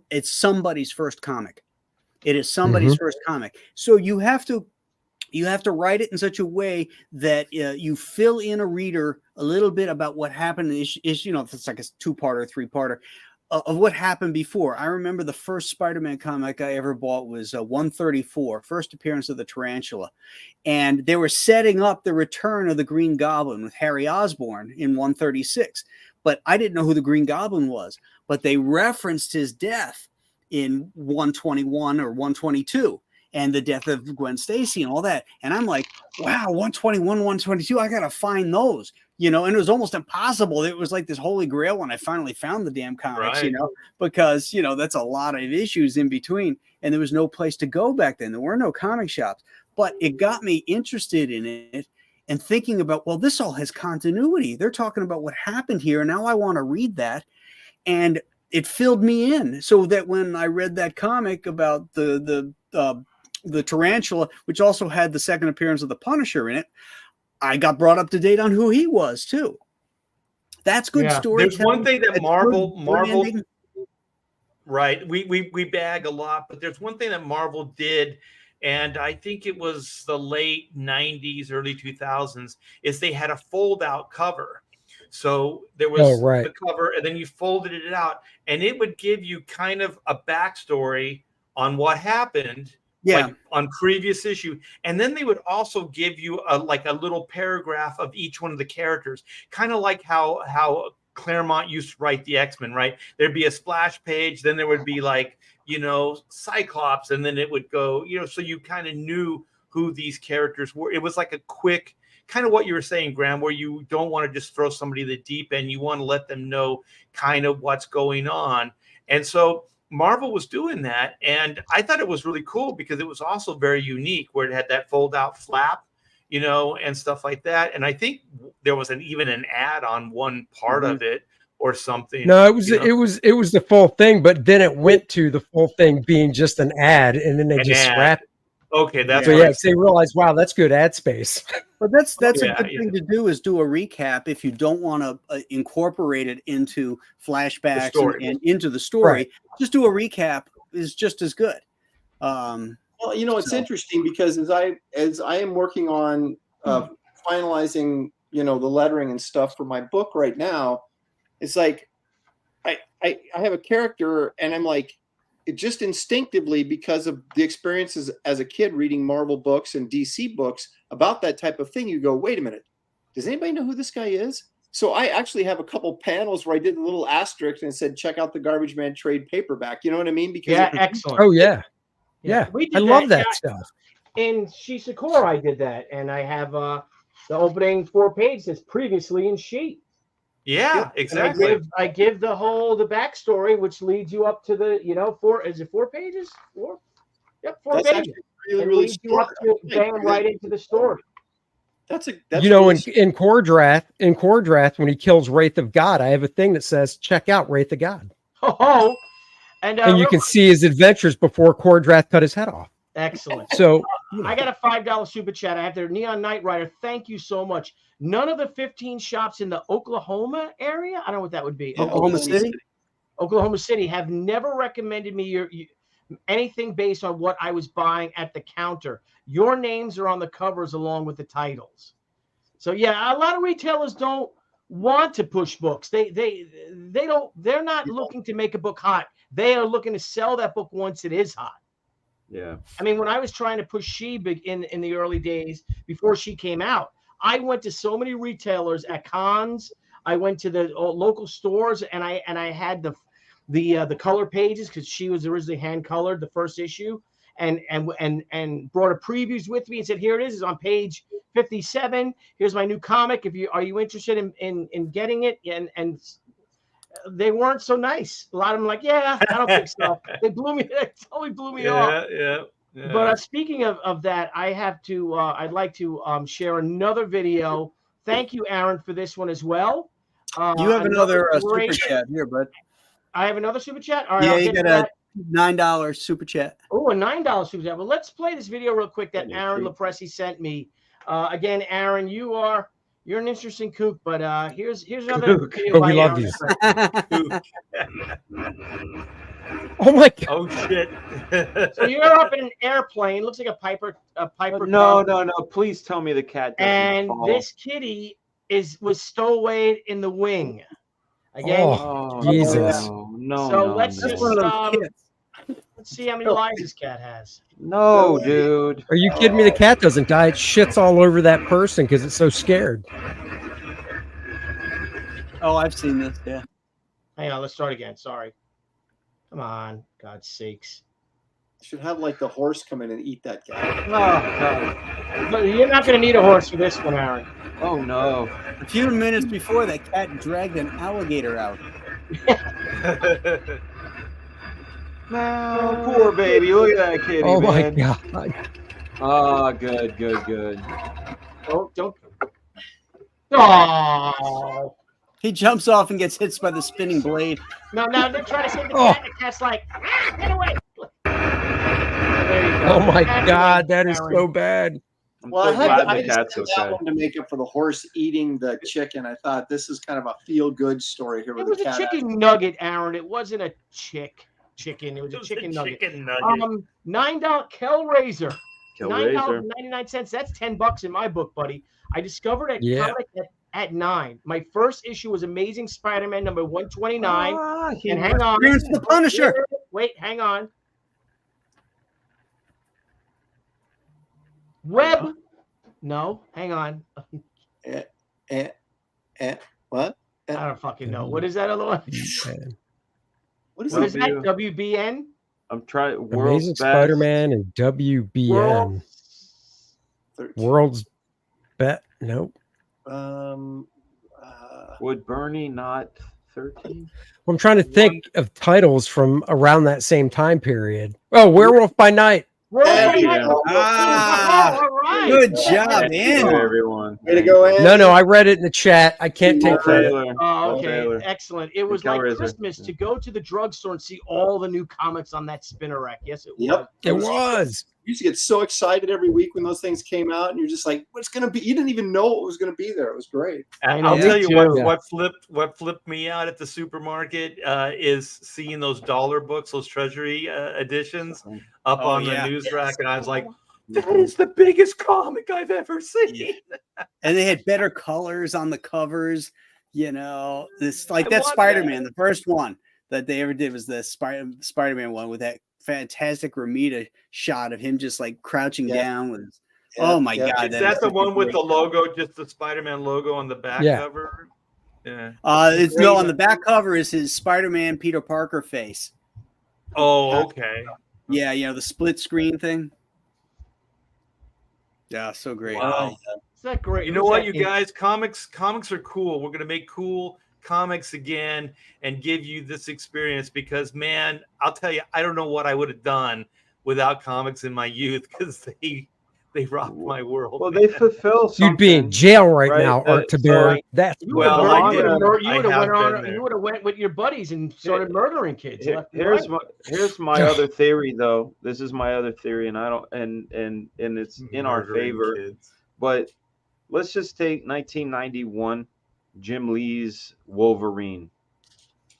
it's somebody's first comic. It is somebody's first comic. So you have to write it in such a way that you fill in a reader a little bit about what happened. Is you know, if it's like a 2-parter, 3-parter. Of what happened before. I remember the first Spider-Man comic I ever bought was 134, first appearance of the Tarantula. And they were setting up the return of the Green Goblin with Harry Osborn in 136. But I didn't know who the Green Goblin was. But they referenced his death in 121 or 122. And the death of Gwen Stacy and all that. And I'm like, wow, 121, 122, I got to find those. You know, and it was almost impossible. It was like this holy grail when I finally found the damn comics, you know, because, you know, that's a lot of issues in between. And there was no place to go back then. There were no comic shops. But it got me interested in it and thinking about, well, this all has continuity. They're talking about what happened here. And now I want to read that. And it filled me in, so that when I read that comic about the Tarantula, which also had the second appearance of the Punisher in it, I got brought up to date on who he was too. That's good storytelling. There's one thing that Marvel, right? We bag a lot, but there's one thing that Marvel did, and I think it was the late 90s, early 2000s, is they had a fold-out cover. So there was the cover, and then you folded it out, and it would give you kind of a backstory on what happened. Like on previous issue. And then they would also give you a little paragraph of each one of the characters, kind of like how Claremont used to write the X-Men, right? There'd be a splash page, then there would be like, you know, Cyclops, and then it would go, you know, so you kind of knew who these characters were. It was like a quick, kind of what you were saying, Graham, where you don't want to just throw somebody the deep end. You want to let them know kind of what's going on. And so Marvel was doing that, and I thought it was really cool because it was also very unique, where it had that fold-out flap, you know, and stuff like that. And I think there was even an ad on one part of it or something. No, it was the full thing, but then it went to the full thing being just an ad, and then they just scrapped it. Okay, that's so yeah. They realized, wow, that's good ad space. But that's a good thing to do, is do a recap if you don't want to incorporate it into flashbacks and into the story. Right. Just do a recap is just as good. Well, you know, it's interesting because as I am working on finalizing, you know, the lettering and stuff for my book right now, it's like I have a character, and I'm like, it just instinctively, because of the experiences as a kid reading Marvel books and DC books about that type of thing, you go, wait a minute, does anybody know who this guy is? So I actually have a couple panels where I did a little asterisk and said, check out the Garbage Man trade paperback. You know what I mean? Because excellent. Oh yeah. I love that stuff. In Shishikora, I did that, and I have the opening 4 pages previously in Sheet. Yeah, exactly. I give the backstory, which leads you up to the, you know, 4 pages? 4? Yep, 4 That's pages. Really you up to bang right into the story. That's you know, in Kordrath, when he kills Wraith of God, I have a thing that says, check out Wraith of God. Oh, and you can see his adventures before Kordrath cut his head off. Excellent. So I got a $5 super chat. I have their Neon Knight Rider. Thank you so much. None of the 15 shops in the Oklahoma area, I don't know what that would be. Yeah, Oklahoma City have never recommended me anything based on what I was buying at the counter. Your names are on the covers along with the titles. So yeah, a lot of retailers don't want to push books. They're not looking to make a book hot. They are looking to sell that book once it is hot. Yeah. I mean, when I was trying to push She big in the early days before she came out, I went to so many retailers at cons. I went to the local stores, and I had the color pages because she was originally hand colored the first issue, and brought a previews with me and said, here it is. It's on page 57. Here's my new comic. Are you interested in getting it? And they weren't so nice. A lot of them like, yeah, I don't think so. They totally blew me off. Yeah. But speaking of that, I have to. I'd like to share another video. Thank you, Aaron, for this one as well. You have another super chat here, bud. I have another super chat. All right, yeah, I'll you get got a $9 super chat. Oh, a $9 super chat. Well, let's play this video real quick that Aaron Lopresti sent me. Again, Aaron, you're an interesting kook, but here's another video by we love Aaron. these. Oh my God! Oh shit! So you're up in an airplane. Looks like a Piper. No. Please tell me the cat doesn't And fall. this kitty was stowaway in the wing. Again, Oh, Jesus! No. So let's That's just one of those kids. let's see how many lives this cat has. No, dude. Are you kidding me? The cat doesn't die. It shits all over that person because it's so scared. Oh, I've seen this. Yeah. Hang on, let's start again. Sorry. Come on, God's sakes. Should have like the horse come in and eat that guy. Oh, God. But you're not going to need a horse for this one, Aaron. Oh no. A few minutes before, that cat dragged an alligator out. No, poor baby. Look at that kitty, Oh my man. God! Oh, good. Don't. Oh. He jumps off and gets hit by the spinning blade. No, they're trying to save the cat. The cat's like, get away. There you go. Oh my Cat God! away, That is Aaron. so bad. I'm Well, so I had glad I the just cat's did that okay. one to make up for the horse eating the chicken. I thought this is kind of a feel-good story here. It With was the a cat chicken nugget, Aaron. It wasn't a chicken. It was a chicken nugget. $9 Hellraiser. $9.99. That's $10 in my book, buddy. I discovered a comic at 9. My first issue was Amazing Spider-Man number 129. And hang on. Here's the Punisher. Wait, hang on. Web. No, hang on. What? I don't fucking know. What is that other one? What is that? WBN? I'm trying. Amazing Spider-Man and WBN. World's Bet. Nope. Would Bernie not 13? Well, I'm trying to think of titles from around that same time period. Oh, Werewolf by Night. All right. Good job, man. Everyone. Way to go, Andy. No, I read it in the chat. I can't take credit. Oh, okay, excellent. It was like Christmas to go to the drugstore and see all the new comics on that spinner rack. Yes, it was. Yep, it was. You used to get so excited every week when those things came out, and you're just like, "What's going to be?" You didn't even know what was going to be there. It was great. I'll tell you what flipped me out at the supermarket is seeing those dollar books, those treasury editions up on the news rack, and I was like, that is the biggest comic I've ever seen. And they had better colors on the covers. You know, this like that Spider-Man, the first one that they ever did was the Spider-Man one with that fantastic Ramita shot of him just like crouching down with his, oh my God. Is that the one with the logo, just the Spider-Man logo on the back cover? Yeah. It's no, on the back cover is his Spider-Man Peter Parker face. Oh, okay. Yeah, you know, the split screen thing. Yeah, so great. Wow. Is that great? You know what, you guys? Comics are cool. We're gonna make cool comics again and give you this experience because, man, I'll tell you, I don't know what I would have done without comics in my youth because they rocked my world. Well, they fulfill something. You'd be in jail right now, Art Thibert. That's you would have went with your buddies and started murdering kids. Here's my other theory, though. This is my other theory, and I don't and it's in our favor. Kids. But let's just take 1991, Jim Lee's Wolverine.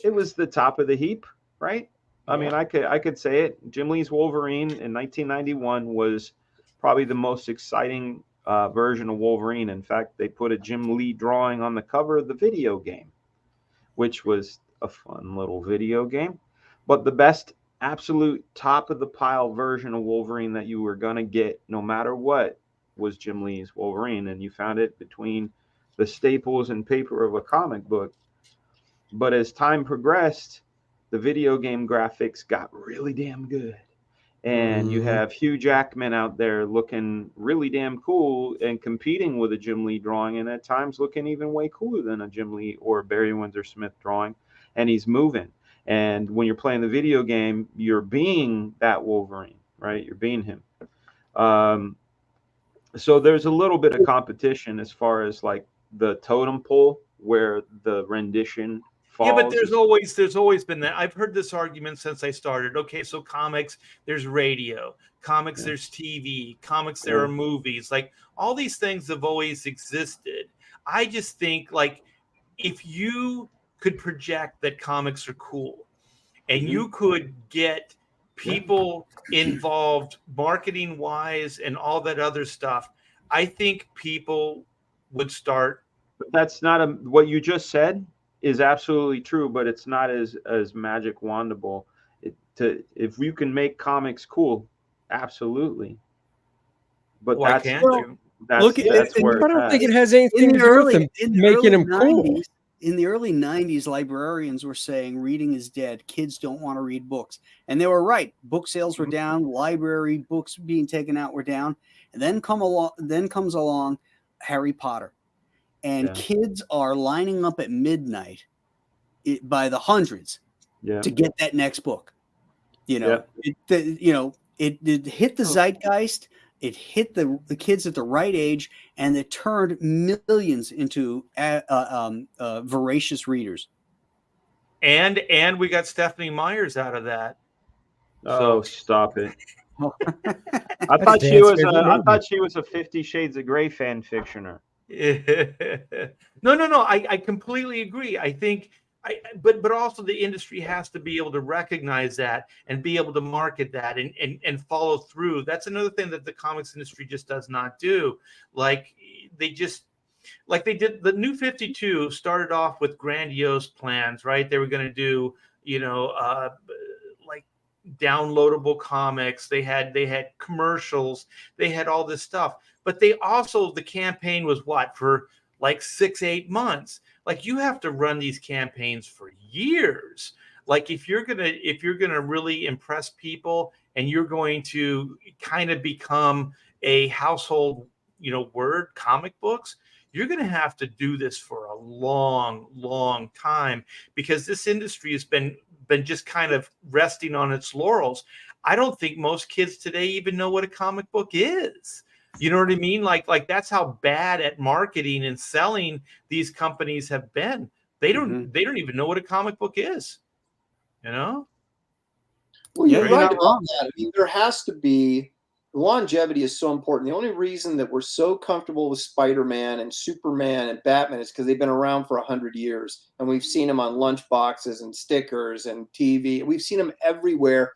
It was the top of the heap, right? I mean, I could say it. Jim Lee's Wolverine in 1991 was probably the most exciting version of Wolverine. In fact, they put a Jim Lee drawing on the cover of the video game, which was a fun little video game. But the best, absolute top of the pile version of Wolverine that you were going to get no matter what was Jim Lee's Wolverine. And you found it between the staples and paper of a comic book. But as time progressed, the video game graphics got really damn good. and you have Hugh Jackman out there looking really damn cool and competing with a Jim Lee drawing, and at times looking even way cooler than a Jim Lee or Barry Windsor Smith drawing, and he's moving. And when you're playing the video game, you're being that Wolverine, right? You're being him. So there's a little bit of competition as far as like the totem pole where the rendition falls. Yeah, but there's always been that. I've heard this argument since I started. Okay, so comics, there's radio, comics, there's TV, comics, there are movies. Like all these things have always existed. I just think like if you could project that comics are cool and you could get people involved marketing wise and all that other stuff, I think people would start. But that's not what you just said is absolutely true, but it's not as magic wandable. If you can make comics cool, absolutely. But why can't you? That's where I don't think it has anything to do with making them cool. In the early 90s, librarians were saying reading is dead. Kids don't want to read books. And they were right. Book sales were down. Library books being taken out were down. And then comes along Harry Potter. And kids are lining up at midnight by the hundreds to get that next book. You know, it hit the zeitgeist. It hit the kids at the right age, and it turned millions into voracious readers. And we got Stephanie Myers out of that. Oh, stop it! I thought she was a 50 Shades of Grey fan fictioner. No. I completely agree. I think. But also the industry has to be able to recognize that and be able to market that and follow through. That's another thing that the comics industry just does not do. Like they did the New 52 started off with grandiose plans, right? They were going to do, like downloadable comics. They had commercials. They had all this stuff. But they also, the campaign was for like 6-8 months. Like you have to run these campaigns for years. Like if you're gonna really impress people and you're going to kind of become a household, word, comic books, you're gonna have to do this for a long, long time because this industry has been just kind of resting on its laurels. I don't think most kids today even know what a comic book is. You know what I mean? Like that's how bad at marketing and selling these companies have been. They don't even know what a comic book is. Well, you're right about that. I mean, there has to be longevity is so important. The only reason that we're so comfortable with Spider-Man and Superman and Batman is because they've been around for 100 years, and we've seen them on lunch boxes and stickers and TV. We've seen them everywhere.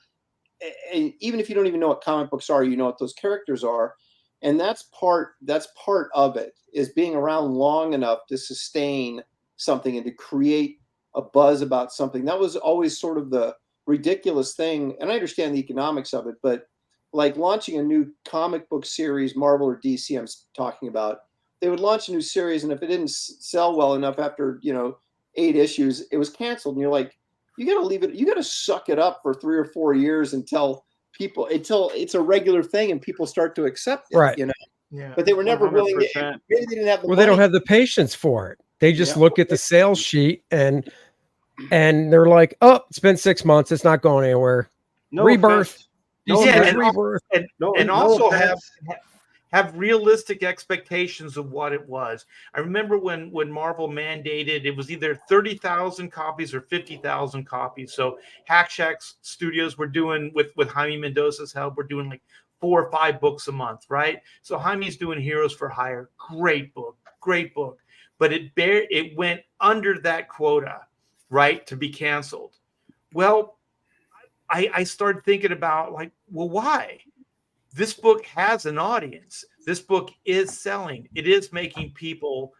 And even if you don't even know what comic books are, you know what those characters are. And that's part of it, is being around long enough to sustain something and to create a buzz about something. That was always sort of the ridiculous thing. And I understand the economics of it, but like launching a new comic book series, Marvel or DC, I'm talking about, they would launch a new series, and if it didn't sell well enough after 8 issues, it was canceled. And you're like, you got to leave it. You got to suck it up for 3 or 4 years until it's a regular thing and people start to accept it, right? Yeah. But they were never 100%. Willing to. Maybe they didn't have the money. They don't have the patience for it. They just look at the sales sheet and they're like, oh, it's been 6 months. It's not going anywhere. No rebirth. Rebirth. And also have realistic expectations of what it was. I remember when Marvel mandated it was either 30,000 copies or 50,000 copies. So Hack Shack Studios were doing with Jaime Mendoza's help, we're doing like 4 or 5 books a month, right? So Jaime's doing Heroes for Hire, great book, but it went under that quota, right, to be canceled. Well, I started thinking about why? This book has an audience. This book is selling. It is making people,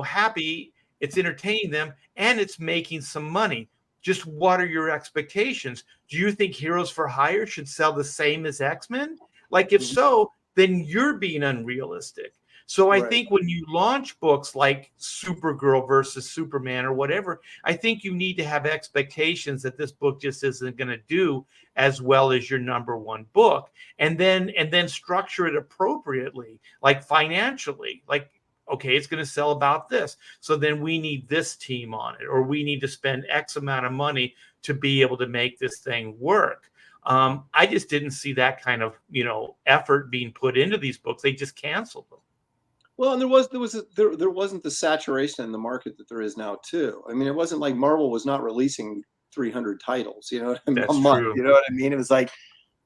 happy. It's entertaining them, and it's making some money. Just what are your expectations? Do you think Heroes for Hire should sell the same as X-Men? If so, then you're being unrealistic. So I think when you launch books like Supergirl versus Superman or whatever, I think you need to have expectations that this book just isn't going to do as well as your number one book, and then structure it appropriately, like financially, like, okay, it's going to sell about this, so then we need this team on it, or we need to spend X amount of money to be able to make this thing work. I just didn't see that kind of, effort being put into these books. They just canceled them. Well, and there wasn't the saturation in the market that there is now too. I mean, it wasn't like Marvel was not releasing 300 titles, a month. True. You know what I mean? It was like,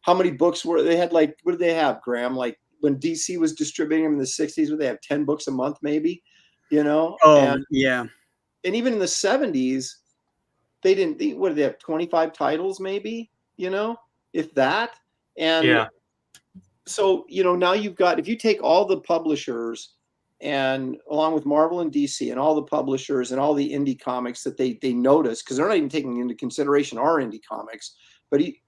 how many books were they had? Like, what did they have, Graham? Like when DC was distributing them in the 60s, would they have 10 books a month, maybe? Oh, and, yeah. And even in the 70s, they didn't. What did they have? 25 titles, maybe? If that. And yeah. So now you've got, if you take all the publishers and along with Marvel and DC and all the publishers and all the indie comics that they notice, because they're not even taking into consideration our indie comics, but they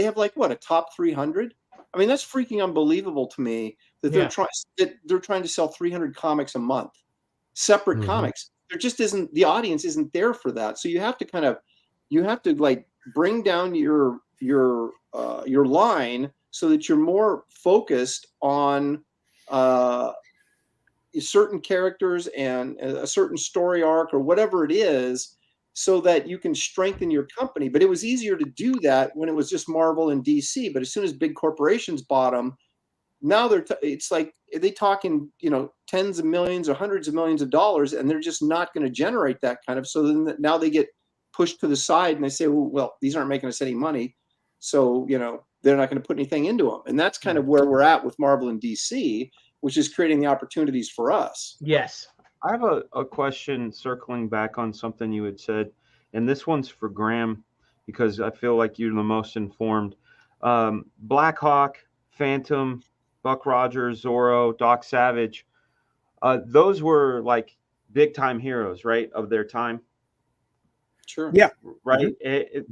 have like what, a top 300. I mean, that's freaking unbelievable to me that they're trying to sell 300 comics a month, separate comics. There just isn't, the audience isn't there for that. So you have to like bring down your line so that you're more focused on certain characters and a certain story arc or whatever it is, so that you can strengthen your company. But it was easier to do that when it was just Marvel and DC. But as soon as big corporations bought them, now it's like they talking, tens of millions or hundreds of millions of dollars, and they're just not going to generate that kind of. So then now they get pushed to the side and they say, well, these aren't making us any money, so they're not going to put anything into them. And that's kind of where we're at with Marvel and DC, which is creating the opportunities for us. Yes. I have a question circling back on something you had said, and this one's for Graham because I feel like you're the most informed. Black Hawk, Phantom, Buck Rogers, Zorro, Doc Savage, those were like big time heroes, right, of their time? Sure. Yeah. Right.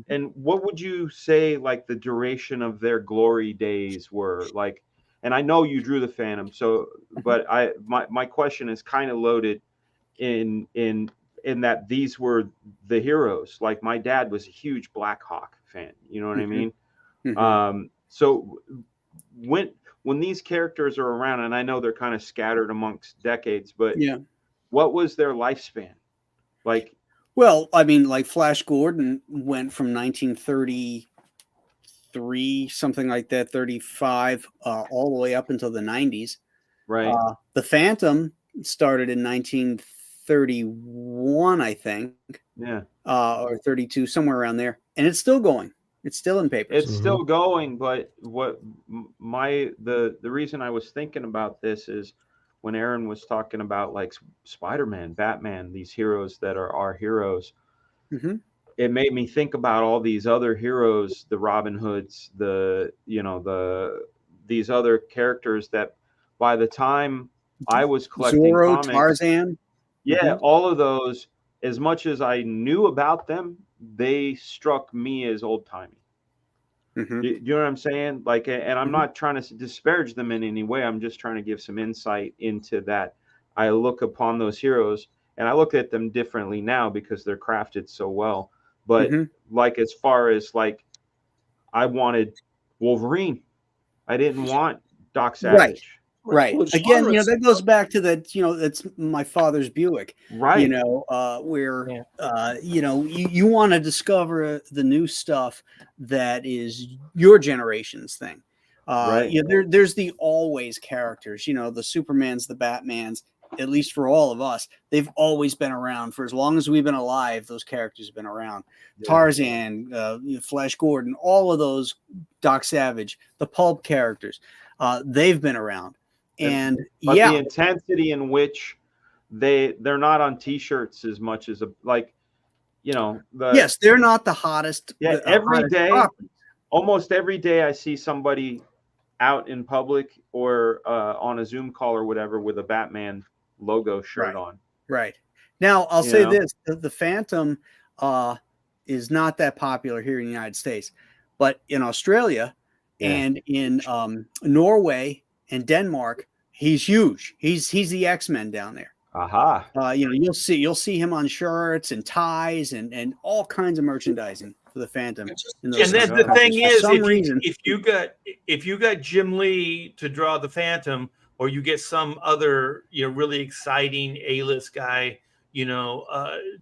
And what would you say like the duration of their glory days were like? And I know you drew the Phantom, so but my question is kind of loaded in that these were the heroes. Like my dad was a huge Black Hawk fan. You know what I mean? So when these characters are around, and I know they're kind of scattered amongst decades, but what was their lifespan? Like, well, I mean, like Flash Gordon went from 1933, something like that, 35, all the way up until the 90s. Right. The Phantom started in 1931, I think. Yeah. Or 32, somewhere around there, and it's still going. It's still in papers. It's still going, but the reason I was thinking about this is when Aaron was talking about like Spider-Man, Batman, these heroes that are our heroes, it made me think about all these other heroes, the Robin Hoods, these other characters that by the time I was collecting Zorro, comics, Tarzan. all of those, as much as I knew about them, they struck me as old timey. You know what I'm saying? Like, and I'm not trying to disparage them in any way. I'm just trying to give some insight into that. I look upon those heroes and I look at them differently now because they're crafted so well. But like, as far as like, I wanted Wolverine. I didn't want Doc Savage. Right. Well, again, that goes back to that, that's my father's Buick. Right. Where, you want to discover the new stuff that is your generation's thing. Right. There's the always characters, the Supermans, the Batmans, at least for all of us, they've always been around for as long as we've been alive. Those characters have been around. Yeah. Tarzan, Flash Gordon, all of those, Doc Savage, the pulp characters, they've been around. And but the intensity in which they're not on t-shirts as much as yes, they're not the hottest. Every day, almost every day I see somebody out in public or on a Zoom call or whatever with a Batman logo shirt on. Right. Now I'll say this, the Phantom is not that popular here in the United States, but in Australia and in Norway and Denmark He's huge. He's the X-Men down there. Aha. You know, you'll see him on shirts and ties and all kinds of merchandising for the Phantom. And then the thing is, if you got Jim Lee to draw the Phantom, or you get some other, you know, really exciting A-list guy, you know,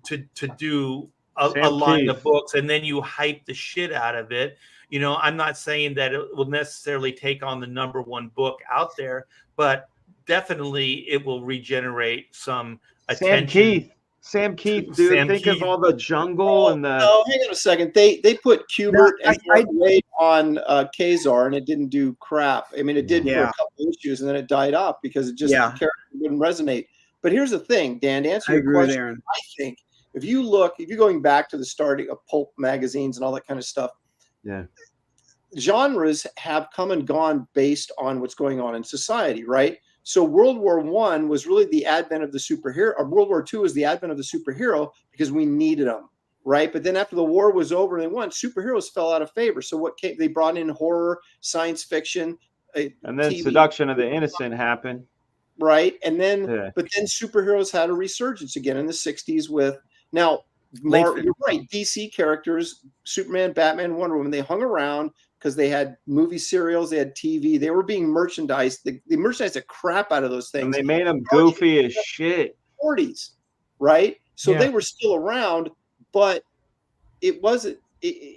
to do a line of books, and then you hype the shit out of it. You know, I'm not saying that it will necessarily take on the #1 book out there, but definitely it will regenerate some attention. Sam Keith, dude, think of all the jungle and the. Oh, hang on a second. They put Thibert and Wade on Khazar, and it didn't do crap. I mean, it did for a couple issues, and then it died off because it just the character wouldn't resonate. But here's the thing, Dan. To answer your question, I think if you're going back to the starting of pulp magazines and all that kind of stuff, genres have come and gone based on what's going on in society, right? So World War I was really the advent of the superhero, or World War II was the advent of the superhero because we needed them, right? But then after the war was over and they won, superheroes fell out of favor. So what came? They brought in horror, science fiction, and then TV. Seduction of the Innocent happened, right? And then, but then superheroes had a resurgence again in the '60s with you're right. DC characters, Superman, Batman, Wonder Woman, they hung around because they had movie serials, they had TV, they were being merchandised. They merchandised the crap out of those things. And they made them goofy as shit. 40s, right? So they were still around, but it wasn't and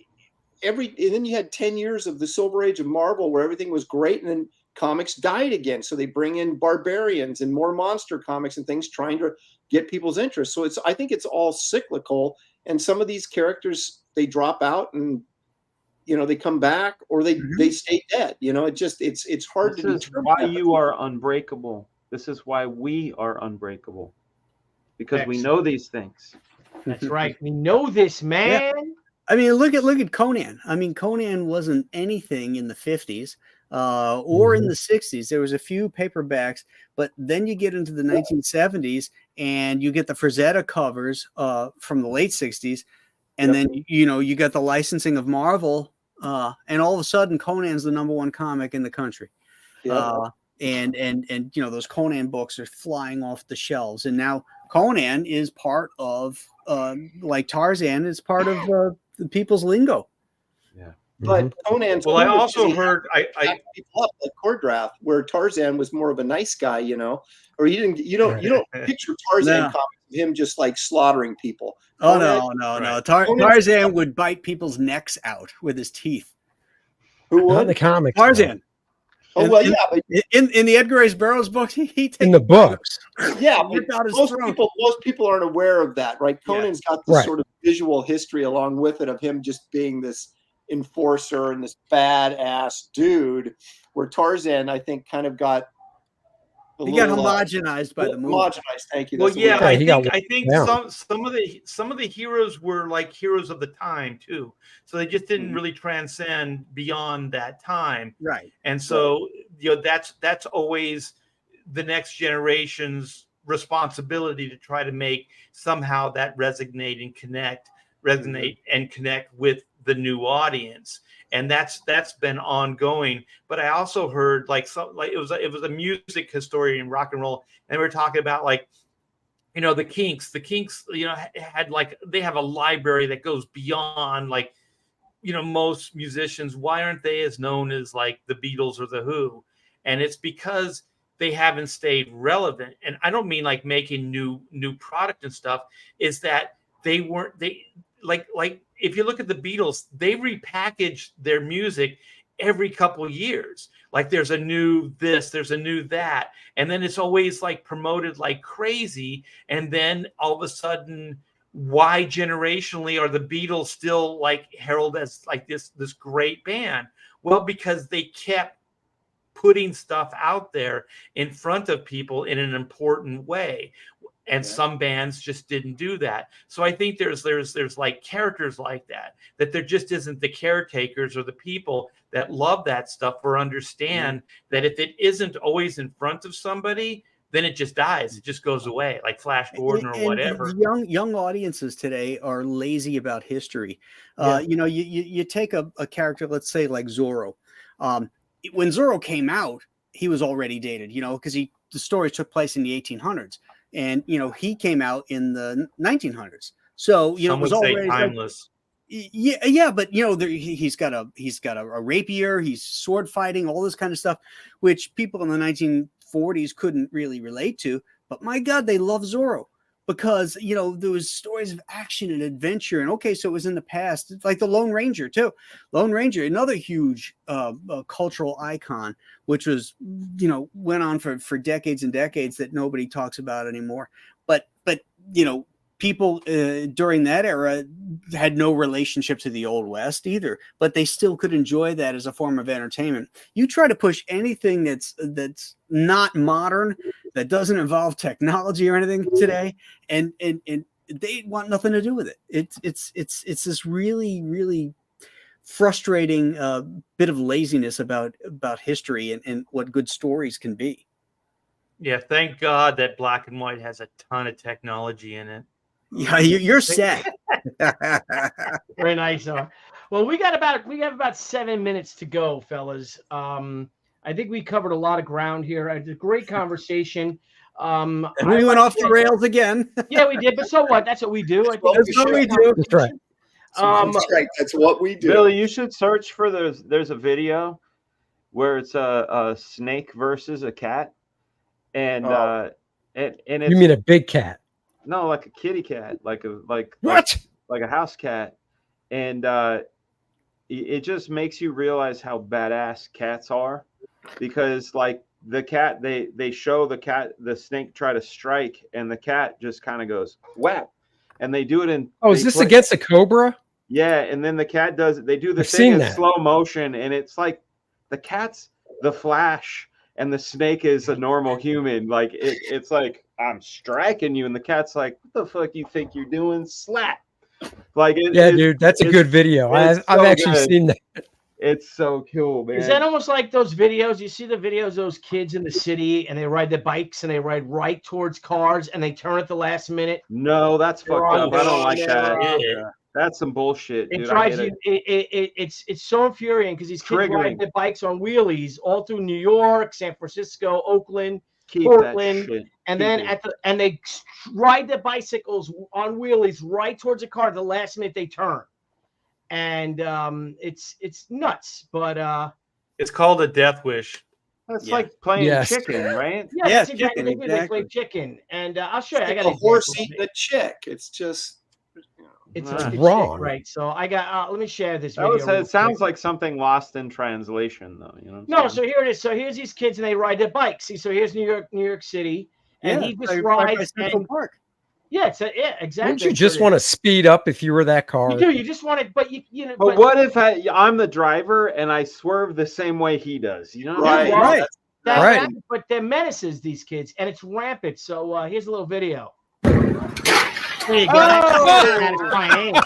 then you had 10 years of the Silver Age of Marvel where everything was great, and then comics died again. So they bring in barbarians and more monster comics and things trying to get people's interest. So I think it's all cyclical, and some of these characters, they drop out and you know, they come back or they stay dead. You know, it's hard to determine. This is why you are unbreakable. This is why we are unbreakable, because we know these things. That's right. We know this, man. Yeah. I mean, look at Conan. I mean, Conan wasn't anything in the 50s or in the 60s. There was a few paperbacks, but then you get into the 1970s and you get the Frazetta covers from the late 60s. And then, you know, you got the licensing of Marvel, and all of a sudden Conan's the #1 comic in the country. And you know, those Conan books are flying off the shelves. And now Conan is part of, like Tarzan, is part of the people's lingo. Yeah. But Conan's I also heard people up like Choreograph, where Tarzan was more of a nice guy, you know, or you don't picture Tarzan comics of him just like slaughtering people. Oh, no. Tarzan would bite people's necks out with his teeth. Who would? Not in the comics. Tarzan. Oh, well, yeah. But in the Edgar Rice Burroughs books, he takes in the books. Yeah, but most people aren't aware of that, right? Conan's got this sort of visual history along with it of him just being this enforcer and this badass dude, where Tarzan, I think, kind of got got homogenized by the movie. Homogenized, thank you. Well, yeah, I think some of the heroes were like heroes of the time too, so they just didn't really transcend beyond that time, right? And so you know, that's always the next generation's responsibility to try to make somehow that resonate and connect with the new audience. And that's been ongoing. But I also heard it was a music historian, rock and roll, and we were talking about, like, you know, the Kinks, you know, they have a library that goes beyond, like, you know, most musicians. Why aren't they as known as like the Beatles or the Who? And it's because they haven't stayed relevant. And I don't mean like making new product and stuff. Is that if you look at the Beatles, they repackage their music every couple years. Like there's a new this, there's a new that. And then it's always like promoted like crazy. And then all of a sudden, why generationally are the Beatles still like heralded as like this great band? Well, because they kept putting stuff out there in front of people in an important way. And some bands just didn't do that. So I think there's like characters like that there just isn't the caretakers or the people that love that stuff or understand that if it isn't always in front of somebody, then it just dies. It just goes away, like Flash Gordon or whatever. Young audiences today are lazy about history. You know, you take a character, let's say like Zorro. When Zorro came out, he was already dated, you know, because the story took place in the 1800s, and you know he came out in the 1900s. So you know, it was already timeless. Yeah, but you know, he's got a rapier, he's sword fighting, all this kind of stuff, which people in the 1940s couldn't really relate to. But my God, they love Zorro because you know there was stories of action and adventure, and okay, so it was in the past. It's like the Lone Ranger too. Lone Ranger, another huge cultural icon, which was you know went on for decades and decades that nobody talks about anymore. But you know. People during that era had no relationship to the Old West either, but they still could enjoy that as a form of entertainment. You try to push anything that's not modern, that doesn't involve technology or anything today, and they want nothing to do with it. It's this really frustrating bit of laziness about history and what good stories can be. Yeah, thank God that black and white has a ton of technology in it. Yeah, you're set. Very nice. Well, we have about 7 minutes to go, fellas. I think we covered a lot of ground here. It's a great conversation. And we went off the rails again. Yeah, we did, but so what? That's what we do. That's what we do. That's right. That's right. That's what we do. Billy, you should search for there's a video where it's a snake versus a cat, and it's, you mean a big cat? No, like a kitty cat, like a house cat, and it just makes you realize how badass cats are, because like the cat, they show the snake try to strike, and the cat just kind of goes whap, and they do it in. Oh, is this against a cobra? Yeah, and then the cat does it. They do the thing in slow motion, and it's like the cat's the Flash, and the snake is a normal human. Like it's like, I'm striking you, and the cat's like, what the fuck you think you're doing? Slap. Like dude, that's a good video. I've actually seen that. It's so cool, man. Is that almost like those videos? You see the videos of those kids in the city, and they ride their bikes, and they ride right towards cars, and they turn at the last minute? No, that's fucked up. I don't like that. Yeah. That's some bullshit, dude. It drives you. It's so infuriating because these kids ride their bikes on wheelies all through New York, San Francisco, Oakland, Portland, and then they ride their bicycles on wheelies right towards the car. The last minute they turn, and it's nuts. But it's called a death wish. That's like playing chicken, right? Yeah, yes, exactly. They play chicken, and I'll show you. I got a horse eating a chick. It's just. It's wrong, right? So I got. Let me share this video. It sounds like something lost in translation, though. You know. No, so here it is. So here's these kids, and they ride their bikes. See, so here's New York City, and he just rides. Park. Yeah, exactly. Wouldn't you just want to speed up if you were that car? You do. You just want to, but you know. But what if I'm the driver and I swerve the same way he does? You know, right? Right. But they're menaces, these kids, and it's rampant. So here's a little video. There you go. Oh!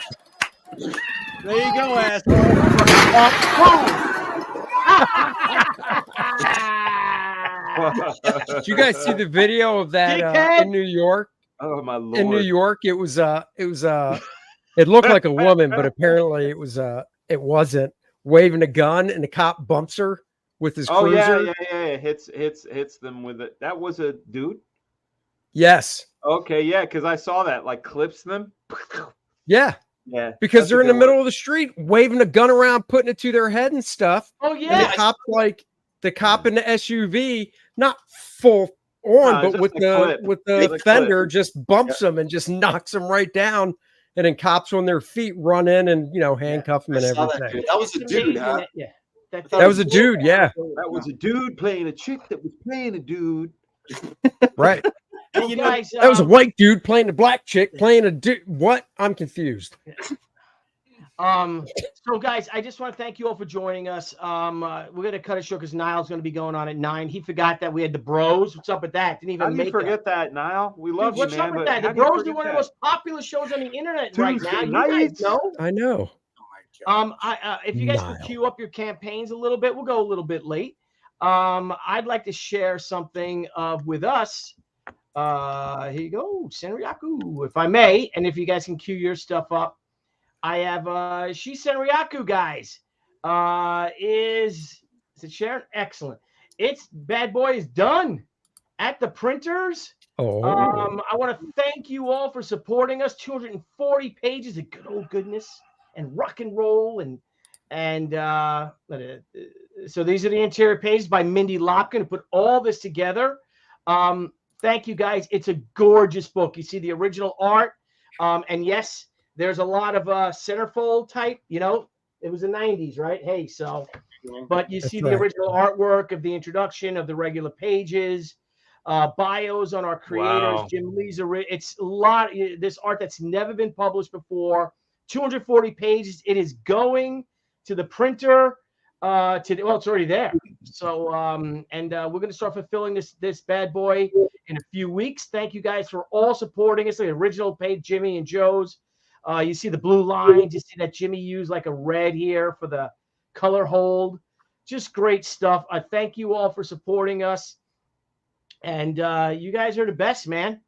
There you go, asshole. Did you guys see the video of that in New York? Oh my Lord! In New York, it looked like a woman, but apparently it wasn't, waving a gun, and the cop bumps her with his cruiser. Yeah. Hits them with it. That was a dude. Yes. Okay, yeah, because I saw that, like, clips them. Yeah. Because they're in the middle of the street waving a gun around, putting it to their head and stuff. Oh yeah. And the cop in the SUV, not full on, but with the fender, just bumps them and just knocks them right down. And then cops on their feet run in and handcuff them and everything. That was a dude, huh? Yeah. That was a dude, yeah. That was a dude playing a chick that was playing a dude. Right. You guys, that was a white dude playing a black chick playing a dude. What? I'm confused. So guys, I just want to thank you all for joining us. We're gonna cut it short because Niall's gonna be going on at 9. He forgot that we had the Bros. What's up with that? Didn't even make forget that, Niall. We love you, man. What's up with that? The Bros are one of the most popular shows on the internet right now. You guys know. I know. If you guys could queue up your campaigns a little bit, we'll go a little bit late. I'd like to share something with us. Here you go, Senryaku, if I may, and if you guys can queue your stuff up. I have She Senryaku, guys. Is it Sharon? Excellent. it's bad boy is done at the printers. Oh. I want to thank you all for supporting us. 240 pages of good old goodness and rock and roll so these are the interior pages by Mindy Lopkin, who put all this together. Thank you guys. It's a gorgeous book. You see the original art, and yes, there's a lot of centerfold type. You know, it was the 90s, right? Hey, so, but you see the original artwork of the introduction of the regular pages. Bios on our creators, Jim Lee's. It's a lot. This art that's never been published before. 240 pages. It is going to the printer. It's already there. So, we're going to start fulfilling this bad boy in a few weeks. Thank you guys for all supporting us. The original page, Jimmy and Joe's. You see the blue lines. You see that Jimmy used like a red here for the color hold. Just great stuff. I thank you all for supporting us. And you guys are the best, man.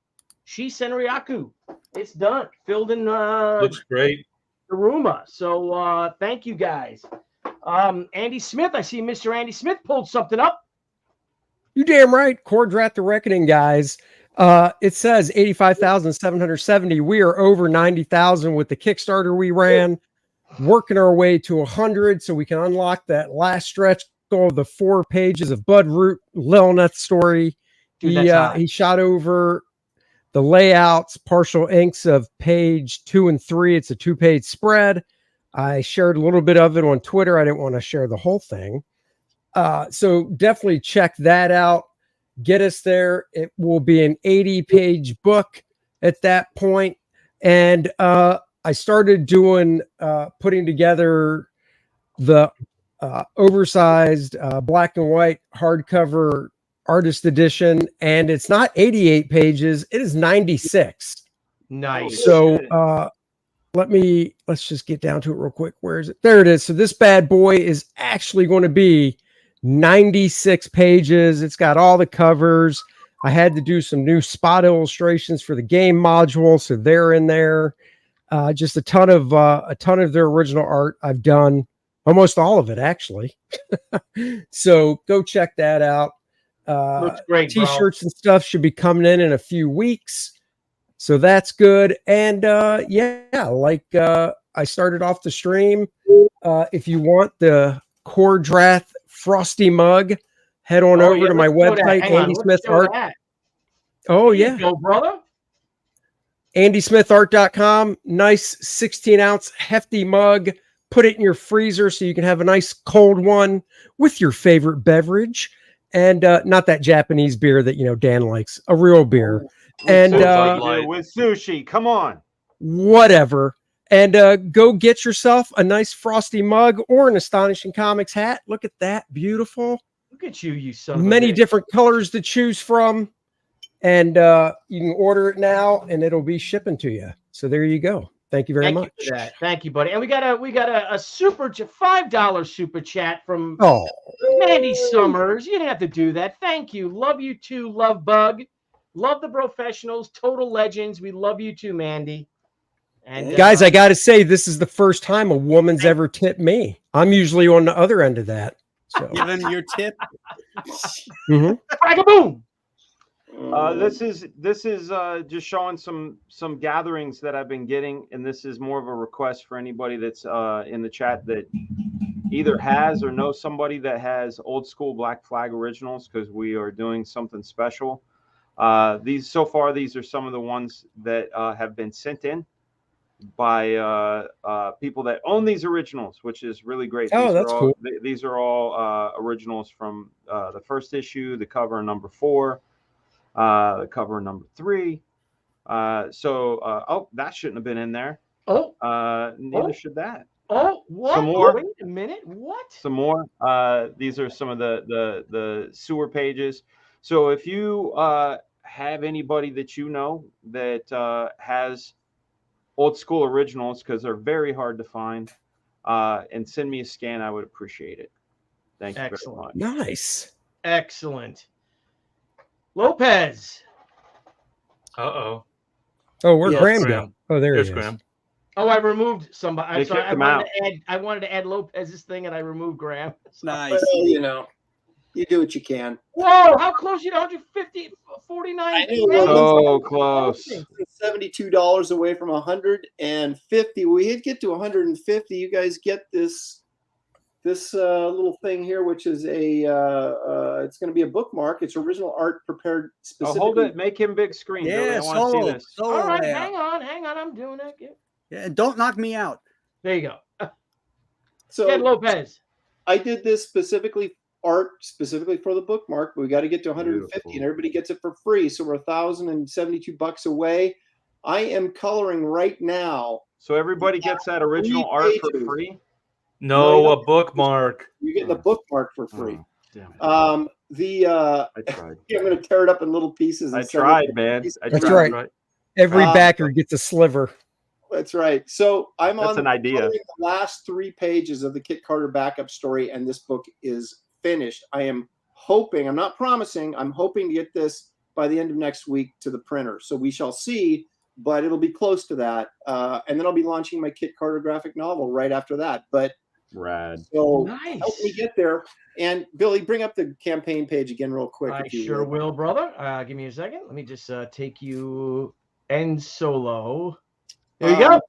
Shi Senryaku. It's done. Filled in looks great. Aruma. So thank you guys. Andy Smith. I see Mr. Andy Smith pulled something up. You damn right. Chordrat the Reckoning, guys. It says 85,770. We are over 90,000 with the Kickstarter we ran. Working our way to 100 so we can unlock that last stretch goal of the 4 pages of Bud Root Lilneth story. Dude, he shot over the layouts, partial inks of page 2 and 3. It's a 2-page spread. I shared a little bit of it on Twitter. I didn't want to share the whole thing. So definitely check that out. Get us there. It will be an 80-page book at that point. And I started doing, putting together the oversized black and white hardcover artist edition, and it's not 88 pages, it is 96. Nice. So let's just get down to it real quick. Where is it? There it is. So this bad boy is actually going to be 96 pages. It's got all the covers. I had to do some new spot illustrations for the game module, so they're in there. Just a ton of their original art. I've done almost all of it, actually. So go check that out. Looks great. T-shirts and stuff should be coming in a few weeks, so that's good. And I started off the stream. If you want the Chordrat Frosty mug, head on over to my website, Andy Smith Art. Oh yeah, go brother. AndySmithArt.com. Nice 16-ounce hefty mug. Put it in your freezer so you can have a nice cold one with your favorite beverage. And not that Japanese beer that Dan likes, a real beer. And with sushi, come on. Whatever. And go get yourself a nice Frosty mug or an Astonishing Comics hat. Look at that, beautiful. Look at you son of a many bitch. Different colors to choose from. And you can order it now, and it'll be shipping to you. So there you go. Thank you very much. You for that. Thank you, buddy. And we got a super $5 super chat from Mandy Summers. You didn't have to do that. Thank you. Love you too. Love Bug. Love the Brofessionals. Total legends. We love you too, Mandy. And guys, I got to say, this is the first time a woman's ever tipped me. I'm usually on the other end of that. So. Give him your tip. Boom. This is just showing some gatherings that I've been getting, and this is more of a request for anybody that's in the chat that either has or knows somebody that has old school Black Flag originals, because we are doing something special. These are some of the ones that have been sent in by people that own these originals, which is really great. That's cool. These are all originals from the first issue, the cover number 4. The cover number 3. That shouldn't have been in there. Neither should that. What? Some more. Wait a minute. What? Some more. These are some of the sewer pages. So if you have anybody that you know that has old school originals, because they're very hard to find, and send me a scan, I would appreciate it. Thank you very much. Nice. Excellent. Lopez. Oh, where'd Graham go? Oh, there's Graham. Oh, I removed somebody. They kicked him out. I wanted to add Lopez's thing, and I removed Graham. Nice. Well, You do what you can. Whoa, how close you to 150, 49? So close. $72 away from 150. We hit get to 150. You guys get this little thing here, which is it's going to be a bookmark. It's original art prepared specifically. Hold it. Make him big screen. Yeah, Billy. I want to see this. All right, hang on. I'm doing it. Yeah, don't knock me out. There you go. So Get Lopez. I did this specifically for the bookmark, but we got to get to 150 Beautiful. and everybody gets it for free. So we're $1,072 away. I am coloring right now. So everybody gets that original art for free? No, a bookmark. You get the bookmark for free. Damn it. I tried. I'm going to tear it up in little pieces. I tried, man. That's right. Every backer gets a sliver. That's right. So I'm That's an idea. The last 3 pages of the Kit Carter backup story, and this book is finished. I am hoping, I'm not promising, I'm hoping to get this by the end of next week to the printer. So we shall see, but it'll be close to that. And then I'll be launching my Kit Carter graphic novel right after that. But rad. So nice. Help me get there. And Billy, bring up the campaign page again real quick. I sure will, brother. Give me a second. Let me just take you end solo. There you go.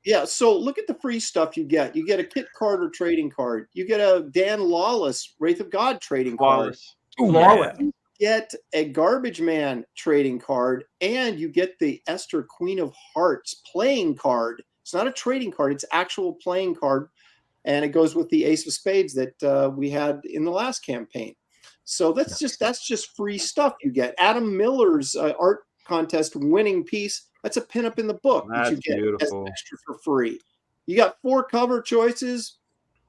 Yeah, so look at the free stuff you get. You get a Kit Carter trading card. You get a Dan Lawless Wraith of God trading card. Flawless. You get a Garbage Man trading card, and you get the Esther Queen of Hearts playing card. It's not a trading card; it's actual playing card, and it goes with the Ace of Spades that we had in the last campaign. So that's just free stuff you get. Adam Miller's art contest winning piece. That's a pinup in the book that you get beautiful. As extra for free. You got 4 cover choices.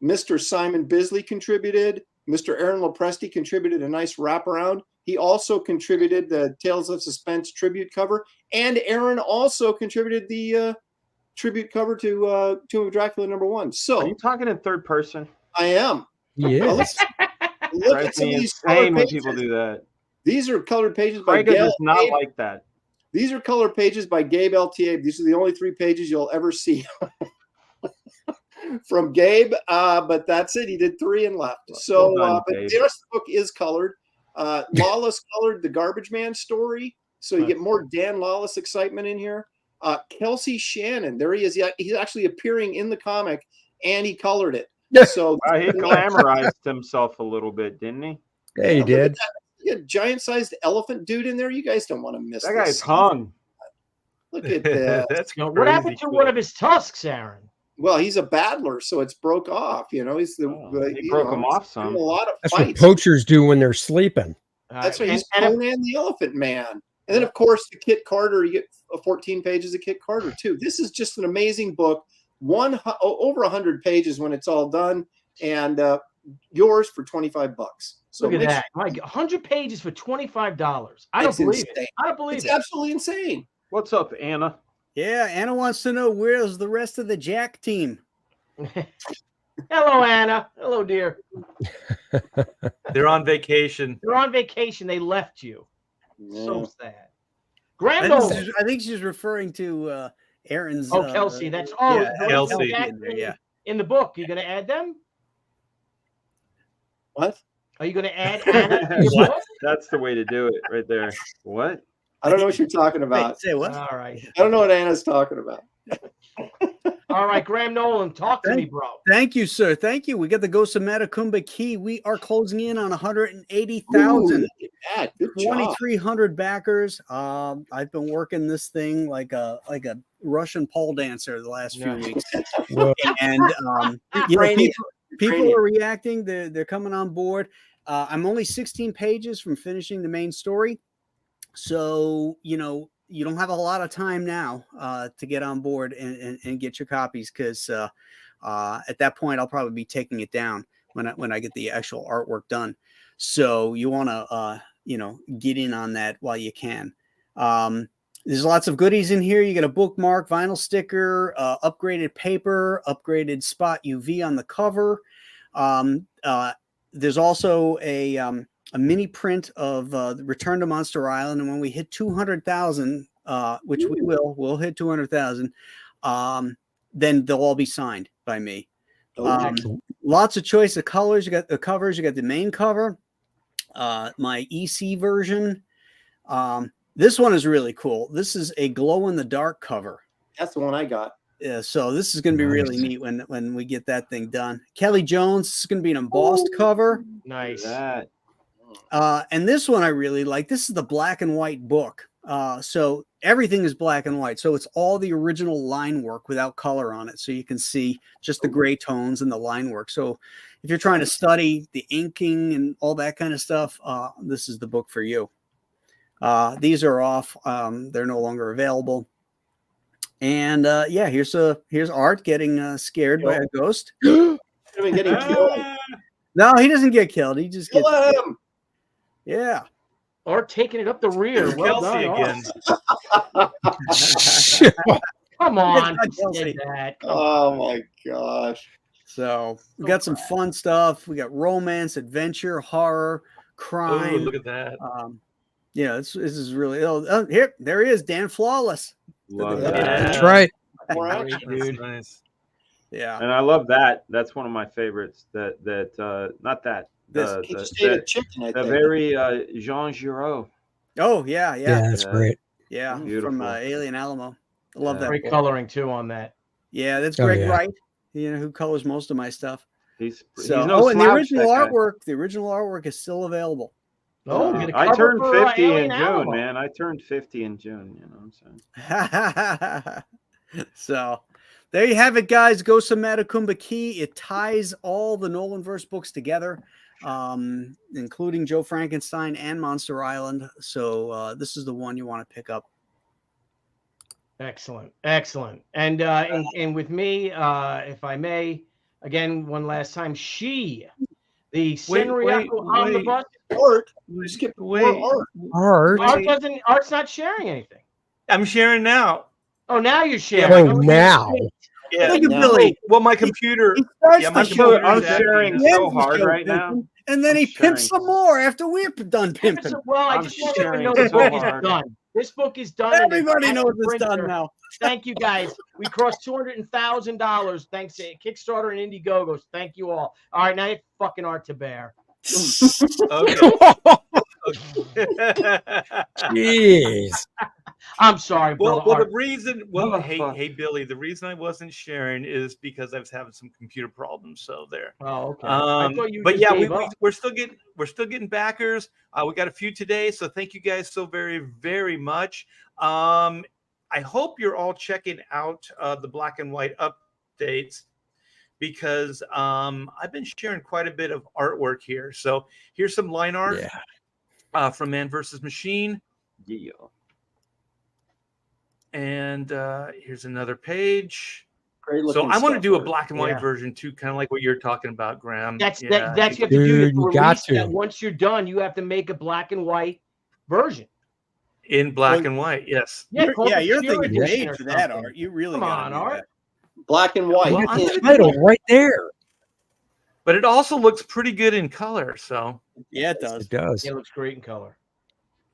Mr. Simon Bisley contributed. Mr. Aaron Lopresti contributed a nice wraparound. He also contributed the Tales of Suspense tribute cover. And Aaron also contributed the tribute cover to Tomb of Dracula #1. So, are you talking in third person? I am. Yes. Look at some of these when people do that. These are colored pages by Fraga does not like that. These are color pages by Gabe LTA. These are the only 3 pages you'll ever see from Gabe. But that's it. He did 3 and left. So, but the rest of the book is colored. Lawless colored the Garbage Man story. So you get more Dan Lawless excitement in here. Kelsey Shannon, there he is. He's actually appearing in the comic, and he colored it. So he glamorized himself a little bit, didn't he? Yeah, he did. You got a giant-sized elephant dude in there. You guys don't want to miss that. Guy's hung. Look at that. That's crazy. What happened to one of his tusks, Aaron? Well, he's a battler, so it's broke off. You know, he's the he broke him off some. A lot of That's fights. what poachers do when they're sleeping. That's what he's Conan the Elephant Man. And then, of course, the Kit Carter. You get 14 pages of Kit Carter too. This is just an amazing book. Over 100 pages when it's all done, and yours for $25. So look at that! Like 100 pages for $25. I don't believe it. I don't believe it. It's absolutely insane. What's up, Anna? Yeah, Anna wants to know where's the rest of the Jack team. Hello, Anna. Hello, dear. They're on vacation. They're on vacation. They left you. Yeah. So sad. I think she's referring to Aaron's. Oh, Kelsey. That's Kelsey. In the book, you're going to add them? What? Are you going to add Anna to your book? That's the way to do it right there. What? I don't know what you're talking about. Wait, say what? All right. I don't know what Anna's talking about. All right, Graham Nolen, talk to me, bro. Thank you, sir. Thank you. We got the Ghost of Matacumba Key. We are closing in on 180,000. 2,300 backers. I've been working this thing like a Russian pole dancer the last few weeks, and people are reacting. They're coming on board. I'm only 16 pages from finishing the main story, so you don't have a lot of time now to get on board and get your copies, because at that point I'll probably be taking it down when I get the actual artwork done. So you want to get in on that while you can. There's lots of goodies in here. You get a bookmark, vinyl sticker, upgraded paper, upgraded spot UV on the cover. There's also a mini print of Return to Monster Island, and when we hit 200,000, which we'll hit 200,000, then they'll all be signed by me. Lots of choice of colors. You got the covers. You got the main cover. my EC version. This one is really cool. This is a glow in the dark cover. That's the one I got. Yeah, so this is going to be really neat when we get that thing done. Kelly Jones is going to be an embossed cover. Nice. And this one I really like. This is the black and white book. So everything is black and white. So it's all the original line work without color on it. So you can see just the gray tones and the line work. So if you're trying to study the inking and all that kind of stuff, this is the book for you. These are off. They're no longer available. And yeah, here's Art getting scared by a ghost. Getting killed. No, he doesn't get killed. He just gets him. Yeah. Or taking it up the rear. Well Kelsey done, again. Come on. Oh my gosh. So we got some fun stuff. We got romance, adventure, horror, crime. Oh, look at that. Yeah, this is really here. There he is, Dan Flawless. Love that. That's right. That's nice. Yeah. And I love that. That's one of my favorites. Not that. Chicken, the very Jean Giraud. Oh yeah. Yeah, that's great. Yeah, Beautiful. from Alien Alamo. I love that. Great book. coloring too on that. Yeah, that's Greg Wright. You know who colors most of my stuff. He's so. No and the slouch, original artwork. The original artwork is still available. Oh, I turned 50 in June, man. I turned 50 in June. You know what I'm saying? So there you have it, guys. Ghosts of Matacumba Key. It ties all the Nolanverse books together, including Joe Frankenstein and Monster Island. So this is the one you want to pick up. Excellent. And with me, if I may, again, one last time, the Senriaco Omnibus. Art. Art's not sharing anything. I'm sharing now. Oh, now you're sharing. Oh, now. Yeah, Billy. Well, my computer. I'm sharing so hard right now. And then he pimps some more after we're done pimping. Well, I just want to know this book is done. This book is done. Everybody knows it's done now. Thank you, guys. We crossed $200,000 thanks to Kickstarter and Indiegogo. Thank you all. All right, now you fucking Art to bear. Jeez. I'm sorry. Well, the reason, hey, Billy, the reason I wasn't sharing is because I was having some computer problems. So there. Oh, okay. But yeah, we're still getting backers. We got a few today, so thank you guys so very, very much. I hope you're all checking out the black and white updates, because I've been sharing quite a bit of artwork here. So here's some line art from Man vs. Machine. Yeah. And here's another page. So I want to do a black and white version too, kind of like what you're talking about, Graham. That's you have to do. You got to. Once you're done, you have to make a black and white version. In black and white, yes. You're thinking made for that, Art. You really got Art. Black and white. Well, the title right there. But it also looks pretty good in color. So yeah, it does. It does. It looks great in color.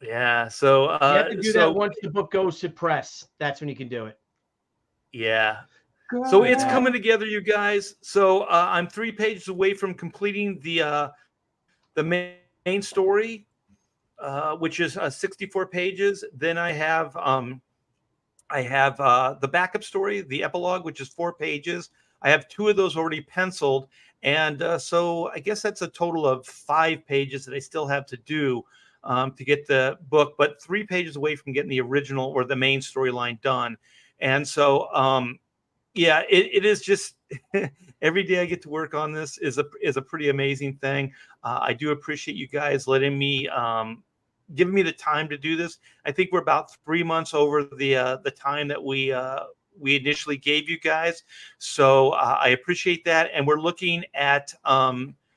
Yeah. So you have to do that once the book goes to press. That's when you can do it. Yeah. So it's coming together, you guys. So I'm 3 pages away from completing the main story, which is 64 pages. Then I have the backup story, the epilogue, which is 4 pages. I have 2 of those already penciled, and so I guess that's a total of 5 pages that I still have to do to get the book. But 3 pages away from getting the original or the main storyline done, and so. Yeah, it is just every day I get to work on this is a pretty amazing thing. I do appreciate you guys letting me giving me the time to do this. I think we're about 3 months over the time that we initially gave you guys. So I appreciate that. And we're looking at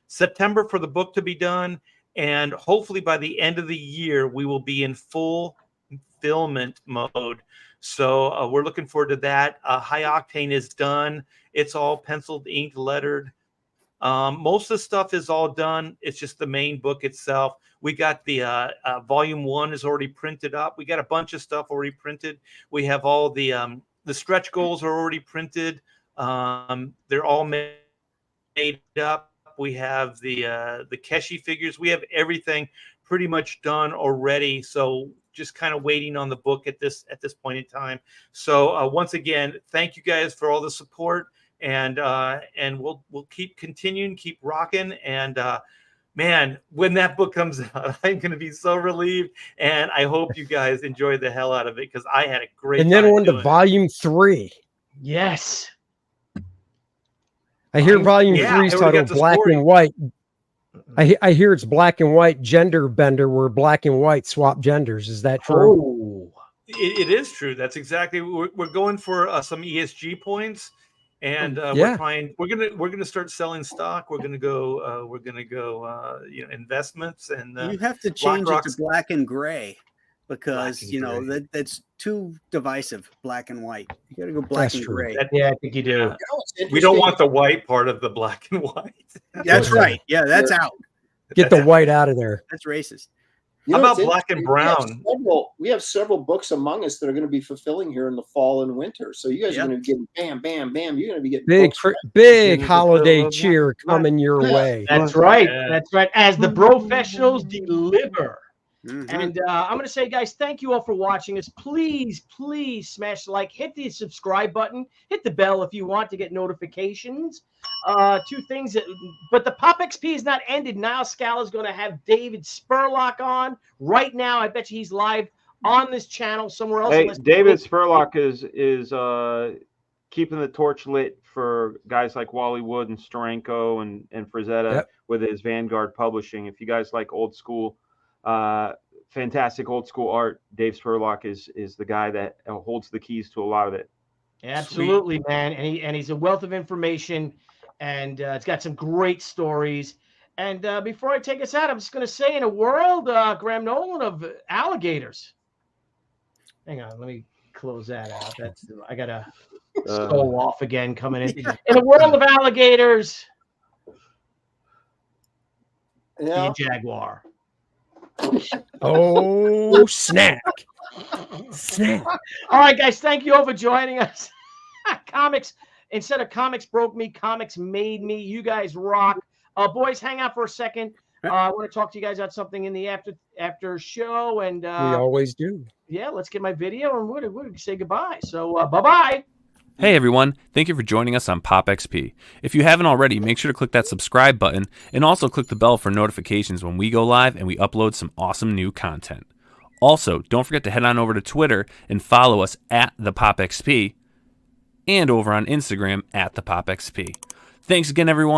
September for the book to be done. And hopefully by the end of the year, we will be in full fulfillment mode. So we're looking forward to that. High Octane is done. It's all penciled, inked, lettered. Most of the stuff is all done. It's just the main book itself. We got the volume 1 is already printed up. We got a bunch of stuff already printed. We have all the stretch goals are already printed. They're all made up. We have the Keshi figures. We have everything pretty much done already. So just kind of waiting on the book at this point in time. So once again, thank you guys for all the support, and we'll keep continuing, keep rocking, and man, when that book comes out, I'm going to be so relieved, and I hope you guys enjoyed the hell out of it because I had a great time. And then on to volume 3. Yes. I hear volume 3 is titled Black and White. I hear it's black and white gender bender where black and white swap genders. Is that true? Oh. It is true. That's exactly. We're going for some ESG points, and we're gonna start selling stock. We're gonna go investments, and you have to change it to black and gray because that's too divisive. Black and white. You got to go black and gray. I think you do. We don't want the white part of the black and white. That's right. Yeah, that's out. Get the white out of there. That's racist. How about black and brown? We have several books among us that are going to be fulfilling here in the fall and winter. So you guys are going to be getting bam, bam, bam. You're going to be getting big holiday cheer coming your way. That's right. That's right. As the Brofessionals deliver. Mm-hmm. And I'm going to say, guys, thank you all for watching us. Please smash the like, hit the subscribe button, hit the bell if you want to get notifications. 2 things. But the Pop XP is not ended. Niall Scala is going to have David Spurlock on right now. I bet you he's live on this channel somewhere else. Hey, David Spurlock is keeping the torch lit for guys like Wally Wood and Steranko and Frazetta with his Vanguard Publishing. If you guys like old school, fantastic old school art, Dave Spurlock is the guy that holds the keys to a lot of it. Absolutely, sweet, man. And he's a wealth of information, and it's got some great stories. And before I take us out, I'm just going to say, in a world, Graham Nolen, of alligators. Hang on, let me close that out. I got to scroll off again coming in. In a world of alligators, be a jaguar. Oh, snap. All right, guys, thank you all for joining us. Comics, instead of comics broke me, comics made me. You guys rock. Boys, hang out for a second. I want to talk to you guys about something in the after show, and we always do. Yeah, let's get my video and we'll say goodbye. So bye-bye. Hey everyone, thank you for joining us on Pop XP. If you haven't already, make sure to click that subscribe button and also click the bell for notifications when we go live and we upload some awesome new content. Also, don't forget to head on over to Twitter and follow us at the Pop XP and over on Instagram at the Pop XP. Thanks again, everyone.